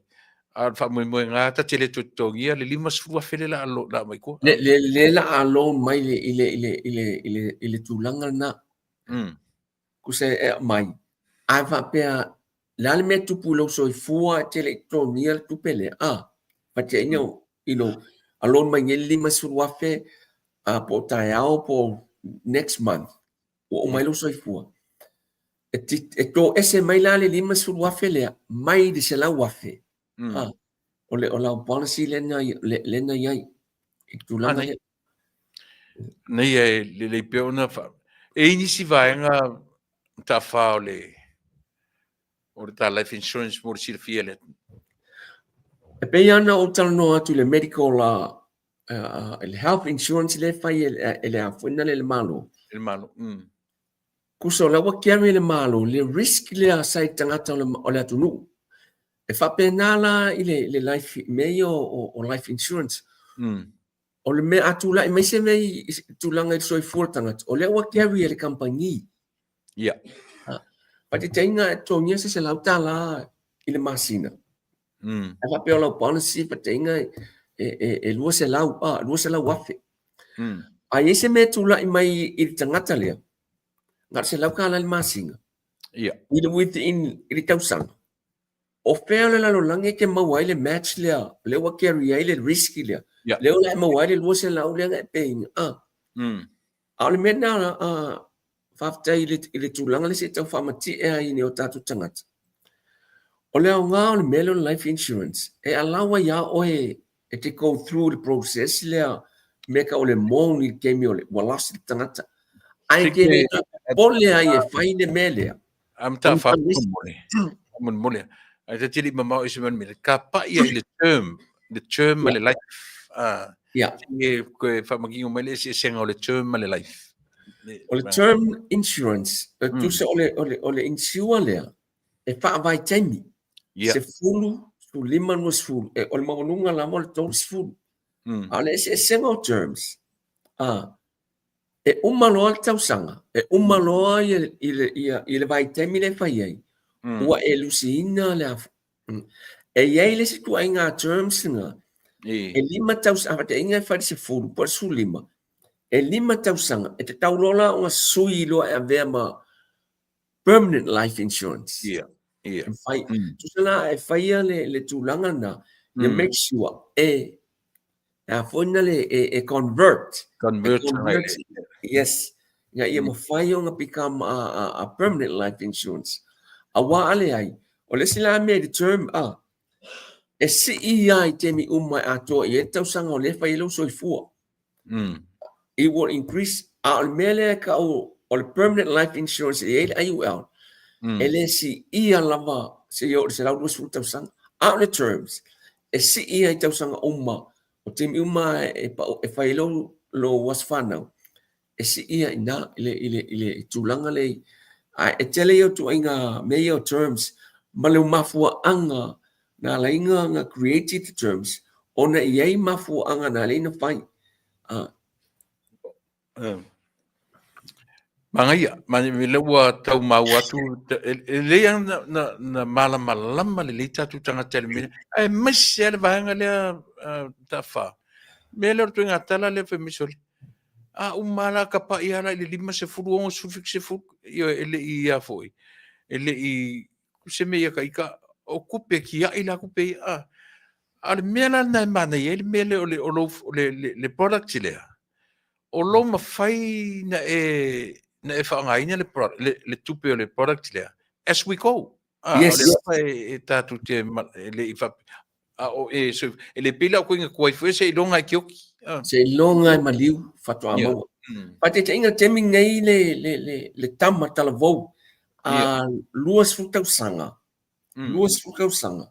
Fa mo nga ta tele totongia le lima sfua fele la mai ko. Le la alone mai ile tulanga na. Kuse mai. Ai fa pea la le me tu pulo so fua tele tonia tu pele pa te ino alone mai le lima sfua fe po taiao po next month. O mai lo so fua. E to ese mai la le lima sfua fe le mai de se la wafe. O la policy lena yai tulanga le nei le peona fa ini si vaenga ta fa o ta life insurance mo si fiele e pe ana o tala no atu le medical le health insurance le fai ele afuina le malo kuso la wa kiame le malo le risk le sai tangata o le atunu e fa penala le life meio o life insurance o le me atula me se me tulanga so fortanga o le wa carry le company ia pa te tenga tonia se la tala ile masina e fa pe la policy pa tenga e lua se la wafe a ese me tula mai i tangata le ngar se la kala le masina ia ile within ile tausanga o fele la lo lange ke mawai le match le wa carry le risky le la mawai le lua se la le paying le mena fafta ile tulanga le se tau famati e o tatu tangata o le nga o le melon life insurance e alawa ya o te go through the process le meka o le mon i kemi o le walas tangata ai ke pole ai e faine mele am ta fa mole ai te tili mama is man me ka pa ia le term le life e ko fa magi o mele se senga o le term le life o le term insurance tu se o le insure le e fa vai temi se fulu su lima no fulu e o le maunga la mo le tos fulu ale se senga o terms e umalo al tausanga e umalo ile vai temi le fai ai ua e lusina le e iai le se tuainga terms nga e lima tausanga te inga fai se fulu por su lima e lima tausanga e te taulola o sui lo e vema permanent life insurance fai tu sala e fai le tulanga na you make sure a fona le convert yes ya ia mo fai o become a permanent life insurance awa ale ai o le sila me the term e CEI te mi umai ato e tausanga o le fai lo soifua it will increase al mele ka o le permanent life insurance e ai UL ele si ia lava se yo se la lu su tausanga out the terms e si ia i tausanga uma o te mi uma e whai lo was whanau e si ia ina ile tūlanga le e tele o tu inga mei o terms ma leo mafua anga na lainga nga creative terms ona iei mafua anga na leina whai Mangaia, me lewa tau mau atu, le yang na malama le le tatu tanga tele me, ai masi ale vahanga lea ta wha. Me leo tu inga tala le fe misoli. Umala ka pa iara ile lima se furu ongo sufik se furu, iyo ele i ia foi. Ele i, kuse me ia ka ika, o kupe ki ia ila kupe ia. Ale mea na mana ia, ele mea le product lea. O lo mawhai na e whaangaina le tupe o le product lea. As we go. Yes. O le tātu te le i whape. Le pila o kuinga kuai fwe se ilonga i kioki. Se ilonga i maliu whatua maua. Pate te inga temi ngai le tama tala vau. Luas futau sanga. Luas futau sanga.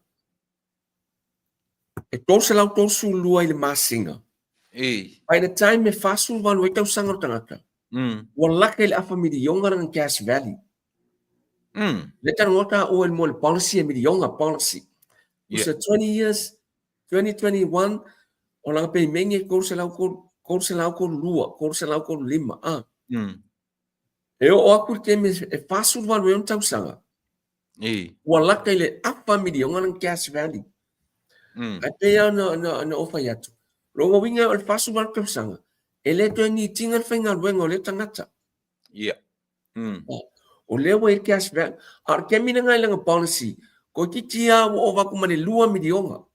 E tōse lau tōsu lua i le masinga. By the time me fasul walu e tau sanga o tangata. Walaka ile afa midionga ng Cash Valley. Leta ngota o el mo le policy e midionga policy. Usa 20 years, 2021, o lang pe mengi kurse lau ko lua, kurse lau ko lima. E o aku te me e fasul walu e tau sanga. Walaka ile afa midionga ng Cash Valley. Ate ya na ofa yatu. Rongo winga o fasu wal sanga. Ele to ni tinga fenga wengo le tangata. O le wa Cash Valley. Ar kemi nga langa policy. Ko kitia o wa ku mane lua midionga.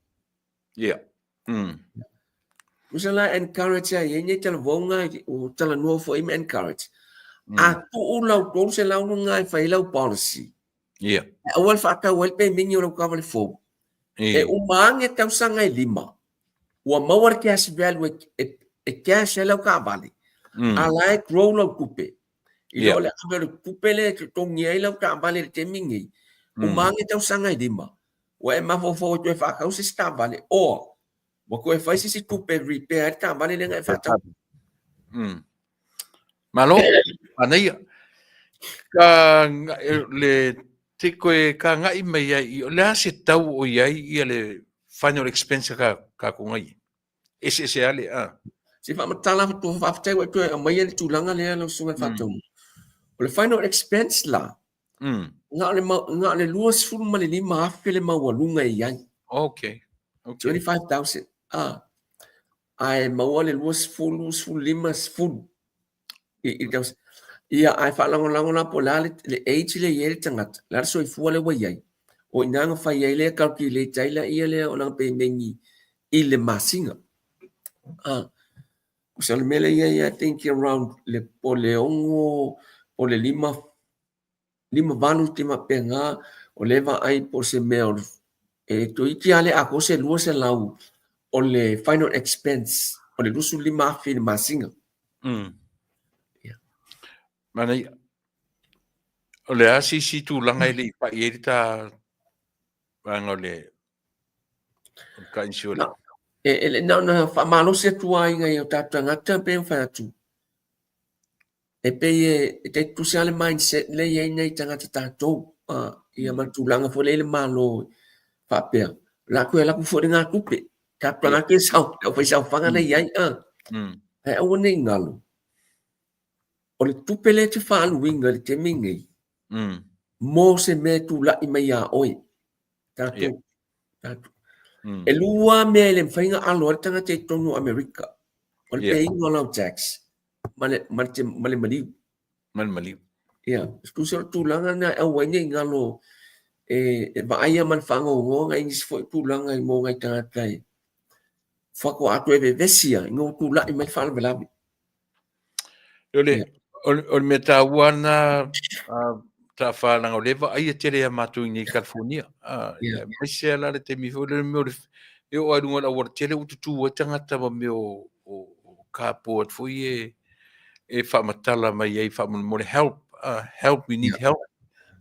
Usala encourage ya yenye tala vonga o tala no fo im encourage. A tu ulau to se lau nga fa ilau policy. O wal fa ka wal pe minyo lo ka wal fo. E umange tau sanga i lima. Ua mawar Cash Valley e cash e lau ka vale. A lai grow lau kupe. I ole abe kupe le tongi e lau ka vale le te mingi. Umange tau sanga i lima. Ua e mafofo tu e whakau se ka vale. O, wako e whaisi si kupe repair ka vale le ngai whatau. Malo, anei, ka le te koe ka ngai mai ai, le ase tau o iai ia le final expense ka kungai. Ese ale, Si whamatala tu whaftai wa tu e mai le tūlanga lea lau sunga whatau. O le final expense la, nga le luas furu ma le lima hafe le mawalunga i ai. Okay. 25,000. Ai maua le luas furu lima furu. Ia ai whalango na po la le age le iere tangata. La so i fua le wai ai. O inanga whai ai le calculate ai la ia le o lang pe mengi i le masinga. Kusa le mele ia thinking around le po le ongo po le lima vanu te mapenga o leva ai po se mea e to iti ale ako se lua se lau o le final expense o le lusu lima afi le masinga. Mana o le asi si tu langa ile pa irita vanga le ka insurance. Ele na fa malo se tua inga yo tata ngata pe fa tu. E pe te tu sale mindset le ye nei tanga tato ia matu langa fo le malo fa pe. La ku fo nga kupe. Ka plana ke sau ka fa sau fanga nei ai e o nei ngalo. O le tupele te wha anu winga le te mingi. Mō se me tu la i mai a oi. Tātou. E lua mea le mwhainga alo le tanga te tonu Amerika. O le pe ingo lau tax. Male maliu. Male maliu. Ia. Skusera tūlanga na e waine ingalo e vaaya man whango ngonga ingis fo tūlanga i mō ngai tanga kai. Whako atu e vesia ingo tūla i mai whana velabi. O me tā wana tā whānanga o lewa, ai e tere a mātou i California. Mai se ala le te miho, le meo le o airunga la wara tere ututu o tangata ma meo o kāpō at fui e whamatala mai ei whamamore help, we need help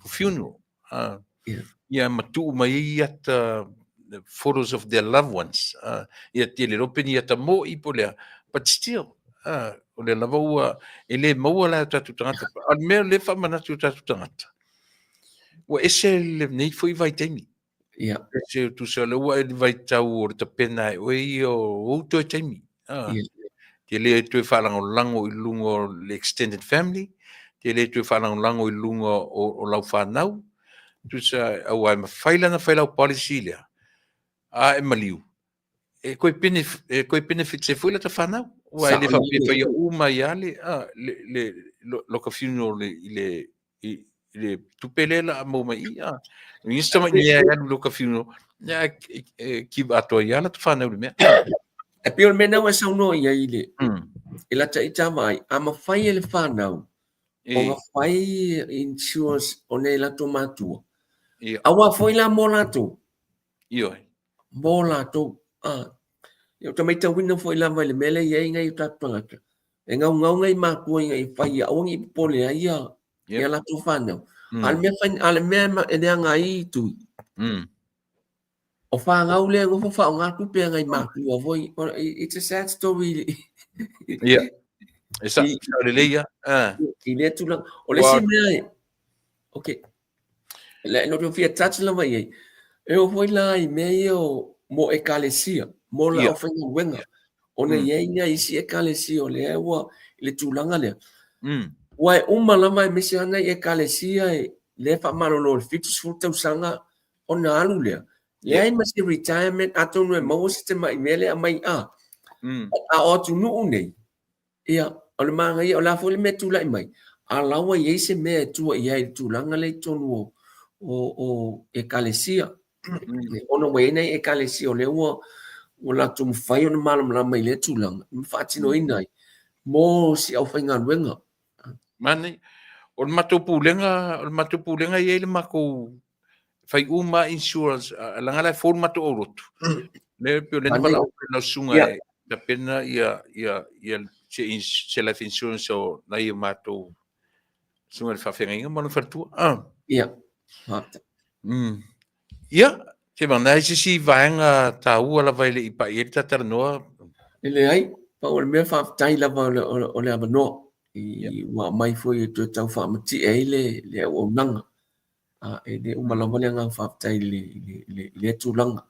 for funeral. Ia matu mai i ata the photos of their loved ones. Ia te le rope ni ata mo I po lea. But still, o le lava ua, e le maua la tatu tangata. Al mea le wha manatu tatu tangata. Wa ese le nei fo I vai taimi. Yeah. Se tu se le ua e vai tau o ta pena e oi o to taimi. Te le tu fa lango I lungo le extended family. Te le tu fa lango I lungo o lau whanau. Tu sa au ai mawhaila na whaila o policy lea. E maliu. E koe benefit se fuila ta whanau. Wa ele fa pe fa uma yale le loka funeral le tupelela mo mai insta mai ya loka funeral ya ki ato yala ta whanau le me. E pio me na wa sa no ia ile. Ila ta ita mai ama fai ele whanau. O nga fai insurance o ne la tomatua. Awa foi la molato. Io. Molato. Yo tamai ta wina foi la vai le mele ye ngai ta tanga. E ngau ngai ma ko ngai fai a ngi pole ia. Ia la to fano. Al me e ngai tu. O fa ngau le ngo fa nga tu pe ngai ma tu o voi. It's a sad story. Yeah. Esa le leia. Ile tu la. O le si me. Okay. Le no te fia touch la vai. E o foi la I me o mo e kalesia. Mo la o fa wenga. O ne ye nga isi e kalesia o le wa le tulanga le. Wai uma la mai me se ana e kalesia le fa malo lo fitus futa usanga o na alu le. Le ai ma se retirement ato no mo se mai mele a mai a. A o tu no nei. Ia o le manga ia o la fo le me tu la mai. A la wa ye se me tu ia tulanga le tonu o e kalesia. Ono we nei e kalesia o le o la tum fai o malam la mai le tulanga. Mfatino inai. Mo si au fainga wenga. Mane o matupu lenga ye le mako fai uma insurance langa la for matu orotu. Le pio le mala na sunga da pena ia se life insurance o na ia matu sunga le fa fenga mo no fartu. Ia. Ia, te mana si vaenga tau ala vai le ipa I ta tarnoa. Ele ai, pa o me fa tai la o le abano. I wa mai foi to tau fa mati le o nanga. E de uma lava le nga fa tai le tulanga.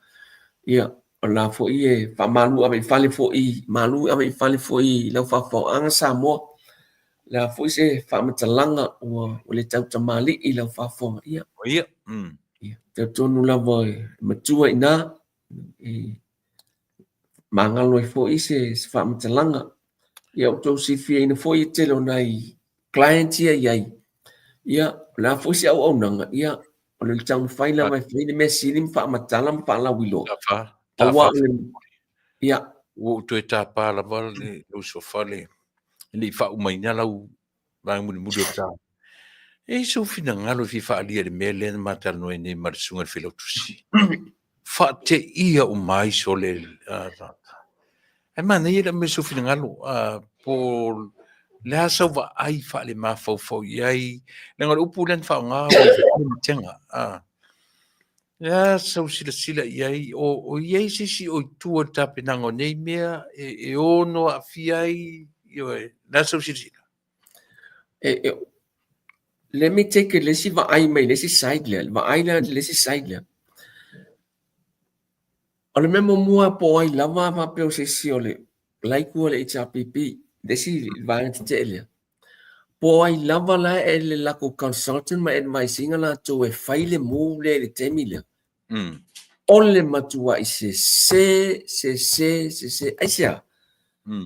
Ia, la fo I fa malu ave fale fo I malu ave fale fo I la fa fo anga sa mo. La fo se fa matalanga o le tau tamali I la fa fo ia. Ia. Te tonu lava matua ina mangalo fo I se fa matalanga. Ia o tau si fia ina fo I telo nai client ia la fo se au nanga ia o le tau fai la mai fai me silim fa matala fa la wilo. Tafa. Ia o to eta pa la val le so fale le fa umaina la u ba mu ta. E so fina ngalo fi fa ali le mele matar no ene marsunga filotusi. Fa te ia o mai so le e mana ia me so fina ngalo por le asa va ai fa le ma fo ai le ngalo upulen fa nga tenga ya so sila ai o ia si o tu ta penango nei mea e ono afiai yo na so sila let me take it let's see va ai mai let's see side va ai la let's see side le ole memo mua po ai lava va pe o se si ole like ole HRPP let's see va te le po ai lava la ele la ko consultant ma advising la to e faile mu le temile ole matua I se aisia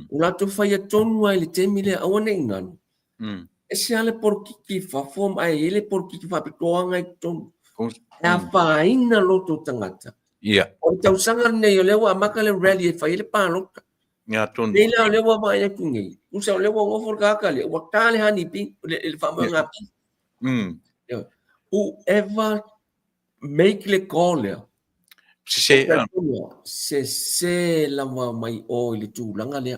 ula to faia tonu ai le temile awane nganu ese ale por ki fa form ai ele por ki fa pitoanga I ton na fa ina loto tangata o tau sanga nei o lewa maka le rally e fa ele pa loka ya ton nei la lewa ba ya kungi usa lewa ngo for ka le wa tale hani pi le fa mo ngapi whoever make le call se la mai o le tu langa le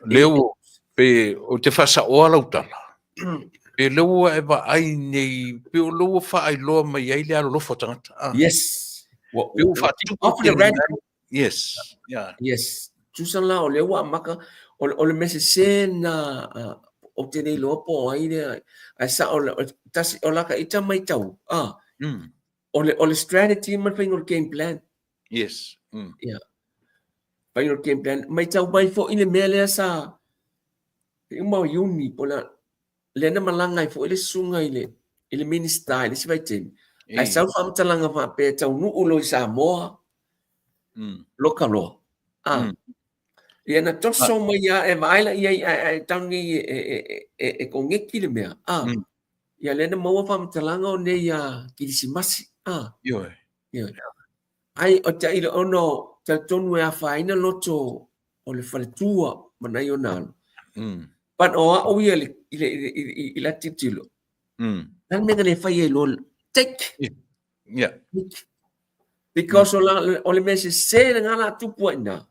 leo pe o te fa sa o la utala e leo e va ai nei pe o lo fa ai lo mai ai le lo fotanga yes Piu fatu Off the radical. yes. Yeah. Yes. Tusan la ole wa maka ole mese sena o te nei lopo ai ne ai sa ole tasi ola ka ita mai tau. Ole strategy man fingol game plan. Yes. Yeah. Fingol game plan mai tau mai fo ile mele sa mau uni pola le na malanga fo ile sunga ile minister ile si vai ten. Ai sa fam talanga fa pe tau nu ulo sa mo. Lokalo. Ia na toso mai ia e vaila ia tangi e kongeki le mea. Ia le na maua whamtalanga o nei a kirisimasi. Yo. Ai o te ilo ono te tonu e a whaina loto o le whaletua manai o nalo. Pan o a oia i la titilo. Nan mega le whai e lo take. Yeah. Because o le mese se le ngala tupu ina.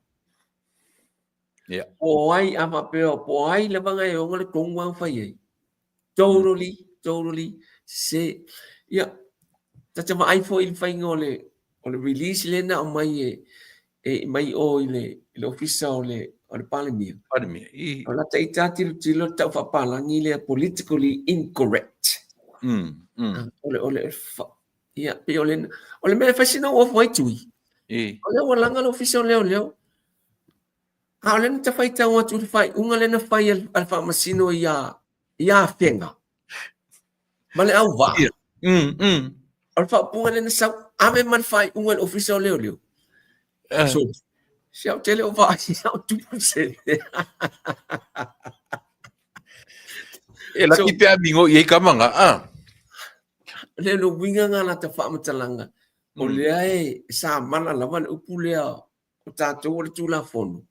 Yeah. Po ai ama peo po ai le vanga e ngale kongwang fai. Totally se ya tata mai fo il fai ngole o le release le na mai mai o le official o le parliament. O la taita tilo ta fa palangi le politically incorrect. Ole ya pe ole me fa sino of white tui. Ole wala ngalo official leo. Ole na fai ta wa tu fai unga le na fai al fa masino ya fenga. Male au va. Al fa punga le na sa ame man fai unga official leo. So siau tele o va siau tu se. La ki pe amingo ye kamanga Le lo winga ngala ta fa matalanga. O le ai sa mana lava le upulea o tatou le tula fono.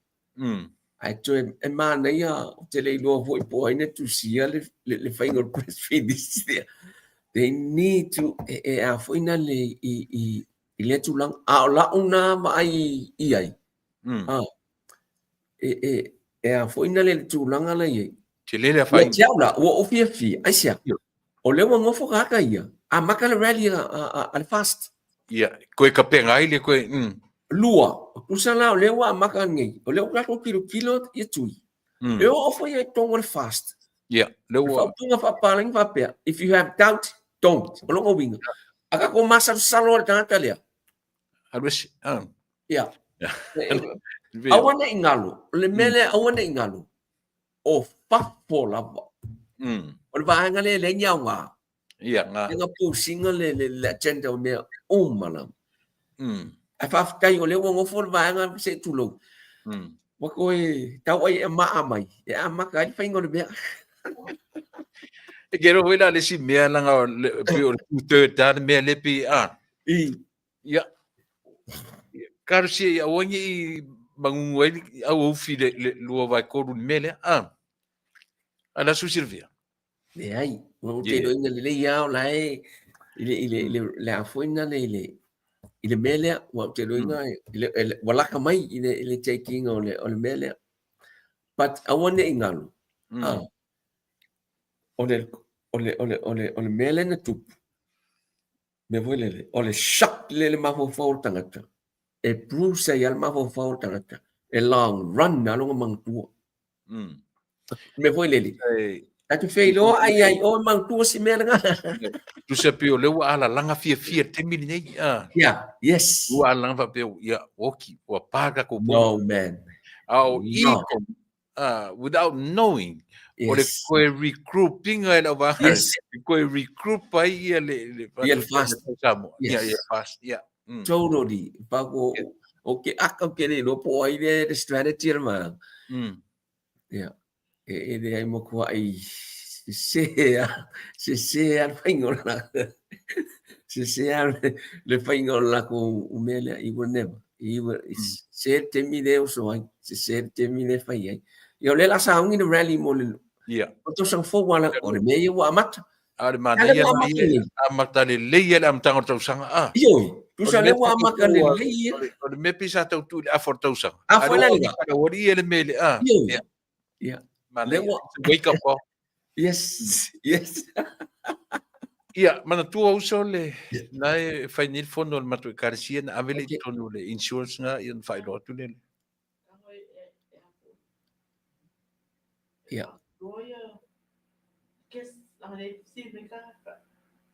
Ai to e mana ia te le lo vo po ina tu sia le final press finish there. They need to a foina le I le tulang a la una mai ai. A foina le tulang ala ye. Te le fa. Ya la o fi ai sia. O le wa ngofo ka ia. A makala rally al fast. Yeah, koe ka penga ile koe. Lua, kusala o lewa maka ngai. O lewa kako kilo ia tui. Leo ofo ia tongo fast. Yeah, lewa. Punga fa paling fa pe. If you have doubt, don't. O longo winga. Aka ko masa salo o tanga kalia. Alwes. Yeah. Awana ingalo. Le mele awana ingalo. O fa po lava. O le vaanga le nyawa. Iya nga. Nga po singa le agenda o mea malam. Ai fa kai o le wo fo vaanga se tulo. Wa ko tau ai ma mai. E ama kai fa ngol be. E gero wela le si mea langa le pio third dan mea le pi Ya. Karsi awangi bangungai au fi le lua vai koru mele ala su servia. Ai, o te do ina le ia o lai le afoina le mele o te do ina wala ka mai le taking o le mele. But I want to ingalo. O le mele na tup. Me voi o le shock le mafo fo tangata. E brusa ia mafo fo tangata. E long run na longa mangtua. Me voi le. Atu feilo ai o mangtua si mele nga. Tu se pio le ala langa fia te mini nei. Yeah, yes. Wa langa pio ya oki wa paga ko. No man. Without knowing. Yes. Or koe regrouping ai la va. Yes. Koe regroup ai le fast. Yeah, fast. Yeah. Totally. Pago okay akam kene no po ai the strategy ma. Yeah. E ai mo ko ai se al fingol na. Se al le fingol la ko umele I will never. Se te mi de so ai se te mi de fai ai. Yo le la sa un in rally mo le. Yeah. To sang fo wala o le me wa mat. Ar mana ia amata le leia le amtanga tau sanga Yo, tu sa le wa maka le leia. O le mepi sa tau tu le afor tau sanga. Afor la nga. Ori ele mele Yeah. Mana wake up call. Yes. Ia, mana tua uso le nai fai nil fondo le matu karisia na avele Okay. tonu le insurance nga ian fai lotu le. Ia.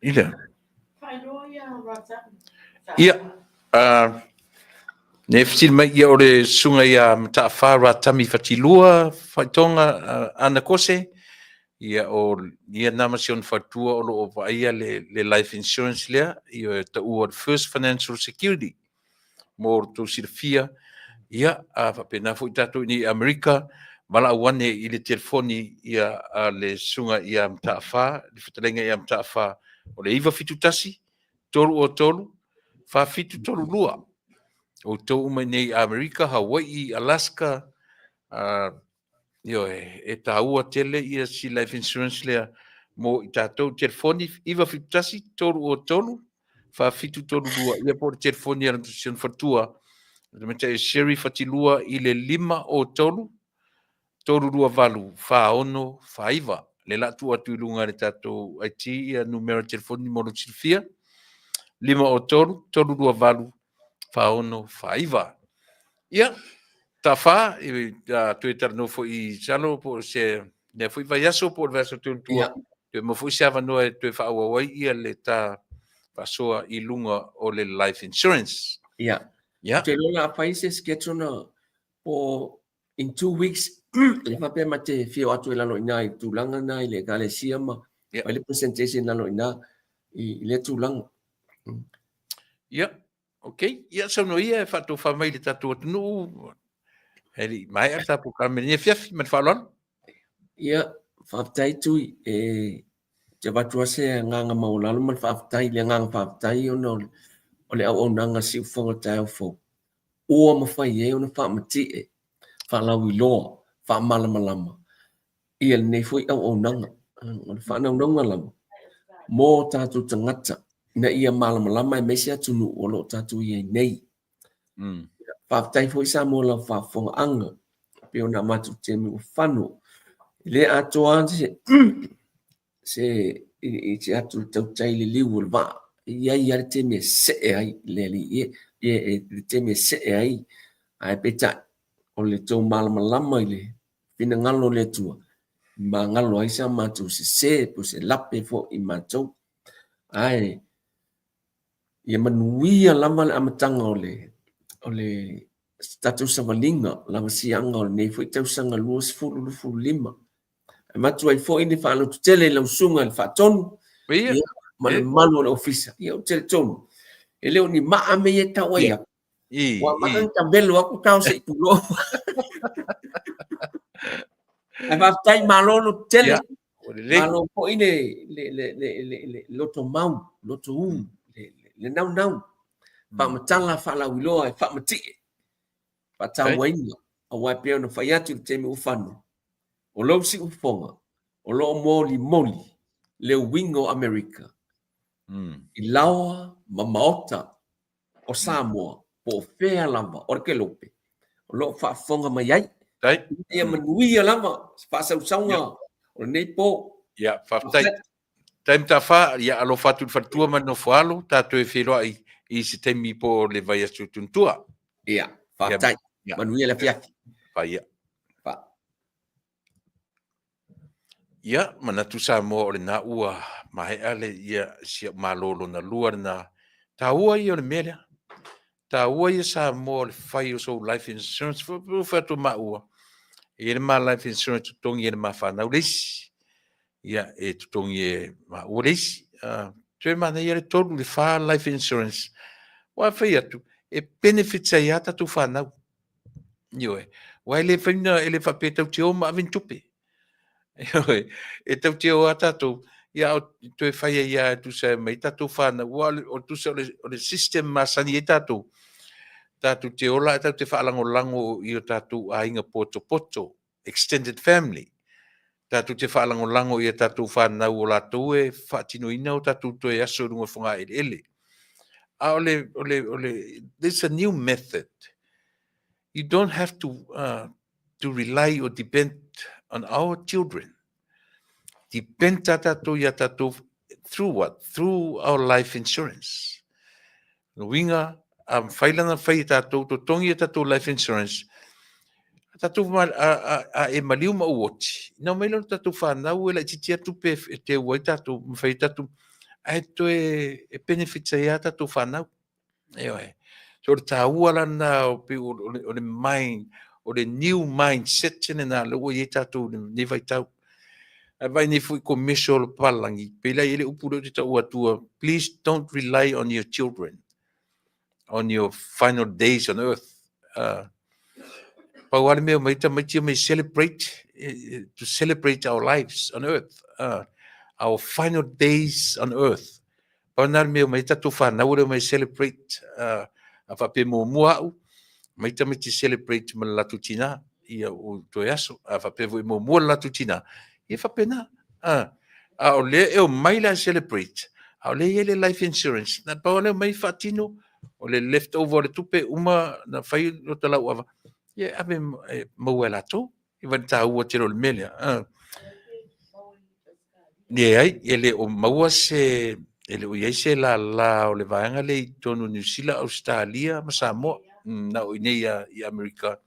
Ila. Ia. Ne fsil mai ia ore sunga ia mta fara tami fatilua faitonga ana kose ia o ia namasion fatua o lo o ia le life insurance lea ia ta o first financial security mo to sirfia ia a pena foi tatu ni Amerika mala wane i le telefoni ia le sunga ia mta fa le fitalenga ia mta fa o le iva fitutasi tolu o tolu fa fitu tolu lua o tau mai nei Amerika, Hawaii, Alaska, e taua tele ia si life insurance lea mo i tātou telefoni iwa fitasi tolu o tolu, fa fitu tolu lua, ia po telefoni ala tusion fatua, meta e seri fatilua i le 5 o tolu, tolu lua valu, fa ono, fa iwa, le latu atu ilunga le tātou IT ia numero telefoni molo silfia, 5 o tolu, tolu lua valu, fa ono, fa iwa. Ia, ta fa tu etar no foi salo po se ne foi vai aso por verso tu tua tu mo foi sava no tu fa wa ia le ta pasoa i lunga o le life insurance. Ia. Ia. Te lola países que tona po in 2 weeks le fa pe mate fio atu la no ina i tulanga na i le galesia ma le presentation la no ina i le tulanga. Ia. Okay, ia so no ia fa tu fa mai le tatu no Heri, mai ata po kamene fiafi man falon. Ia, whaftai tui te watua se nganga maulalo man whaftai le nganga whaftai o le au nanga si ufonga tai au fo. Ua mawhai e ona whamati e, whalau i loa, whamalamalama. Ia nei fui au nanga, o le whanau nanga lama. Mō tātou tangata, na ia malamalama e mesia tunu o lo tātou ia nei. Whaftai fui sa mō la whafonga anga, pe ona matu te mi whanu. Le atoa se i te atu tau tai le liu le va. Ia te me se ai le li te me se ai ai peta o le tau malamalama i le pina ngalo le tua. Ma ngalo ai sa matu se po se lape fo i matu. Ai ia manuia lama le amatanga o le status savalinga lama sianga o le nei fo i tau sanga luas fulu lima. Matu ai fo ini fa lo tele lo sunga le fa tonu. Ia. Man malu le ofisa. Ia o tele tonu. E leo ni maa me e tau ia. Wa maa ta belo aku tau se itulo. Ai fa tai malo lo tele. Malo fo ini le loto mau, loto le nau. Fa matala fa la wilo ai fa mati. Fa tau wainga. A wai peo na fa yatu te me ufanu. O lo si ufonga, o lo moli, le wingo Amerika. I laua mamaota o Samoa, po fea lama, o ke lope. O lo whaafonga mai ai. Ia manuia lama, whaasausanga, o nei po. Ia, whaftai. Taim ta wha, ia alo whatu whatua man no whaalo, tātou e whiroa i se taimi po le vai asu tuntua. Ia, whaftai. Manuia le fiaki. Ia. Ia, mana tu sa mo o le na ua mahe ale ia sia malolo na lua na ta ua ia o le mele. Ta ua ia sa mo le fai o so life insurance fa tu ma ua. Ia le ma life insurance tutongi ia le ma whanau leisi. Ia e tutongi e ma ua leisi. Tue mana ia le tolu le fa life insurance. Wa fai atu. E benefits ai ata tu whanau. Ioe. Wa ele whaina ele whapetau te o ma aventupe. E tau te o atatou, ia o tu e whaia ia tu sa mai tatou whana, o tu sa o le system masani e tatou. Tatou te ola, e tau te whaalango i o tatou a inga poto, extended family. Tatou te whaalango i o tatou whana o latou e whaatino ina o tatou to e aso runga whunga ele. A ole, there's a new method. You don't have to rely or depend on our children. Depend tatou ia tatou through what? Through our life insurance. Winga failanga fai tatou to tongi tatou life insurance. Tatou e maliu ma uoti. No mai lo tatou whanau e la titia tupe te uai tatou mawhai tatou. Ai to e benefits e a tatou whanau. Eoi. So le tāua lana o le mind, o le new mindset tene nā lua i tātou ni vai tau. Vai ni fui ko meso le palangi. Pela ele upuro te tau atua. Please don't rely on your children, on your final days on earth. Pawale me maita me celebrate, to celebrate our lives on earth. Our final days on earth. Pawana me maita tu whanau le mai celebrate, a pe mo mua maita me te celebrate ma latu tina ia o to yaso a pe mo mua latu tina ia fa pena a o le e o mai la celebrate a o le ele life insurance na pa le mai fatino o le leftover le tupe uma na fai no tala ua ia ave mo la to i van ta o tiro le melia ai ele o maua se ele o se la o le vaanga le tonu New Zealand Australia ma Samoa na o ia i Amerika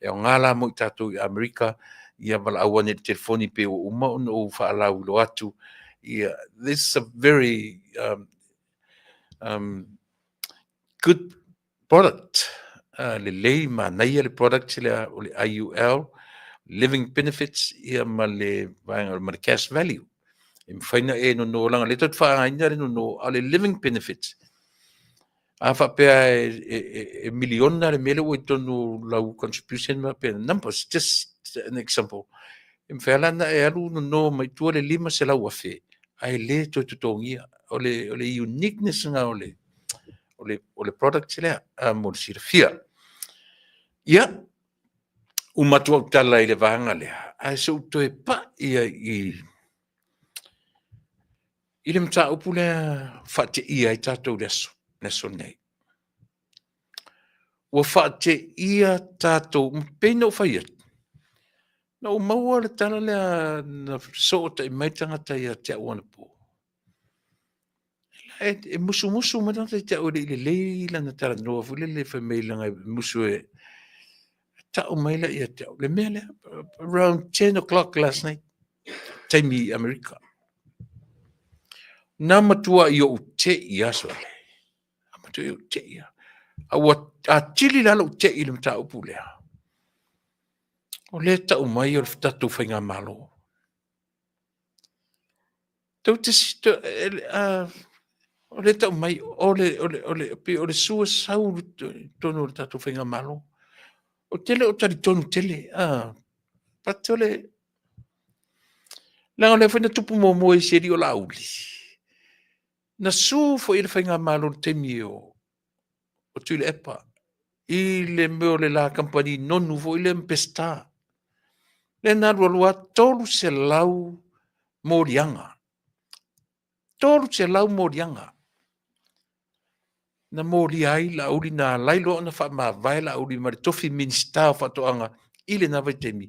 e o ngala mo tatu i Amerika ia vala awane telefoni pe o uma o fa la lo atu ia this is a very good product le lei ma na ia le product le o le IUL living benefits ia ma le vaanga ma le cash value faina e no langa le tot fa ainda no ale living benefits a fa pe e miliona le mele o tonu la contribution ma pe numbers just an example im fela na e alu no mai tu le lima se la wa fe ai le to tongia ole uniqueness nga ole product le a mo sirfia ia o matua tala ile vanga le ai so to e pa ia ile mta upule fate ia tatou leso nei o fate ia tatou peno fai no maua le tala le na so te mai tangata ia te ona po e musu ma te o le leila na tala no fule le family nga musu e ta o mai la ia te le mele around 10 o'clock last night time America na matua i o te ia soale matua i o te ia a tili la lo te i le mta upule o le ta o mai o tatu whainga malo tau te sito o le ta o mai o le sua sau tonu o tatu whainga malo o tele o tari tonu tele pati o le la o le whaina tupu mo i seri o la uli na su fo i le whainga malo te mi o tu le epa i le meo le la company nonu fo i le mpesta le na lua tolu se lau morianga tolu se lau morianga na mori ai la uli na lailo na fa ma vai la uli ma tofi minsta fa to anga ile na vai temi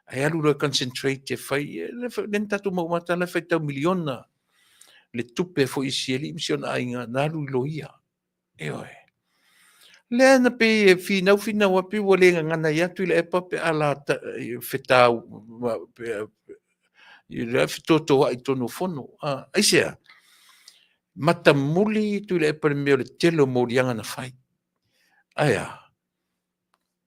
ai alu lo concentrate te fai le tatu mo mata le fai tau miliona le tupe fo isieli mission ainga na lu loia oi le na pe fina wa pe wole ngana ya tu le pa pe ala feta i le fitoto ai tono fono ai sea mata muli tu le pa me le telo morianga na fai aya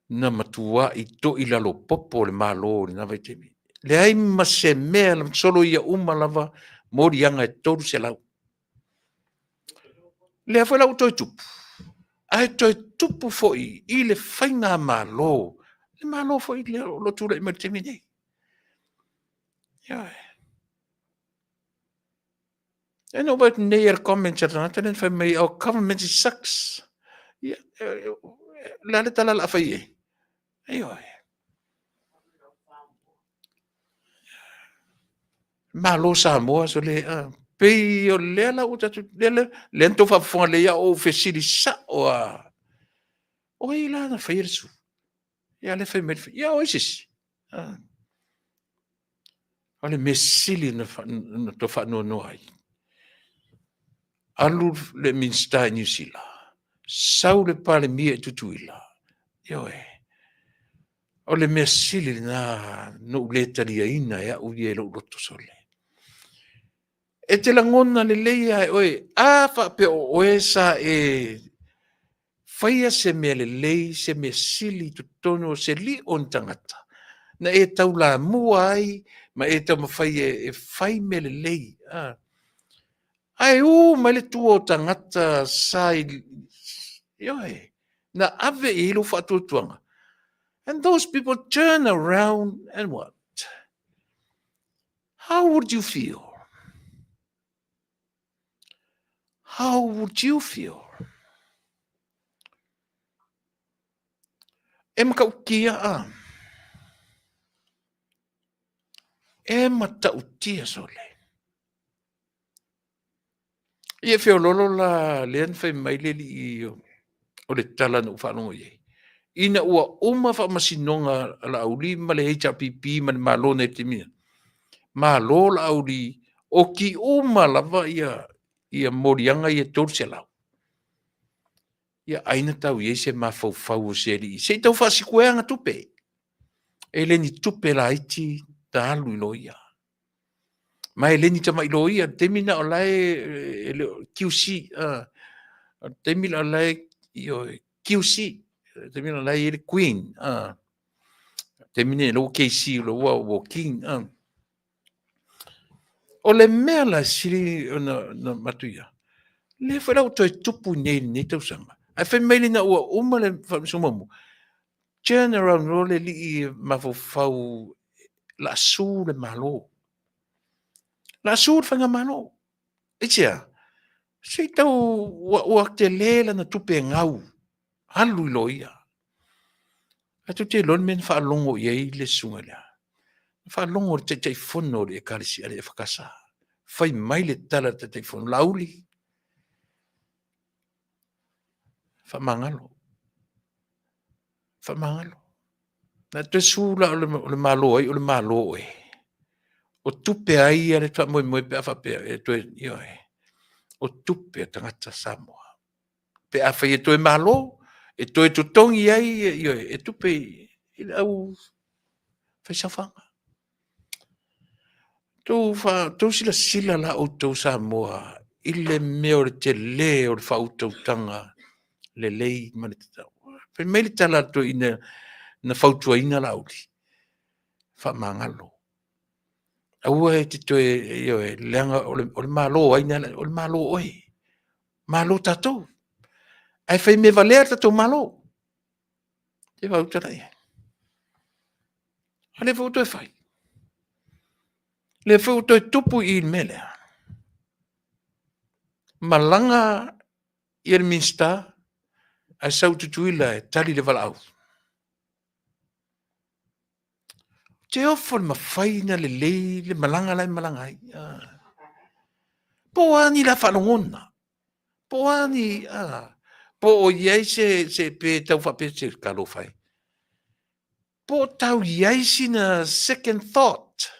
na matua i to i lalo popo le malo na vetemi le ai ma se me solo ia uma lava morianga e toru se lau le foi lau toi tupu ai toi tupu foi i le fainga malo le malo foi le lo tu le mertemi nei ja and about near comments at not and for me our government sucks ja la le tala la fai ayo malo Samoa so le pe o le la uta le ento fa fo le ya o fesili sa o ila na fai su ya le fai met ya o sis ole mesili na to fa no ai alu le Minster New Zealand. Sau le pale mia tutuila. Ioe. O le mea sili na no uleta lia ina ya uye lo loto sole. E te langona le leia e oe, fa pe o oe sa e faia se mea le lei, se mea sili tutono, se li on tangata. Na e tau la mua ai, ma e tau mawhai e whai me le lei. Ai ma le tua o tangata sai, ioe, na ave i ilo whatuatuanga. And those people turn around and what? How would you feel? How would you feel? E makaukia a. E matautia sole. Ia whio lolo la lean whai maileli i o le tala no whanongo iei. Ina ua uma wha masinonga la auli ma le HRPP ma le malo ne te mia. Malo la auli o ki uma lava ia morianga ia torse lau. Ia aina tau iei se mawhau o se li. Se tau whasikueanga tupe. E le ni tupe la iti ta alu ilo ia. Ma e le ni tama ilo ia. Te mina o lai QC. Te mina o lai QC. Te mina o lai ele Queen. Te mina lo KC lo wa King. O le mea la siri na matuia. Le whanau toi tupu nei tau sanga. Ai whai meili na ua uma le whamisumamu. Turn around role li i mawhau la su le malo. La su whanga malo. Itia, sei tau ua te lela na tupe ngau. Halu ilo ia. Atu te lon men whaalongo iei le sunga lea. Whaalongo te teifono le karisi ale e whakasa. Whai mai le tala te teifono lauli. Whamangalo. Na te sula o le malo ai, o le malo e. O tupe ai ale tua moe pe afa pe e toe ioe. O tupe tangata Samoa. Pe afa e toe malo, e toe tutongi ai ioe, e tupe i au whaisawhanga. Tau sila la o tau Samoa, i le mea o le te le o le whautau tanga, le lei mani te tau. Pe mele tala to ina na fautua ina lauli. Whamangalo. Aua e te toe ioe leanga o le malo aina o le malo oi. Malo tatou. Ai whai me valea tatou malo. Te vautara ia. Ale fautua e whai. Le fautua e tupu i melea. Malanga i el Minster ai sau tutuila e tali le walau. Te ofo le mawhaina le lei, le malanga lai malanga ai. Po ani la whanongona. Po ani, po o iai se pe tau whape se kalo whai. Po tau iai sina second thought.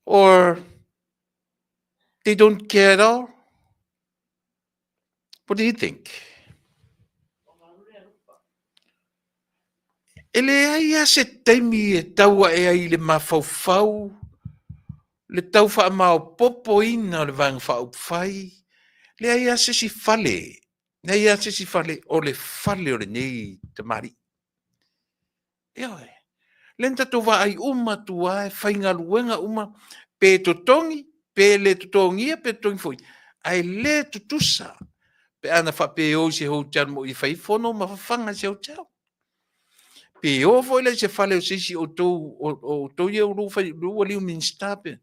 Or they don't care at all. What do you think? Ele ai se taimi e taua e ai le mawhauwhau, le tau wha mao popo ina le vang whau whai, le ai se si fale, le ai se si fale o le fale o le nei te mari. Eoe, lenta to wa ai tu ai whainga luenga pe totongi, pe le totongia, pe totongi foi. Ai le tutusa, pe ana whape o se hou tau mo I whaifono ma whawhanga se hou tau. Pe o foi le se fale o sisi o tou ia uru liu Minster pe.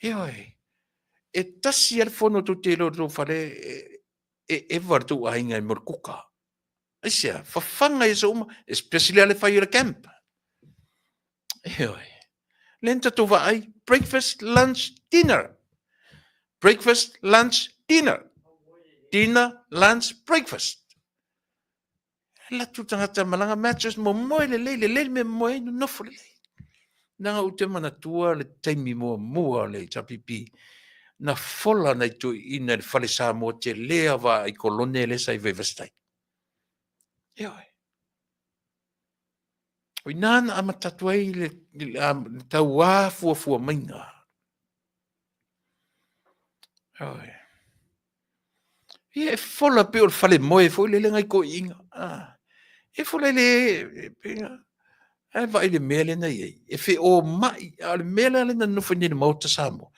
Eoe, e tasi al fono tu te lo fale e vartu a inga I morkuka. Isia, whawhanga e so especially ale whai ora camp. Eoe, lenta tu wa ai, breakfast, lunch, dinner. Breakfast, lunch, dinner. Dinner, lunch, breakfast. La tu tangata malanga matches mo moe le me moe no fo le. Nanga ute mana tua le taimi mua le tapipi. na fola na tu ina le fale sa mo te lea va I kolone le sai vevestai. Ioi. O inana ama tatuai le taua fua mainga. Ioi. Ia e fola pe o le fale moe foi le ngai ko inga. E fola le pinga. E vai le mele na ye. E fe o mai al mele le na no fini le mauta samo.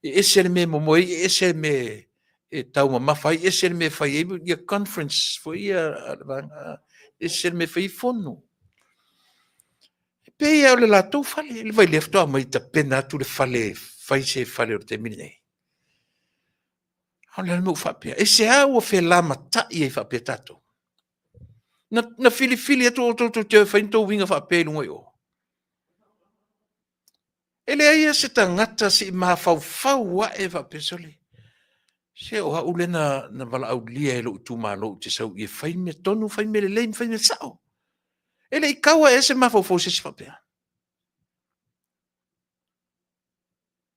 E se le me mo e se me e tau ma fai e se me fai e conference foi e se me fai fono. Pe ia le latou fale le vai lefto a mai ta pena tu le fale fai se fale o te mine. Ole mo fa pe. E se a o fe la mata i fa pe tato. Na fili to te fai to winga fa pe lungo yo. Ele ia se tangata si mafau wa e fa pe sole. Se o haule na wala au lia e lo tu malo te sau i fai me tonu fai me le fai me sao. Ele I kawa e se mafau se fa pe.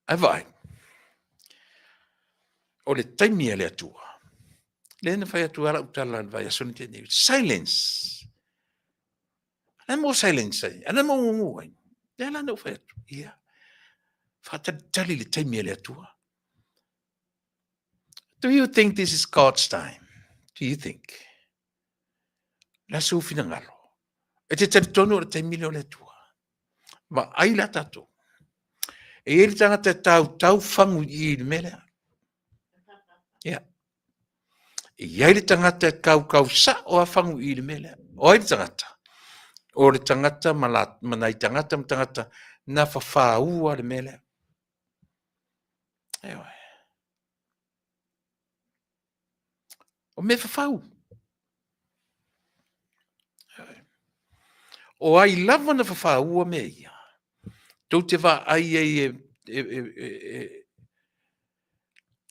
Ai vai. O le taimi le atua. Le na fai atua la utala vai asoni te ni. Silence. Ana mo silence ai. Ana mo ngu ai. Le la no fai atua. Ia. Fata tali le taimi le atua. Do you think this is God's time? Do you think? La su fina ngalo. E te tonu le taimi le atua. Ma ai la tato. E ele tangata tau fangu I le mele. Ia. E iai le tangata kau sa o a fangu I le mele. O ai le tangata. O le tangata manai tangata na whawhaua le mele. Ewa. O me whawhau. O ai lava na whawhaua me ia. Tau te wha ai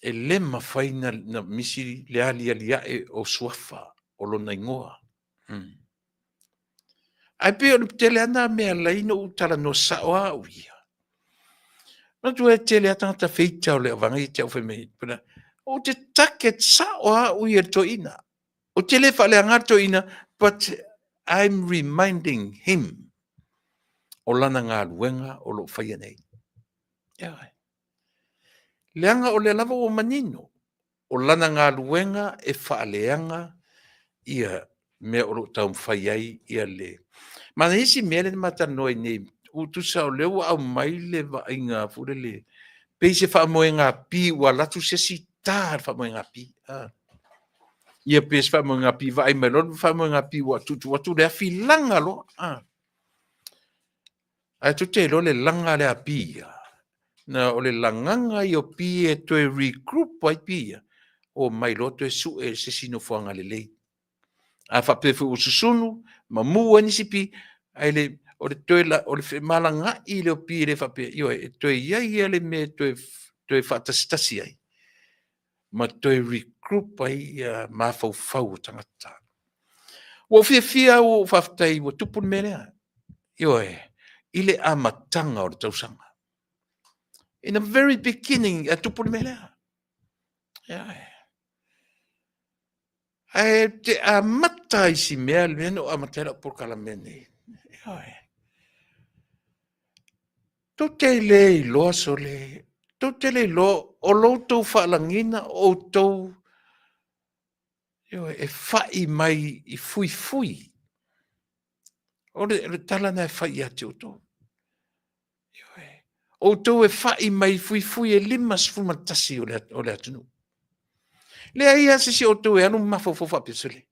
e lema whai na misi le alia o suafa o lona ingoa. Ai pe o tele ana mea laino utala no saoa o ia. Ma tu e tele atangata feita o le avangai te au whemei. O te take saoa o ia toina. O tele whale angato ina, but I'm reminding him o lana ngā luenga o lo whaia nei. Ia. Leanga o le lava o manino. O lana ngā luenga e whaaleanga ia mea o lo tau whaiai ia le. Mana isi mea le mata noi nei. Tu sa o leo au mai le wa inga fure le. Peise wha moe ngā pi wa latu se si tār wha moe ngā pi. Ia peise wha moe ngā pi wa ai melon wha moe ngā pi wa tutu watu le afi langa lo. Ai tu te lo le langa le api. Na o le langanga I o pi e toe regroup ai pi. O mai loto e su e se sino fuanga le lei. A whapefu o susunu, ma mua nisi pi, ai le, o le toe la, o le malanga I le o pi le whape, io e toe iai ale me toe whatastasi ai. Ma toe regroup ai ma fau tangata. Wa fia o whaftai wa tupun melea. Io e, ile a matanga o le tausanga. In the very beginning, a tupun melea. Ia e. Ai te amata I si mea le no amatera por kalamene. Ai. To te le lo so le. To te le lo o lo to falangina o to e fai mai I fui. O le tala na fai ati o to. O to e fai mai fui e limas fumatasi o le atunu. Le ai se si o to e anu mafofofa pesole.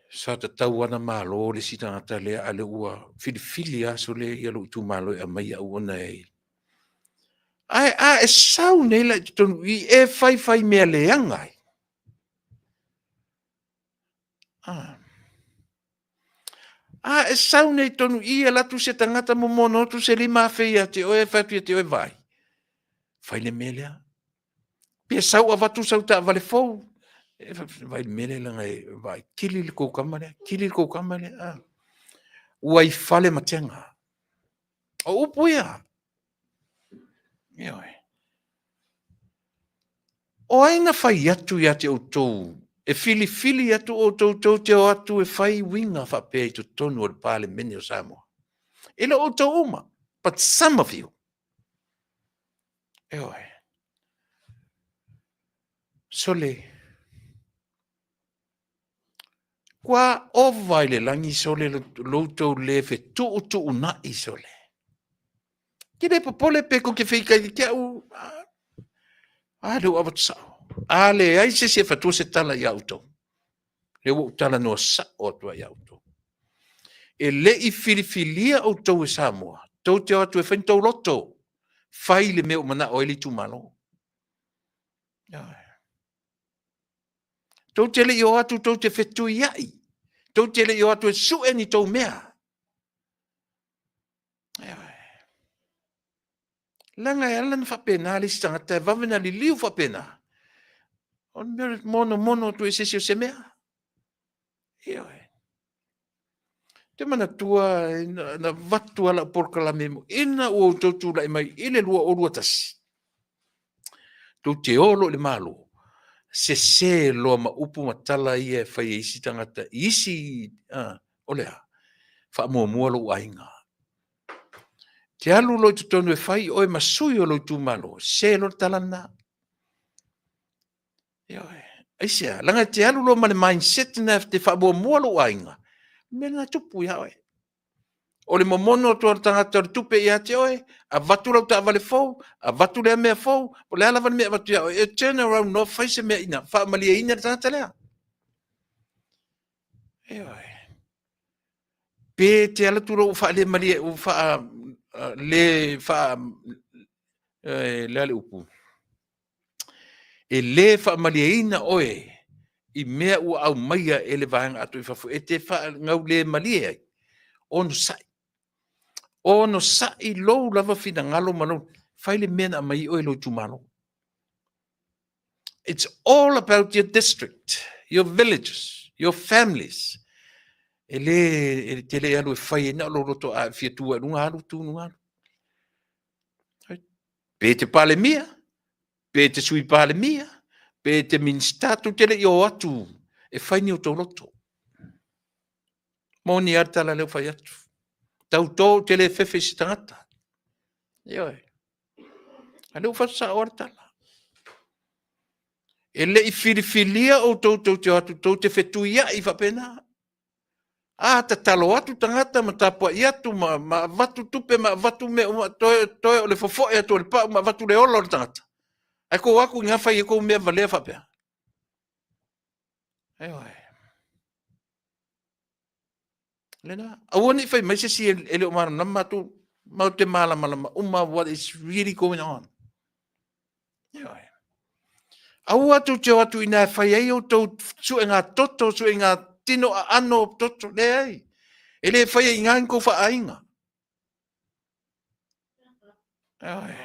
Sa ta tau ana malo le sita ata le ale ua fili aso le ia lo tu malo e mai au ona e. Ai e sau nei la tonu I e fai mea le angai. E sau nei tonu I e latu se tangata mo mono tu se lima feia te oe fatu te oe vai. Fai le melea. Pia sau avatu sau ta vale fou. Vai mele langa e vai kili le koukamane. Uai fale matenga. O upuia. Ia oe. O aina whai atu ia te outou. E fili atu o toutou te o atu e whai winga whapea i tu tonu o le pale mene o Samoa. E le outou uma. But some of you. E oe. Sole. Kwa o vai le langi sole loutou le fe tu na i sole. Kile popole pe ko ke feika i kia u. Leu awatu sao. Ale ai se fatua se tala i auto. Le o tala no sa o tua i auto. E le i filifilia o tau e Samoa. Tau te atu e whaintau loto. Whai le meo mana o eli tu malo. Tau te le i o atu tau te whetu iai. Tau te le i o atu e sue ni tau mea. Langa e alan whapena li stangata e wawena li liu whapena. On mea mono tu e sesi o se mea. Te mana tua na watu ala porkala memo. Ina o tautu lai mai ile lua o lua tasi. Tau te olo le malo. Se loa ma upu matala ia e whai isi tangata. Isi olea. Wha mua lo ainga. Te alu lo tu tonu e whai oe masui o lo tu malo. Se lo talana. Aisia, langa te alu lo mane mindset na te wha mua lo ainga. Mena tupu ia oe. O le momono to tangata tupe ia te oe, a vatu lau ta vale fou, a vatu le mea fou, o le ala vale mea vatu ia oe, e turn around no face mea ina, wha malia ina tangata lea. E oe. Pe te ala turo u wha le malia, u wha le wha le ale upu. E le wha malia ina oe, i mea ua au maia e le vahanga atu i whafu. E te wha ngau le malia ai. Ono sai. Ono sai lou lava fina ngalo malo. Whaile mena mai oe lo tumalo. It's all about your district, your villages, your families. E te le alu e whai e na lo roto a fia tua runga alu tu nunga alu. Pe te pale mia. Pe te sui pale mia. Pe te minstatu te le i o atu. E whai ni o tau roto. Moni artala leo whai atu. Tau tō te le fefe si tangata. Ioe. A leo whasa o artala. E le i filifilia o tau te atu. Tau te whetu ia i whapena. Ta talo atu tangata ma tapua i atu. Ma vatu tupe ma vatu me. Toe o le fofo e atu o le pau. Ma vatu le olo o tangata. Ai ko aku ngā whai e kou mea valea whapea. Ioe. Lena, awani fai mai se si ele o mara nama tu mau te malama what is really going on. Ioe. Au atu te atu ina fai ai o tau su e ngā toto, su e ngā tino a ano toto, le ai. Ele fai ai ngā inko wha ainga. Ioe.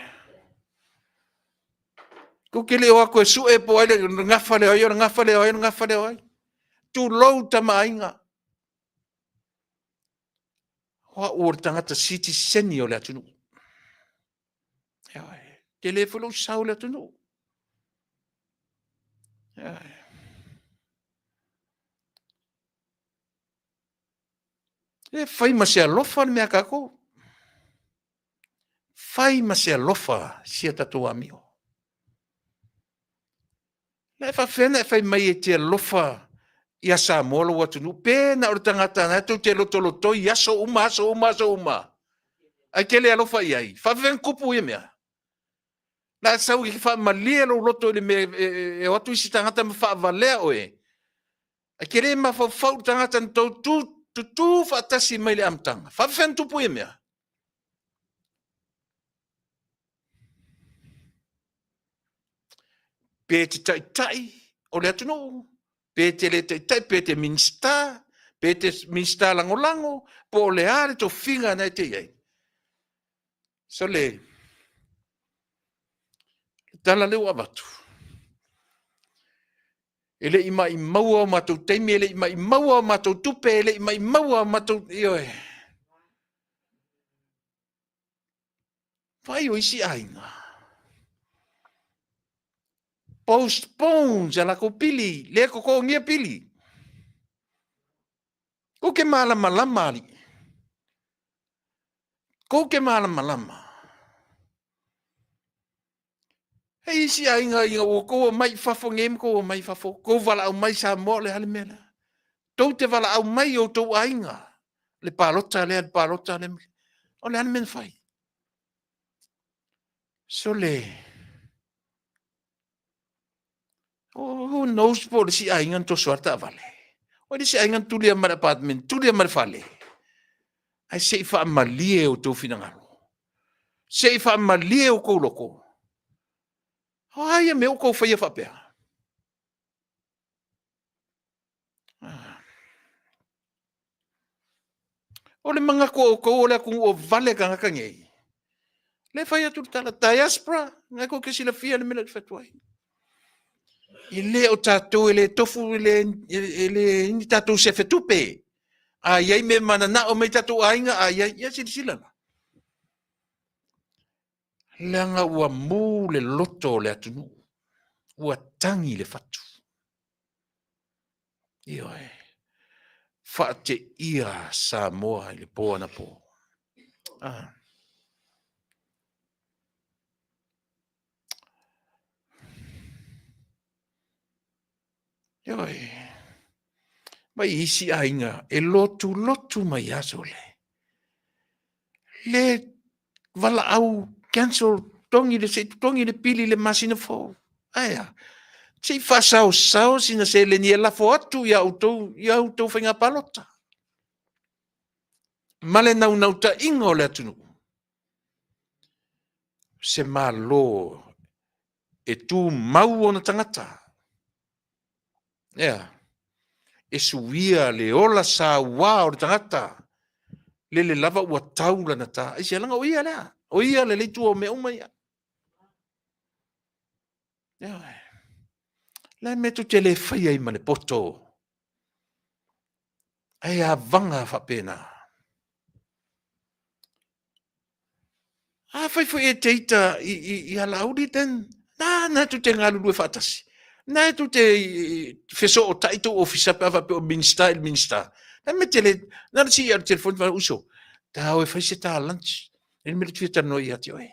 Ko kele o ako e su e po aile, ngawhale ai. Tu lou tama ainga. Hoa ur tangata siti seni o le atunu. Te le fulu sau le atunu. E fai ma se alofa le mea kako. Fai ma se alofa sia tatu amio. Le fa fena e fai mai e te alofa ia sa molo atunu. Pena o tangata na tu te loto ia so uma. Ai ke le alofa iai. Fa ven kupu ia mea. La sau ki fa malia lo loto le me e watu isi tangata ma fa valea oe. Ai ke le ma fa fau tangata tu fa tasi mai le amtanga. Fa ven tupu ia mea. Pe te tai o le atunu. Pe te le tai, pe te minsta lango, po le are to finga na te iei. So le, tala leo abatu. Ele ima i maua o matou teimi, ele ima i maua o matou tupe, ele ima i maua o matou, ioe. Vai o isi ainga. postpone jala ko pili, le ko ngia pili. Ko ke malama ali. Ko ke malama. Hei si inga o ko mai fafo ngem ko mai fafo. Ko vala au mai sa mo le hale mena. Tau te vala au mai o tau ainga. Le palota le. O le hale men fai. So le. Who knows po le si ainga to suarta vale. O le si ainga tulia mara apartment. Tulia mara fale. Ai se fa malie o tau finangalo. Se fa malie o ko loko. Ai me o ko fa ia fa pea. O le manga ko o le ku o vale ka ngei. Le fai atu tala diaspora, ngai ko kesi la fia le mele fatuai. Ile o tatou ele tofu ele ni tatou se fetupe. A yai me mana na o me tatou ainga a yai sila. Langa ua mu le loto le atunu. Ua tangi le fatu. Io e. Fate ia sa moa le po na po. Io e. Mai isi ainga e lotu mai aso le. Le vala au cancel tongi le pili le masina fo. Aya. Si fa sao sina se le ni la fo atu ya auto finga palota. Male nau ta ingo le atunu. Se malo e tu mau ona tangata. Yeah. E suia le ola sa wa o tangata. Le lava ua taula na ta. E se langa o ia lea. O ia le tu o me uma ia. Yeah. Le me tu te le fai ai mane poto. Ai a vanga fa pena. A fai e teita i ala audi ten. Na tu te ngalu due fatasi. Na tu te feso o taito ofisa pa o minister. Na me tele, na si ar telefon va uso. Ta o fai se ta lunch. El me tu no ia ti oi.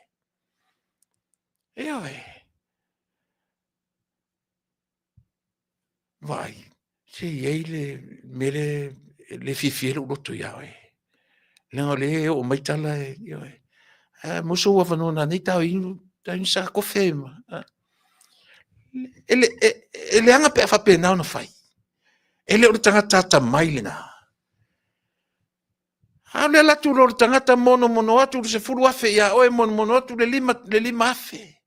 E oi. Vai. Se ele mele le fifielo loto ia oi. Le o mai tala e oi. Moso wa no na ni ta inu ta in sa ko fema. Ele anga pe fa pe na no fai. Ele o tangata mai le na. Ale la tu lo tangata mono atu se fulu afe ya o mono atu le lima afe.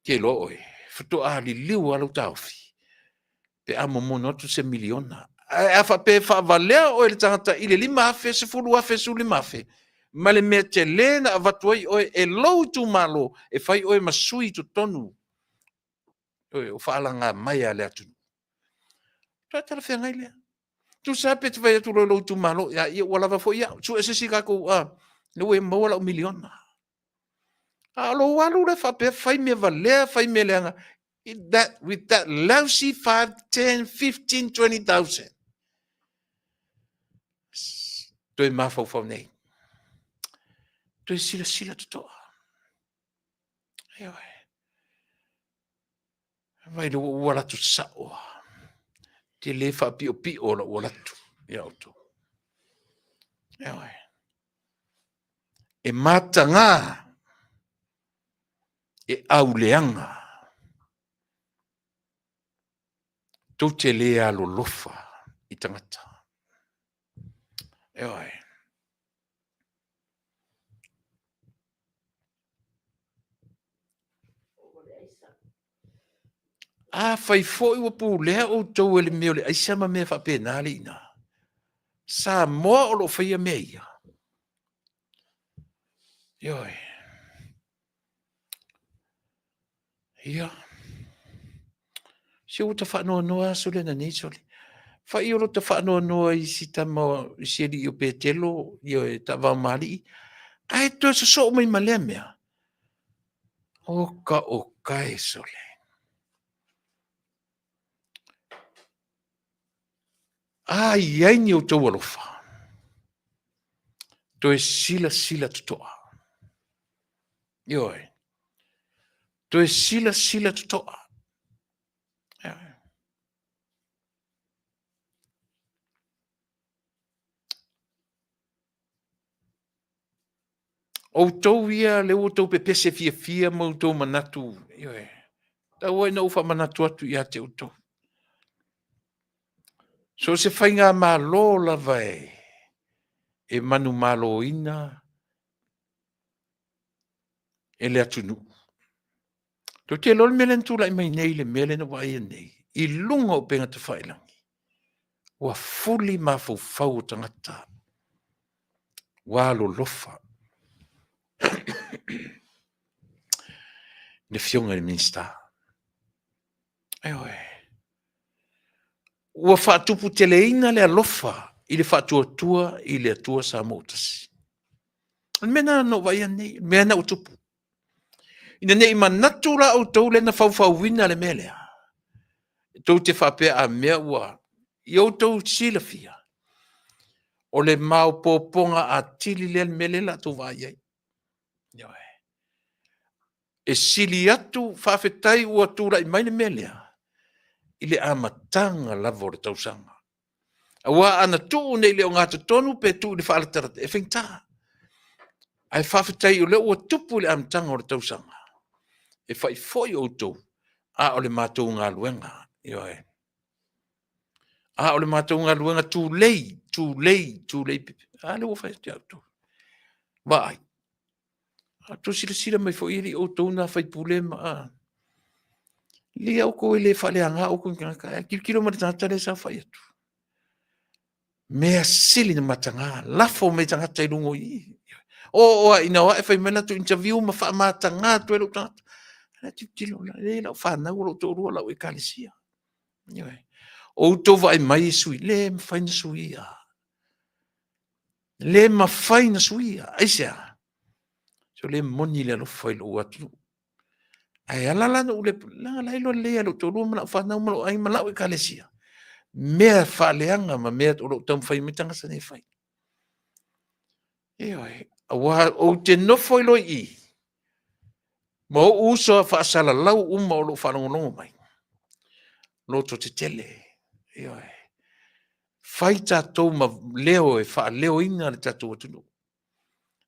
Ke lo oi. Futo ali liu alu taufi. Pe amo mono atu se miliona. A fa pe fa valea o le tangata ile lima afe se fulu afe su lima afe. Ma le mea te lena a vatuai oe e lou tu malo e fai oe masui tu tonu. Oe o whaalanga mai a lea tunu. Tua tala whea ngai lea. Tu sape te vai atu lou tu malo, ia ia walawa fo ia. Tu ese si kako, le ue mawala o miliona. A lo walu le whape, fai mea valea, fai mea leanga. With that lousy 5, 10, 15, 20,000. Toi mafau nei. Toi sila tutoa. Ewe. Vai do wala tu sao. Te le fa pio la wala tu. Ya auto. Ewe. E matanga. E auleanga. Tau te lea lo lofa i tangata. Ewe. Fai foi wa pu lea o tau ele meo le aisa ma mea fa pena le ina. Sa moa o lo fai a mea. Ewe. Ia. Si o ta wha noa sole na nei sole. Whai oro ta wha noa i si tama i si eri o petelo i o e ta wau mali. Ai to so mai malea mea. O ka e sole. Ai ni o tau alofa. To e sila tutoa. Ioi. To e sila tutoa. O tau ia le o tau pepese fia mo tau manatu. Ioi. Tau ai na ufa manatu atu ia te o tau. So se whainga malo la vai. E manu malo ina. E le atunu. To te lol melen tu lai mai nei le melen o ai nei. I lunga o penga te whailangi. Wa fuli mafau tangata. Wa lo lofa. Ne fionga le minsta. Ewe. Ua whaatupu te leina le alofa i le whaatuatua i le atua sa motasi. Mena no vai nei, mena utupu. Ina nei manatu la au tau le na whauwhauwina le melea. Tau te whapea a mea ua. I au tau sila fia. O le mau poponga a tili le mele la tu vai ai. E sili atu whawhetai ua tūra i maine melea. I le amatanga lavo le tausanga. Awa ana tu nei le o ngata tonu pe tu le whaalatara e whengta. Ai whawhetai o le ua tupu le amatanga o le tausanga. E whai foi o tau. A o le mātou ngā luenga. Ioe. A o le mātou ngā luenga tū lei pipi. A le ua whai te auto. Vai. A tu sila mai foi ili o tau na whai pule ma. Le au ko le whale anga o kunganga. Kilo ma tangata le sa whai atu. Mea sili na matanga. Lafo me tangata i lungo i. O ina wa e whai mena tu interview ma wha matanga tu e lo tangata. Na tilo la le la whana o lo tōrua lau e kālesia. O tō vai mai sui. Le ma whaina sui a. Le ma whaina sui a. Aisea. So le moni le lo whai lo atu. Ai alala no le la ilo le lo tōrua ma la whana ma lo ai ma lau e kālesia. Mea whaaleanga ma mea o lo tam whai mitanga sa ne whai. Eoi. O te nofo ilo i. Mo uso fa sala lau uma o lo whanongonongo mai. Loto te tele. Ioe. Whai tātou ma leo e wha leo inga le tātou atunu.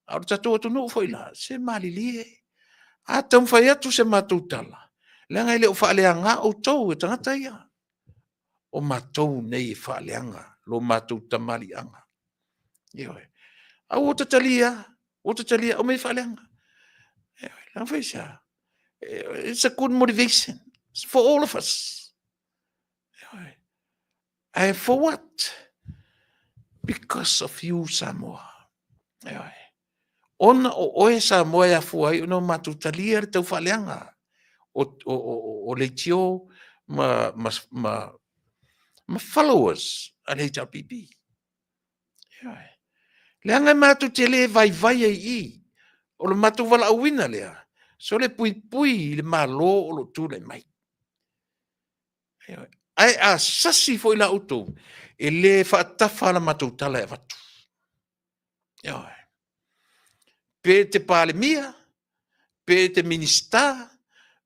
Au tātou atunu foi la. Se mali lie. A tam whai atu se mātou tala. Lenga leo wha leanga o tau e tangata ia. O mātou nei e wha leanga. Lo mātou tamali anga. Ioe. Au o tatalia. O tatalia. O mei wha leanga. It's a good motivation for all of us. And for what? Because of you, Samoa. Ona o oe Samoa ya fuai, ono matutalia te ufaleanga. O le tio ma followers a le HRPP. Leanga matutele vai i. O le matu wala awina lea. So le pui le malo o lo tu le mai. Ai a sasi foi la auto. E le whaatafa la matu tala e watu. Pe te pale mia, pe te minista,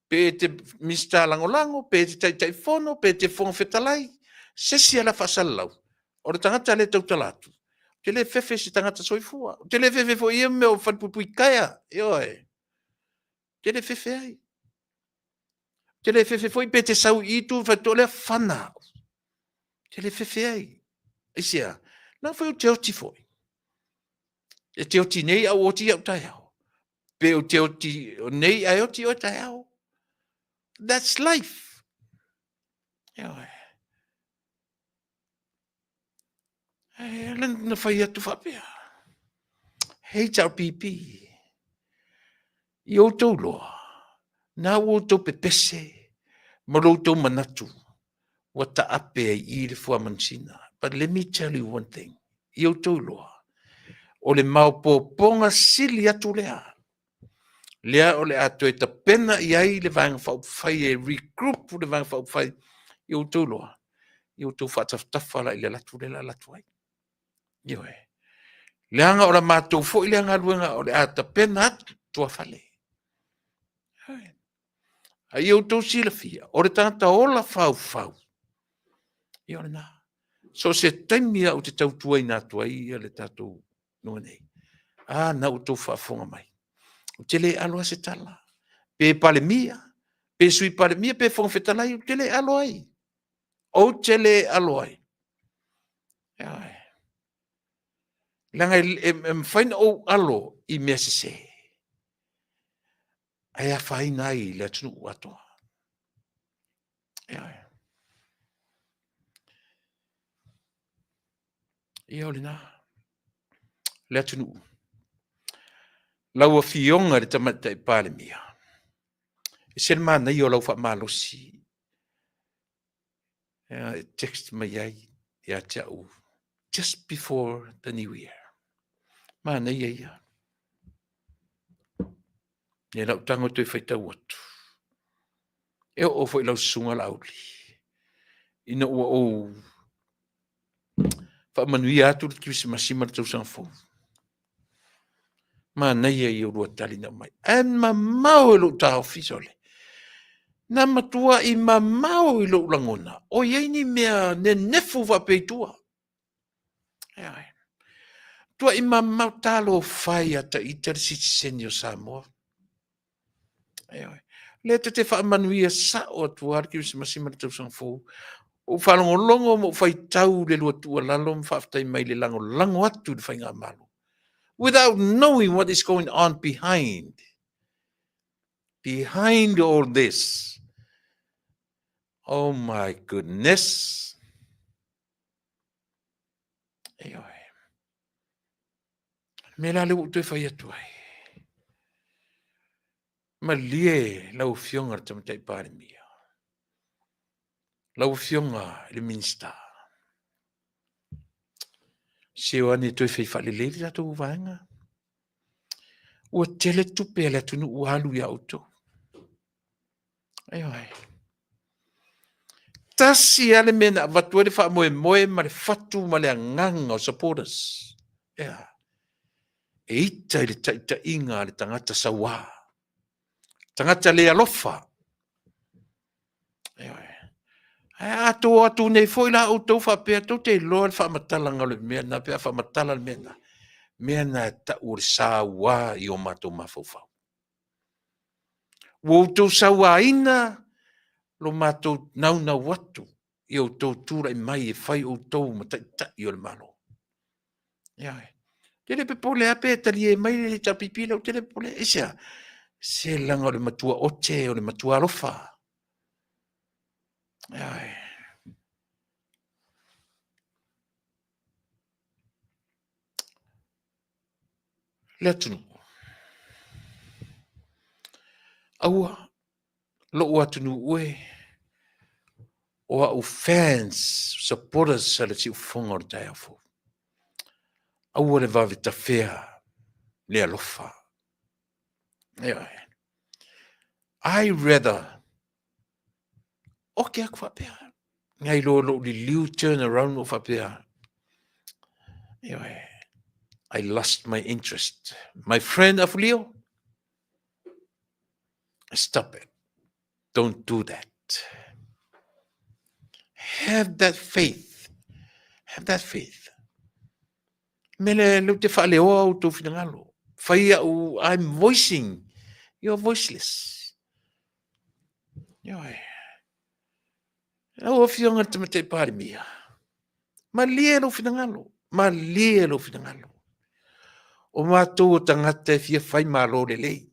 pe te minista langolango, pe te taifono, pe te fonga fetalai. Sesi ala whasalau. O le tangata le tautalatu. Te le fefe si tangata soifua. Te le fefe fo ia me o whatpupui kaya. Te le fefe ai. Te le fefe foi pe te sau i tu whatole whana. Te le fefe ai. Isia, nā whai o te oti foi. E te oti nei au oti au tai au. Pe o te oti nei ai oti au tai au. That's life. Nā whai atu whapea. HRPP. I o tau loa. Nā o tau pepese. Ma lo tau manatu. Wa ta ape i le fua mansina. But let me tell you one thing. I o tau loa. O le mau ponga sili atu lea. Lea o le atu e ta pena i ai le vanga whau whai e regroup le vanga whau whai. I o tau loa. Io tu whaatafa la ile latu le la latu ai. Io e. Leanga ora mātou fo i leanga luenga o le ata pena atu tua whale. A io tu sila fia. O le tangata ola fau. Io le nā. So se taimia o te tautua i nātua i le tātou nua nei. Na o tau whaafonga mai. O te le aloa se tala. Pe pale mia. Pe sui pale mia pe fonga whetalai o te le aloa ai. O te le aloa ai. Langa mwhaina o alo i mea se. Ai a whaina ai le atunu u atoa. Ia o le nā. Le atunu. Lau a fionga le tamata i pale mia. E sen mana i o lau wha malosi. Text mai ai. Ia tau. Just before the new year. Mana ia ia. Ia lau tango tui whaitau atu. E o fo i lau sunga lauli. Ina ua o whaamanui atu le kivisi masima le tau sanfo. Mana ia i o rua tali na mai. En mamau e lo tau fisole. Na matua i mamau i lo langona. O iei ni mea ne nefu wa peitua. Tua i mamau talo whai ata i tere sitisen o Samoa. Le te whaamanuia sa o atuar ki wisi masima le tau sanfo. O whalongolongo mo whai tau le lua tua lalo mwhaftai mai le lango atu le whai ngā malo. Without knowing what is going on behind all this. Oh my goodness. Me la le utu e whai atu ai. Ma lie lau fionga tamatai pare mia. Lau fionga le minsta. Seo ane toi whai whale leili la tau vaenga. Ua tele tupe ala tunu ualu ya auto. Ai. Tasi ale mena vatua le wha moe ma le fatu ma le anganga o supporters. E ita i le taita inga le tangata sawa. Tangata le alofa. Atu nei foi la auto fa pe to te lo fa matala ngalo me na pe fa matala me na ta ur sawa i o mato mafofa. Wo to sawa ina lo mato na watu i o to tura i mai e fai o to mata i o le malo. Tele pe pole ape tali e mai le tapipila o tele pole esa. Se langa o le matua oche o le matua alofa. Le atunu. Aua, lo atunu ue. O au fans, supporters sa le si ufonga o le taiafo. Aua le vawe ta fea, le alofa. I rather, okay ak whapea. Ngai lo li liu turn around o whapea. I lost my interest. My friend of Leo, stop it. Don't do that. Have that faith. Have that faith. Mele lu te whale o au tō whinangalo. Whaia u, I'm voicing. You're voiceless. Au whionga te mate pāri mia. Ma lia lo whinangalo. Ma lia lo whinangalo. O mātou o tangata e fia whai mālo le lei.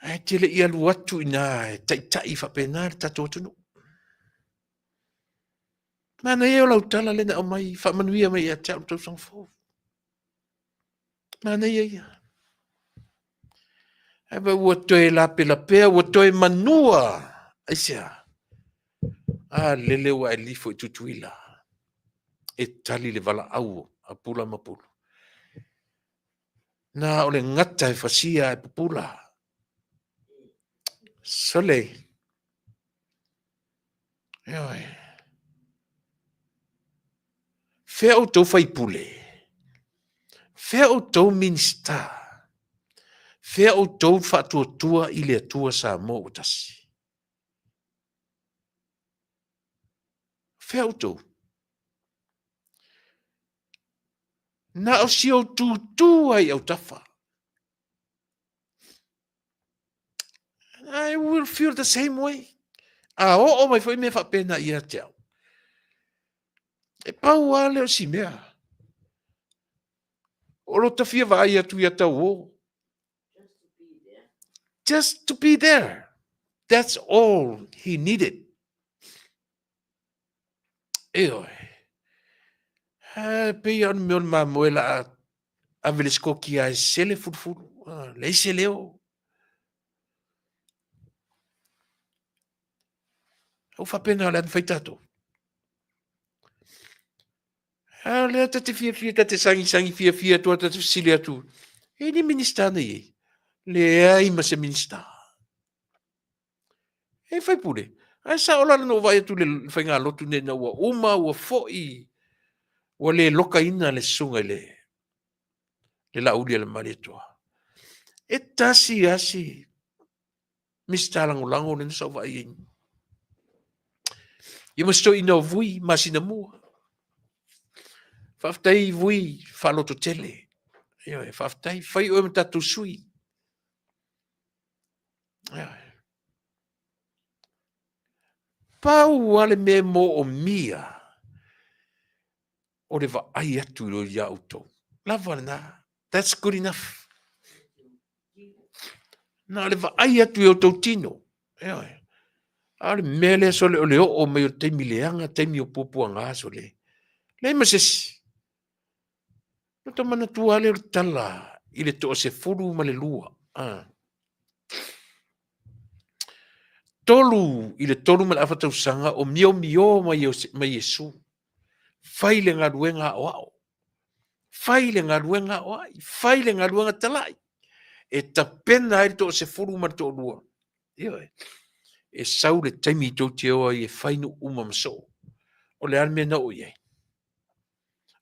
Ai te le ia lu atu ina e tai whapena le tato tunu. Mana e o lau tala lena o mai whamanuia mai a tau tau sangfo. Mana ia ia. Ai ba ua toe lape lapea, ua toe manua. Aisia. Lele ua e lifo i tutuila. E tali le vala au a pula mapulu. Na ole ngata e fasia e pupula. Sole. Oi. Fea o tau fai pule. Fea o tau minsta. Fea o tau whatuatua i le atua sa mo o tasi. Fea o tau. Na o si o tu ai au tafa. I will feel the same way. A o mai foi me fa pena ia tau. E pau ale o si mea. O lo tafia vai atu ia tau o. Just to be there. That's all he needed. Eo. Pe an me on mamoela a velesko ki a sele furfuru. Le se leo. O fa pena le fai tato. Le te fia te sangi fia tua te sili atu. E ni minista nei. Le ai ma se minista. E fai pure. Ai sa ola no vai atu le fai ngā lotu ne na ua uma ua foi. Ua le loka ina le sunga le la uli le mari toa. E tasi asi. Mista lango le sa vai in. Ia masto ina vui masina mua. Faftai vui faloto tele. Ia faftai fai o mtatu sui. Pau ale me mo o mia. O le va ai atu lo ia auto. Lava na. That's good enough. Na le va ai atu o tau tino. Ale mele so le o leo o me o teimi leanga, teimi o pupuanga so le. Le masesi. No ta mana tua le tala. I le to se furu ma le lua. Tolu, i le tolu ma le afa tausanga o mio ma Yesu. Fai le ngā ruenga o ao. Fai le ngā ruenga o ai. Fai le ngā ruenga talai. E ta pena ai to se furu ma to lua. E sau le taimi tau te oa i e fai no uma maso. O le ale mea na o iei.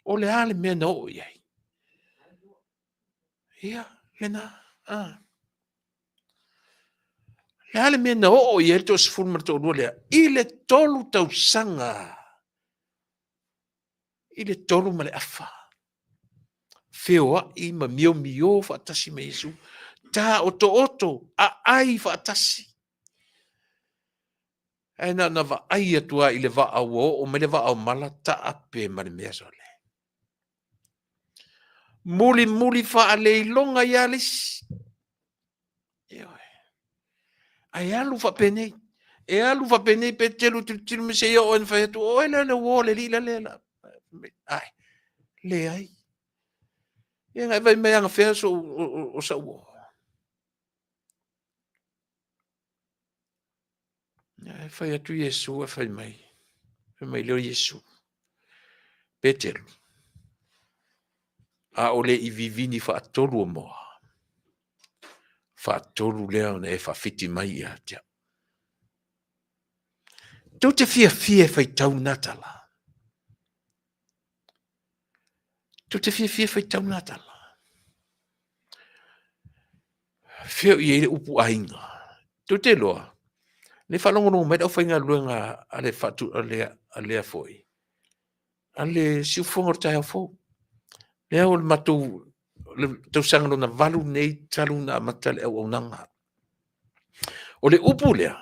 O le ale mea na o iei. Ia, le na. Le ale mea na o iei to se furu ma to lua lea. I le tolu tau sanga. I le tolu ma le afa. Feo i ma mio fa atasi me Yesu. Ta oto a ai fa atasi. E na va ai atua i le va o me le va au mala ta ape ma le mea sole. Muli fa a le ilonga i alis. Ai alu fa penei. E alu fa penei pe telu tilu me se yo o en fa etu. O ele le wo le li le la. Ai. Le ai. Ia ngai vai mea nga fea so o sa uo. Ia fai atu Yesu e fai mai. Fai mai leo Yesu. Petelu. A ole i vivini fa atolu o moa. Fa atolu lea ona e fa fiti mai ia tia. Tau te fia fai tau natala. Tu te fia fai tau natala. Fia i ele upu ainga. Tu te loa. Ne whalongo nungu mai au whainga luenga ale fatu alea foi. Ale siufonga o tai au fo. Lea o le matou tau sangano na valu nei talu na matale au nanga. O le upu lea.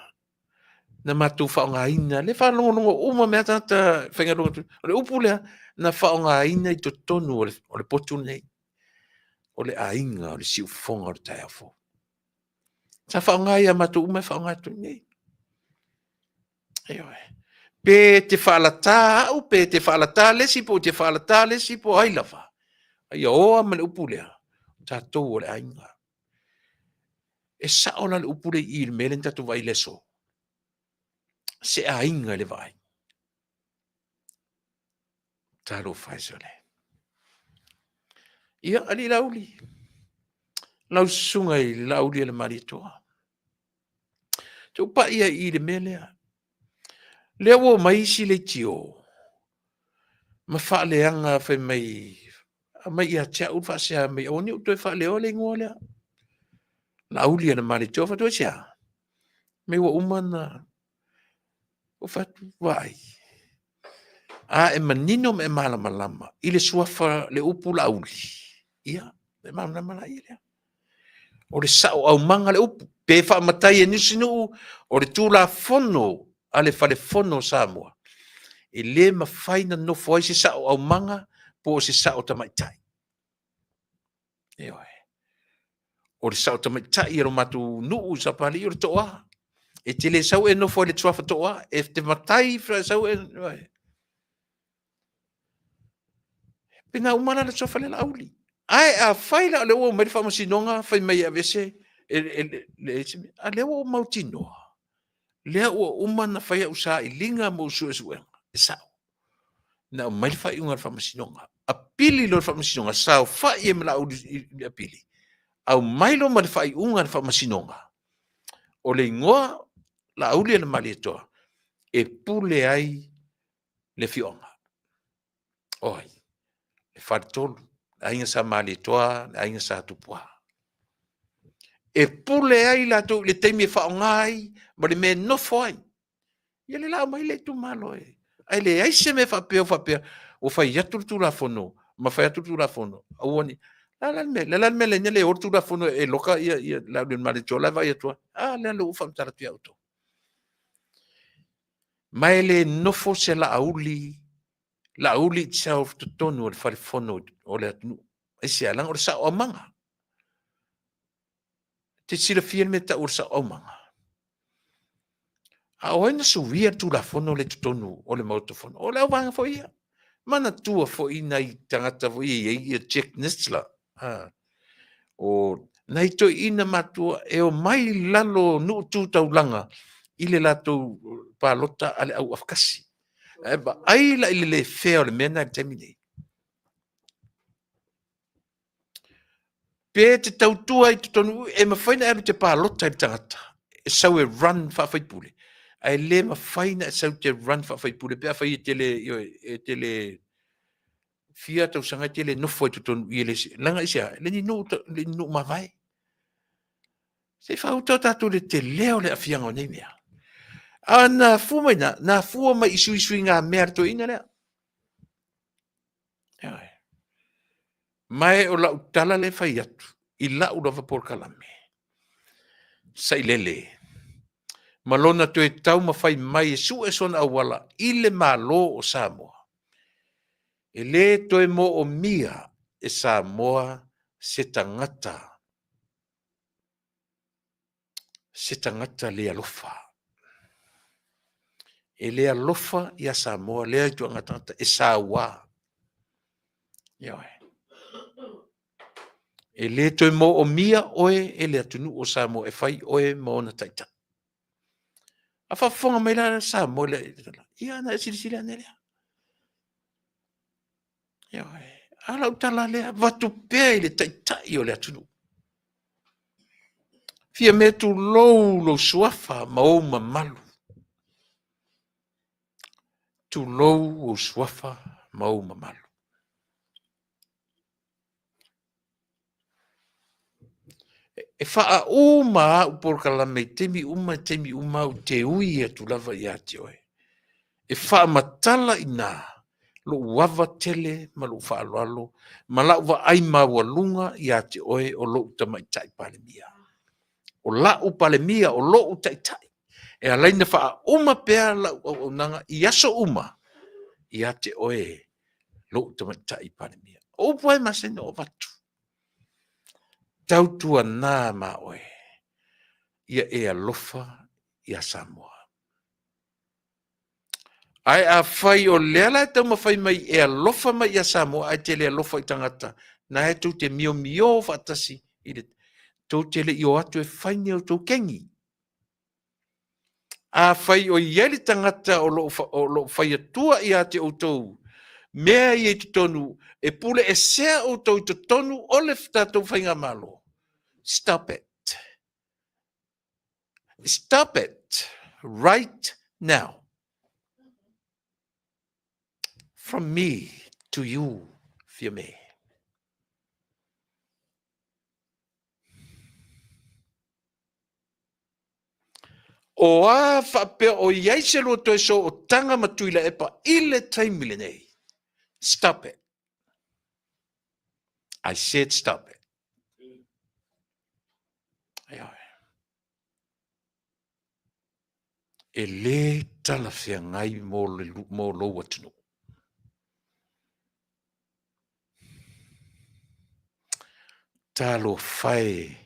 Na matou whaonga ina. Le whalongo nungu uma mea tata whainga runga. O le upu lea na whaonga ina i to tonu o le potu nei. O le ainga o le siufonga o tai au fo. Sa whaonga ia matou uma whaonga tu nei. Pe te whalata au, pe te whalata lesi po te whalata lesi po ai lawa. Ai oa ma le upulea. Tātou o le ainga. E saola le upule i le mele tatu vai leso. Se ainga le vai. Talo fai sole. Ia ali lauli. Lau sunga i lauli le maritoa. Tau pa ia i le melea. Le wo mai si le tio. Ma fa le anga fe mai mai ia cha u fa sia mai oni u to fa le o le ngola. La uli na mali to fa to sia. Me wo umana o fa vai. E manino me malama ile suafa le upu la uli. Ia, me malama ile. O le sao au manga le upu. Pe fa matai e nisinu o le tula fono ale fa le fono Samoa. E le mawhaina no foi se sao au manga po se sao tamaitai. Eoi. O le sao tamaitai e ro matu nuu sa pali o le toa. E te le sao e no foi le tuafa toa. E te matai fra sao e... Pena umana le tuafa le lauli. Ai a whaila le o mai whamasinonga whai mai a vese. A le o mautinoa. Le o umana whai a usa i linga mo suesuenga. E sao. Na mai fai unga whamasinonga. A pili lo whamasinonga. Sao fai e mla i a pili. Au mai lo mai fai unga whamasinonga. O le ingoa la auli na mali toa. E pule ai le fionga. Oi. Le wharitolu. Ainga sa mali toa. Ainga sa tupua. E pule ai la to le teimi e whaongai. Ma le me no foi. Ia le lao mai le tu malo e. Ai le ai se me whapea. O whai atu tu la fono. Ma whai atu tu la fono. Awani. La me le nyele o tu la fono e loka ia la le mali tola vai atua. Le lo ufam tara pia auto. Mai le nofo se la auli. La auli itself to tonu o le whare fono o le atunu. E se alang o le sa o manga. Te sira fia me ta o sa o manga. A oina suia tu la fono le tonu o le mautofono. O le au vanga fo ia. Mana tua fo i nei tangata fo ia checklist la. O nei to ina matua e o mai lalo nu tu taulanga i le lato palota ale au afkasi. Ba ai la ile le feo le mena temine. Pe te tautua i tonu e mawhaina e te palota i tangata. E sau e run whawhaipule. Ai le mawhaina e sau te run whawhaipule. Pe a whai e tele fia tau sanga te le nofo i tutonu i le langa isia. Le ni nu mawai. Se whau tau tatu le te leo le afianga o nei mea. Na fua mai na fua mai isu ngā mea to ina lea. Mai o lau tala le whai atu. I lau lava por kalame. Sai lele. Malona to e tau mawhai mai e su e sona awala. I le malo o Samoa. E le to e mo o mia e Samoa se tangata. Se tangata le alofa. E le alofa ia Samoa le ai tua ngatangata e sawa. Iawe. E le to e mo o mia oe e le atunu o Samoa e whai oe mo na taita. A whafonga mai la Samoa le ia na e sirisiri ane lea. Iawe. Ala utala lea watu pea i le taita i o le atunu. Fia me tu lou lo suafa ma o mamalu. Tu lou o suafa ma o mamalu. E wha uma u por kalame temi uma u te ui e tu lava i ate oe. E wha matala i nā, lo uawa tele ma lo wha aloalo, ma lau wa ai maua lunga i ate oe o lo utamaitai palemia. O lau palemia o lo utaitai. E alaina wha uma pea lau au nanga i aso uma i ate oe lo utamaitai palemia. O puai masene o watu. Tautua nā ma oe. Ia e alofa ia Samoa. Ai a whai o leala e tau mawhai mai e alofa mai ia Samoa ai te le alofa i tangata. Na he tau te mio whatasi. Tau te le i o atu e whaini o tau kengi. A whai o ieli tangata o lo whai atua i ate o tau. Mea i e tonu e pule e sea o tau i tonu o le tātou whainga malo. Stop it. Stop it right now. From me to you, fia me. O a whape o iai se lo toi so o tanga matuila e pa ile taimile nei. Stop it. I said stop it. Ai ai. E le tala fia ngai mo lo watunu. Talo fai.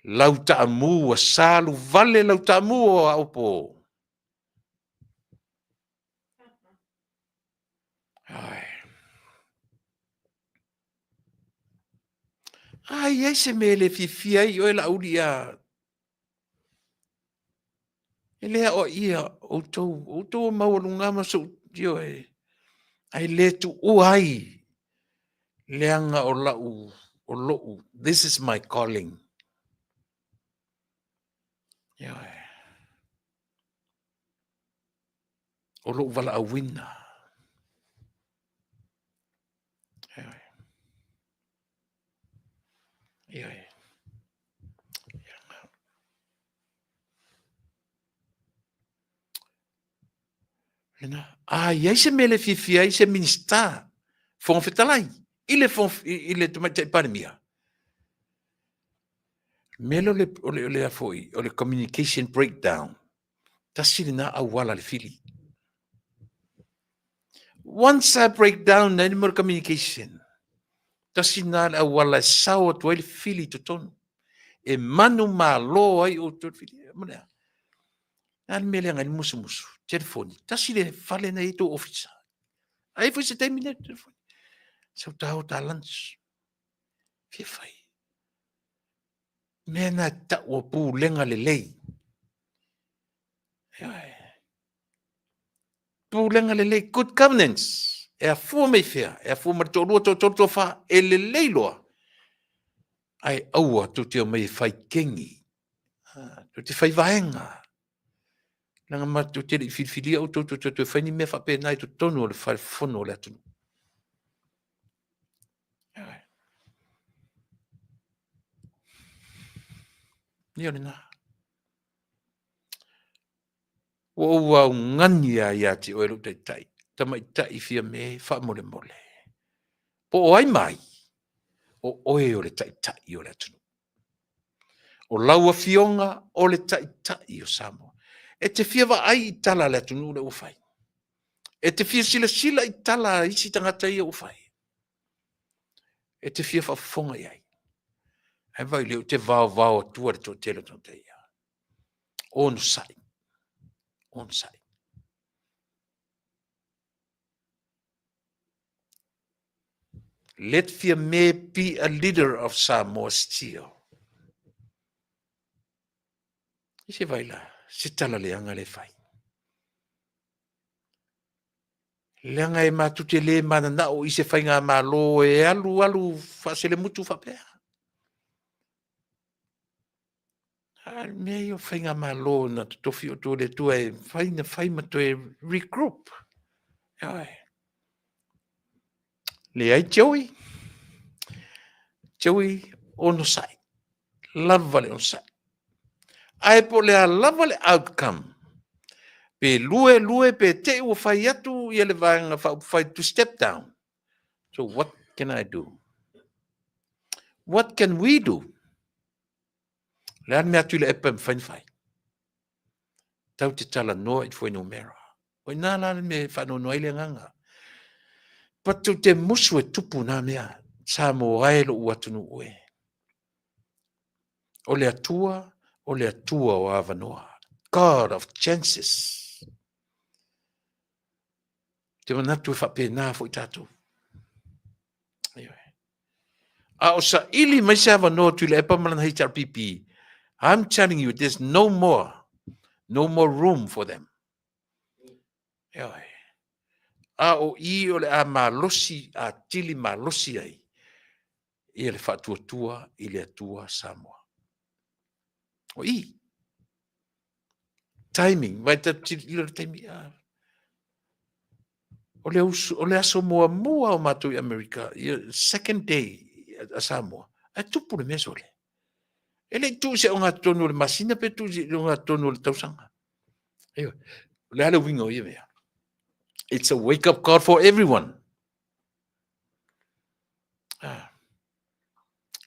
Lauta amu a salu vale lauta amu o aupo. Ai. Ai, ai se mele fifia i o e la uria. Ele o ia o tau maurunga maso dio e. Ai le tu uai. Leanga o lau, o lou. This is my calling. Ia. O lou wala a wina. Ia. Ia. Ina. Ai se mele fifia i se minista. Fon fetalai. Ile tomate pandemia. Melo le afoi, o le communication breakdown. Tasina awala le fili. Once I break down the animal communication, tasina awala sao to le fili to ton. E manu malo ai o to fili. Mana. Al mele ngai musu. Telefoni. Tasile fale na ito office. Ai foi se termine telefoni. So tau ta lunch. Fifai. Mena ta o pu lenga le lei. Pu lenga le lei good governance. E a fu me fea, e a fu ma to fa e le lei loa. Ai aua tu te o mai fai kengi. Tu te fai vaenga. Langa ma tu te filfili au tu fai ni me fa pe nai tu tonu le fai fono le atu. Ni o na. O wa ngani ya ti o lu te tai. Tamai tai fia me fa mole mole. Po ai mai. O oe o le tai tai o le atu. O laua fionga o le tai tai o Samoa. E te fia wa ai i tala le atu le ufai. E te fia sila i tala isi tangata i ufai. E te fia whafonga i ai. Ai vai leo te vao tua le tō tele tō te ia. Ono sai. Ono sai. Let fear may be a leader of Samoa still. Ise vai la. Se tala le anga le fai. Le anga e matute le mana na o ise fai ngā malo e alu whasele mutu whapea. Mea o fai ngā malo na tofi o tō le tua e fai mato e regroup. Ai. Le ai Joey. Joey ono sai. Lava le ono sai. Ai po le a lava le outcome. Pe lue pe te ua fai atu ia le vanga fai to step down. So what can I do? What can we do? Le an mea tu le epa fai. Tau te tala noa i fwoi no mera. Oi nana me whano noa le nganga. Patu te musu e tupu nā mea. Sa mo aelo ua tunu ue. O le atua o avanoa. God of chances. Te manatu e whape nā fo i tātou. A o sa ili mai se avanoa tu le epa malana HRPP. I'm telling you, there's no more room for them. A o I o le a malosi, a tili malosi ai. I le whatuatua i le atua Samoa. O I. Timing, vai ta tili le timing. o le aso mua o mātou i Amerika, second day a Samoa, a tupu le mea sole. E le tu se o ngā tonu le masina pe tu se o ngā tonu le tausanga. Ewa, le ale wingo i mea. It's a wake-up call for everyone.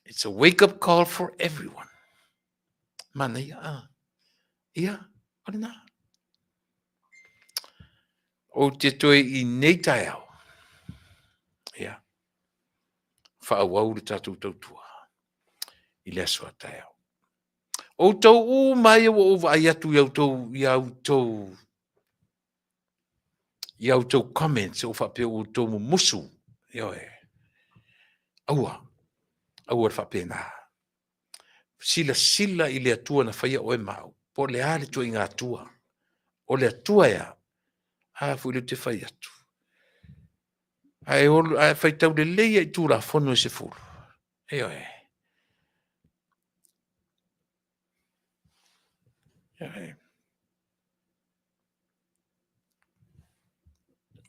It's a wake-up call for everyone. Mana ia, ia, ole nā. O te toe i nei tai au. Ia. Whaawau le tātou tautua. I le asua tai au. O tau u mai o vai atu iau tau comments o whapea o tau musu. Iau e. Aua le whapea Sila i le atua na whaia o e mau. Po le ale tua i ngā atua. O le atua ea. Fu le te whai atu. Ai whai tau le leia i tūra whono se furu. Iau e.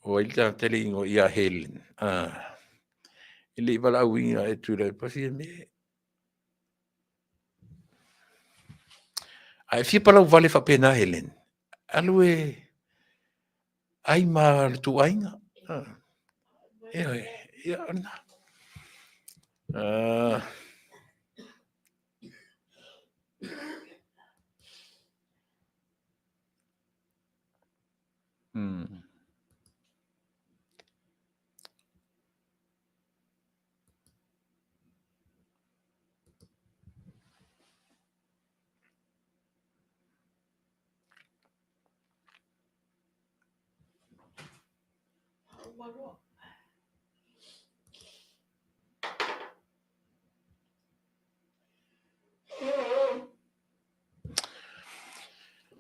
O ilta tele ingo ia Helen. Ili wala winga e tūra e pasi e me. Ai fia palau vale whapena Helen. Alu e ai ma le tu ainga. Ia ana.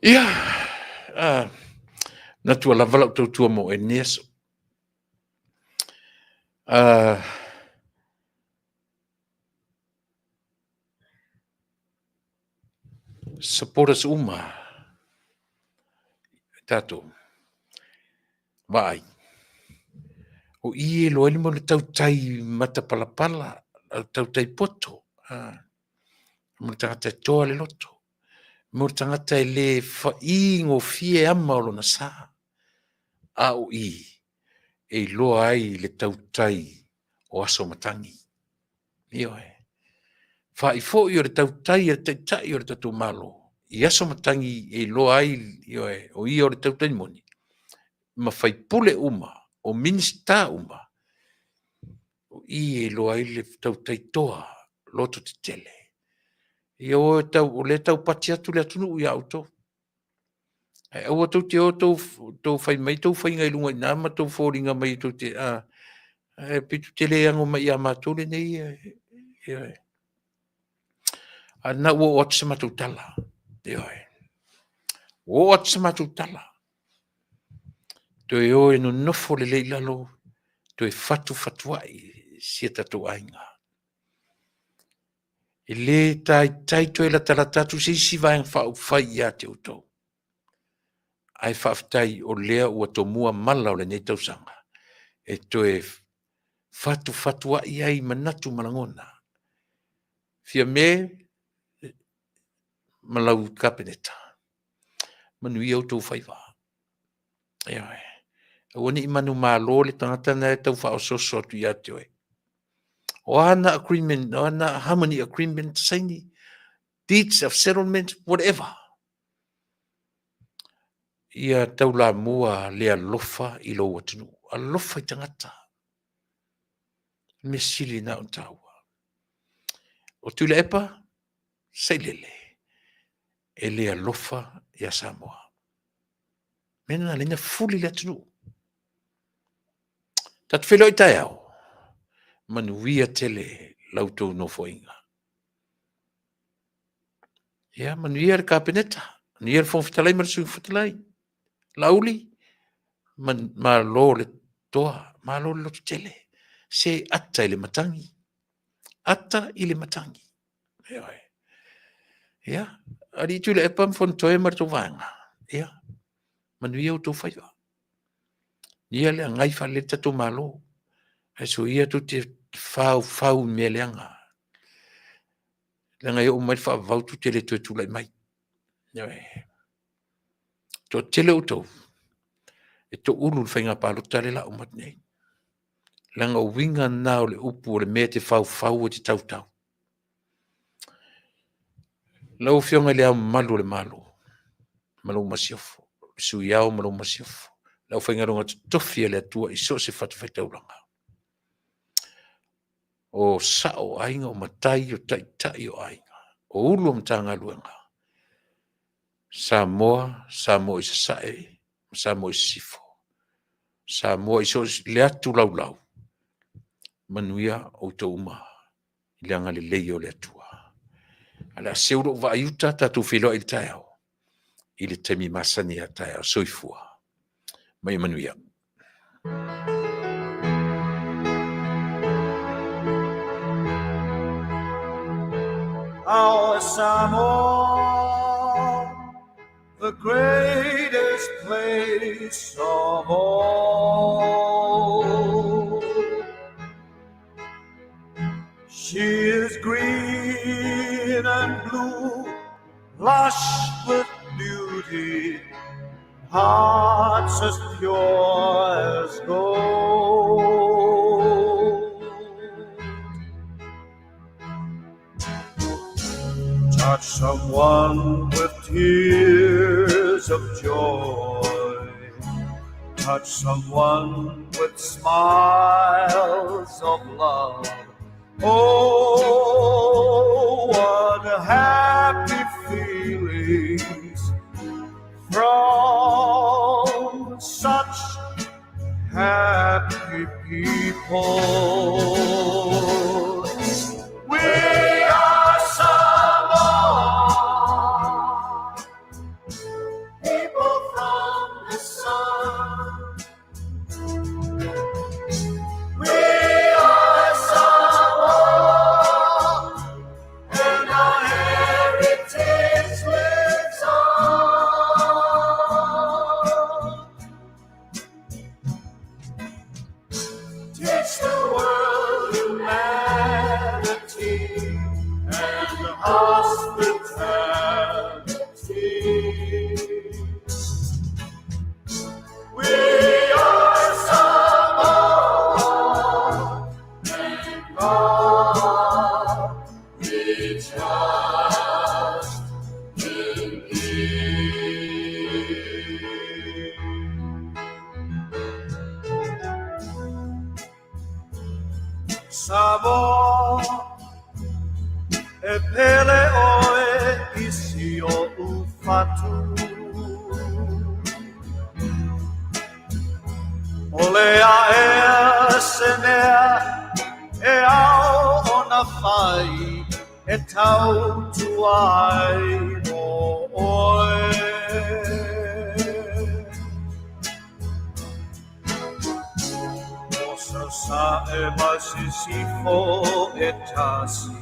Ia. Na tua lava lau tau tua mo e neso. Supporters uma. Tato. Vai. O ie lo ele mo le tau tai mata palapala. Tau tai poto. Mo tangata toa le loto. Mo tangata e le whaingo fie ama o lona sa. Au i. E loa ai le tau tai o aso matangi. Io e. Whai fo i o le tau tai e te tai o le tatu malo. I aso matangi e loa ai io e. O i o le tau tai moni. Ma whai pule uma. O minista uma. O i e loa ai le tau tai toa. Loto te tele. I o le tau pati atu le atunu i auto. E o tau te o tau whai mai tau whai ngai lunga i nama tau whoringa mai tau te pitu te leango mai a mātole nei e. Ana ua o atu sa mātou tala. O atu sa mātou tala. Toi o e no nofo le leilalo. Toi fatu fatuai si e tatou ainga. E le tai toi la talatatu si vai ang whau whai ia te utou. Ai whaftai o lea ua to mua mala o le nei tausanga. E toi fatu ai manatu malangona. Fia me malau kapeneta. Manui au tau whaiwa. Eoi. Wani i manu malo le tangata na e tau whao soso atu ia te oi. O ana agreement, o ana harmony agreement, saini, deeds of settlement, whatever. Ia tau la mua le alofa i lo atunu. Alofa i tangata. Me sili na o taua. O tula epa, sailele. E le alofa ia Samoa. Mena lena fuli le atunu. Tatu whelo i tai au. Manuia tele lautou no foinga. Ia, manuia le kapeneta. Manuia le fonfitalai marasui fitalai. Lauli. Ma lo le toa. Ma lo le lotu tele. Se ata ile matangi. Ata ile matangi. Ia. Ari tu le epam fontoe maratu vanga. Ia. Manuia o tau whaiwa. Ia le ngai fa le tatu malo. Ai so ia tu te fau me leanga. Le ngai o mai fa vau tu te le tu lai mai. To tele uto. E to ulu whainga palo tale la o mat nei. Langa o winga nao le upu o le mea te fau o te tau. Lau fionga le au malu le malo. Malo masiofo. Sui au malo masiofo. Lau whainga ronga tofia le atua i so se fatu whaitauranga. O sao ainga o matai o tai o ainga. O ulu o mtanga luenga. Samoa i sasae. Samoa i sifo. Samoa i so le atu lau. Manuia o to uma. Ileanga le leio le atua. Ala seuro va ayuta tatu filo il taiao. Il temi masani a taiao soifua. Mai manuia. Our Samoa, the greatest place of all. She is green and blue, lush with beauty, hearts as pure as gold. Touch someone with tears of joy. Touch someone with smiles of love. Oh, what happy feelings from such happy people. We are Samoa, people from the sun. We are Samoa, and our heritage lives on. Teach the world humanity and hospitality. We are Samoa, and God we trust in Thee. Samoa, e pele oe isi o ufatu. Olea e senea e ao ona fai e tau tuai mo oe. Osa sa e masisifo e tasi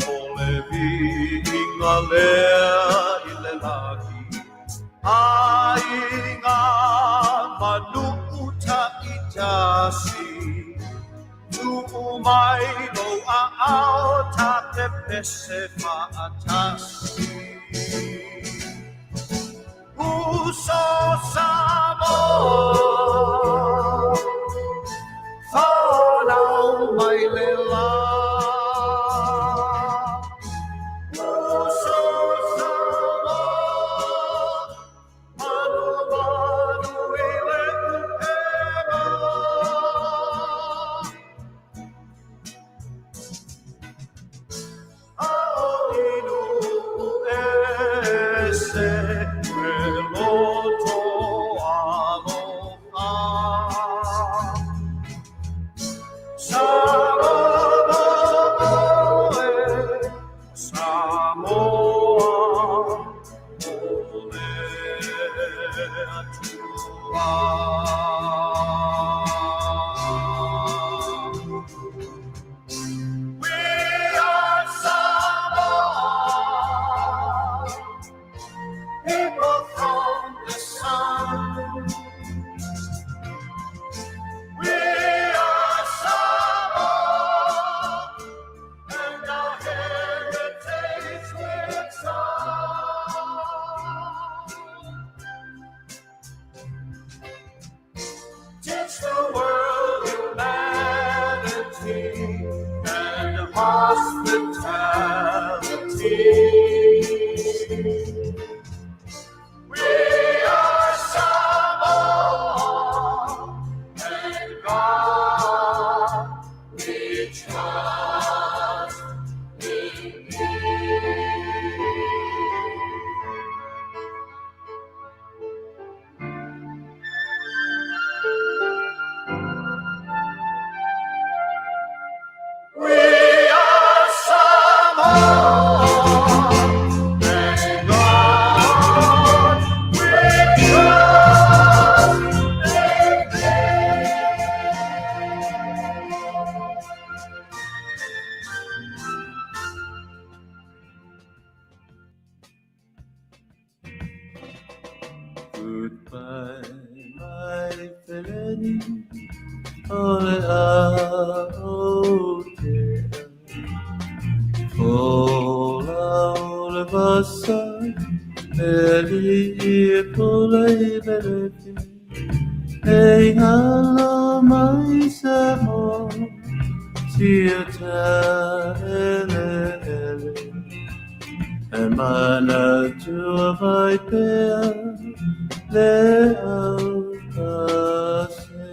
ole vi inga lea i le laki. Ainga manuuta i tasi tu mai no a ao ta te pese maatasi. Uso Samoa, whanau mai le la. Uso Samoa, manu i le upema. Ao inu ese loto aloha. teach the world humanity and hospitality. We are Samoa and God we trust in Thee. We are Samoa and God we trust in Goodbye, my felony, ole aotea. Ola ole basa, eli polei beleki. Ei hala mai samo, tia ele ele. E mana tua vai pea, le au kase.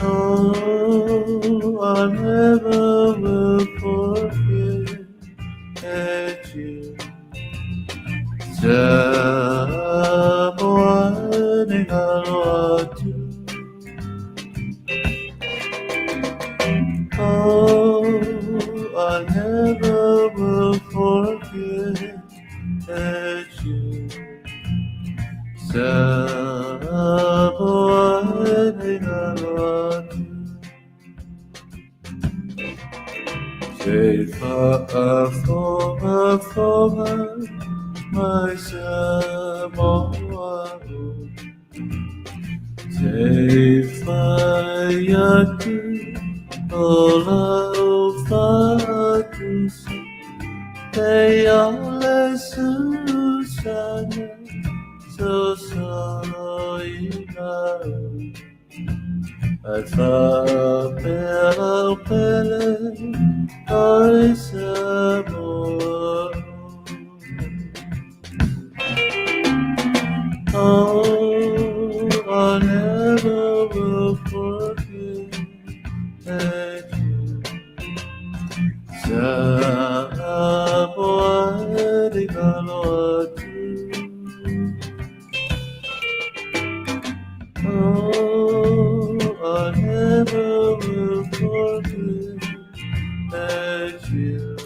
Oh, I never will forget you. Samoaning aloatu. Oh, I never will forget you. Samoaning aloatu. Say for my Samoa. Say fayaki ola ufatus. Say ole susana so solo inau. Atfa pela pele oi Samoa. Oh, I never will forget you. Samoaning aloatu. Oh, I never will forget you.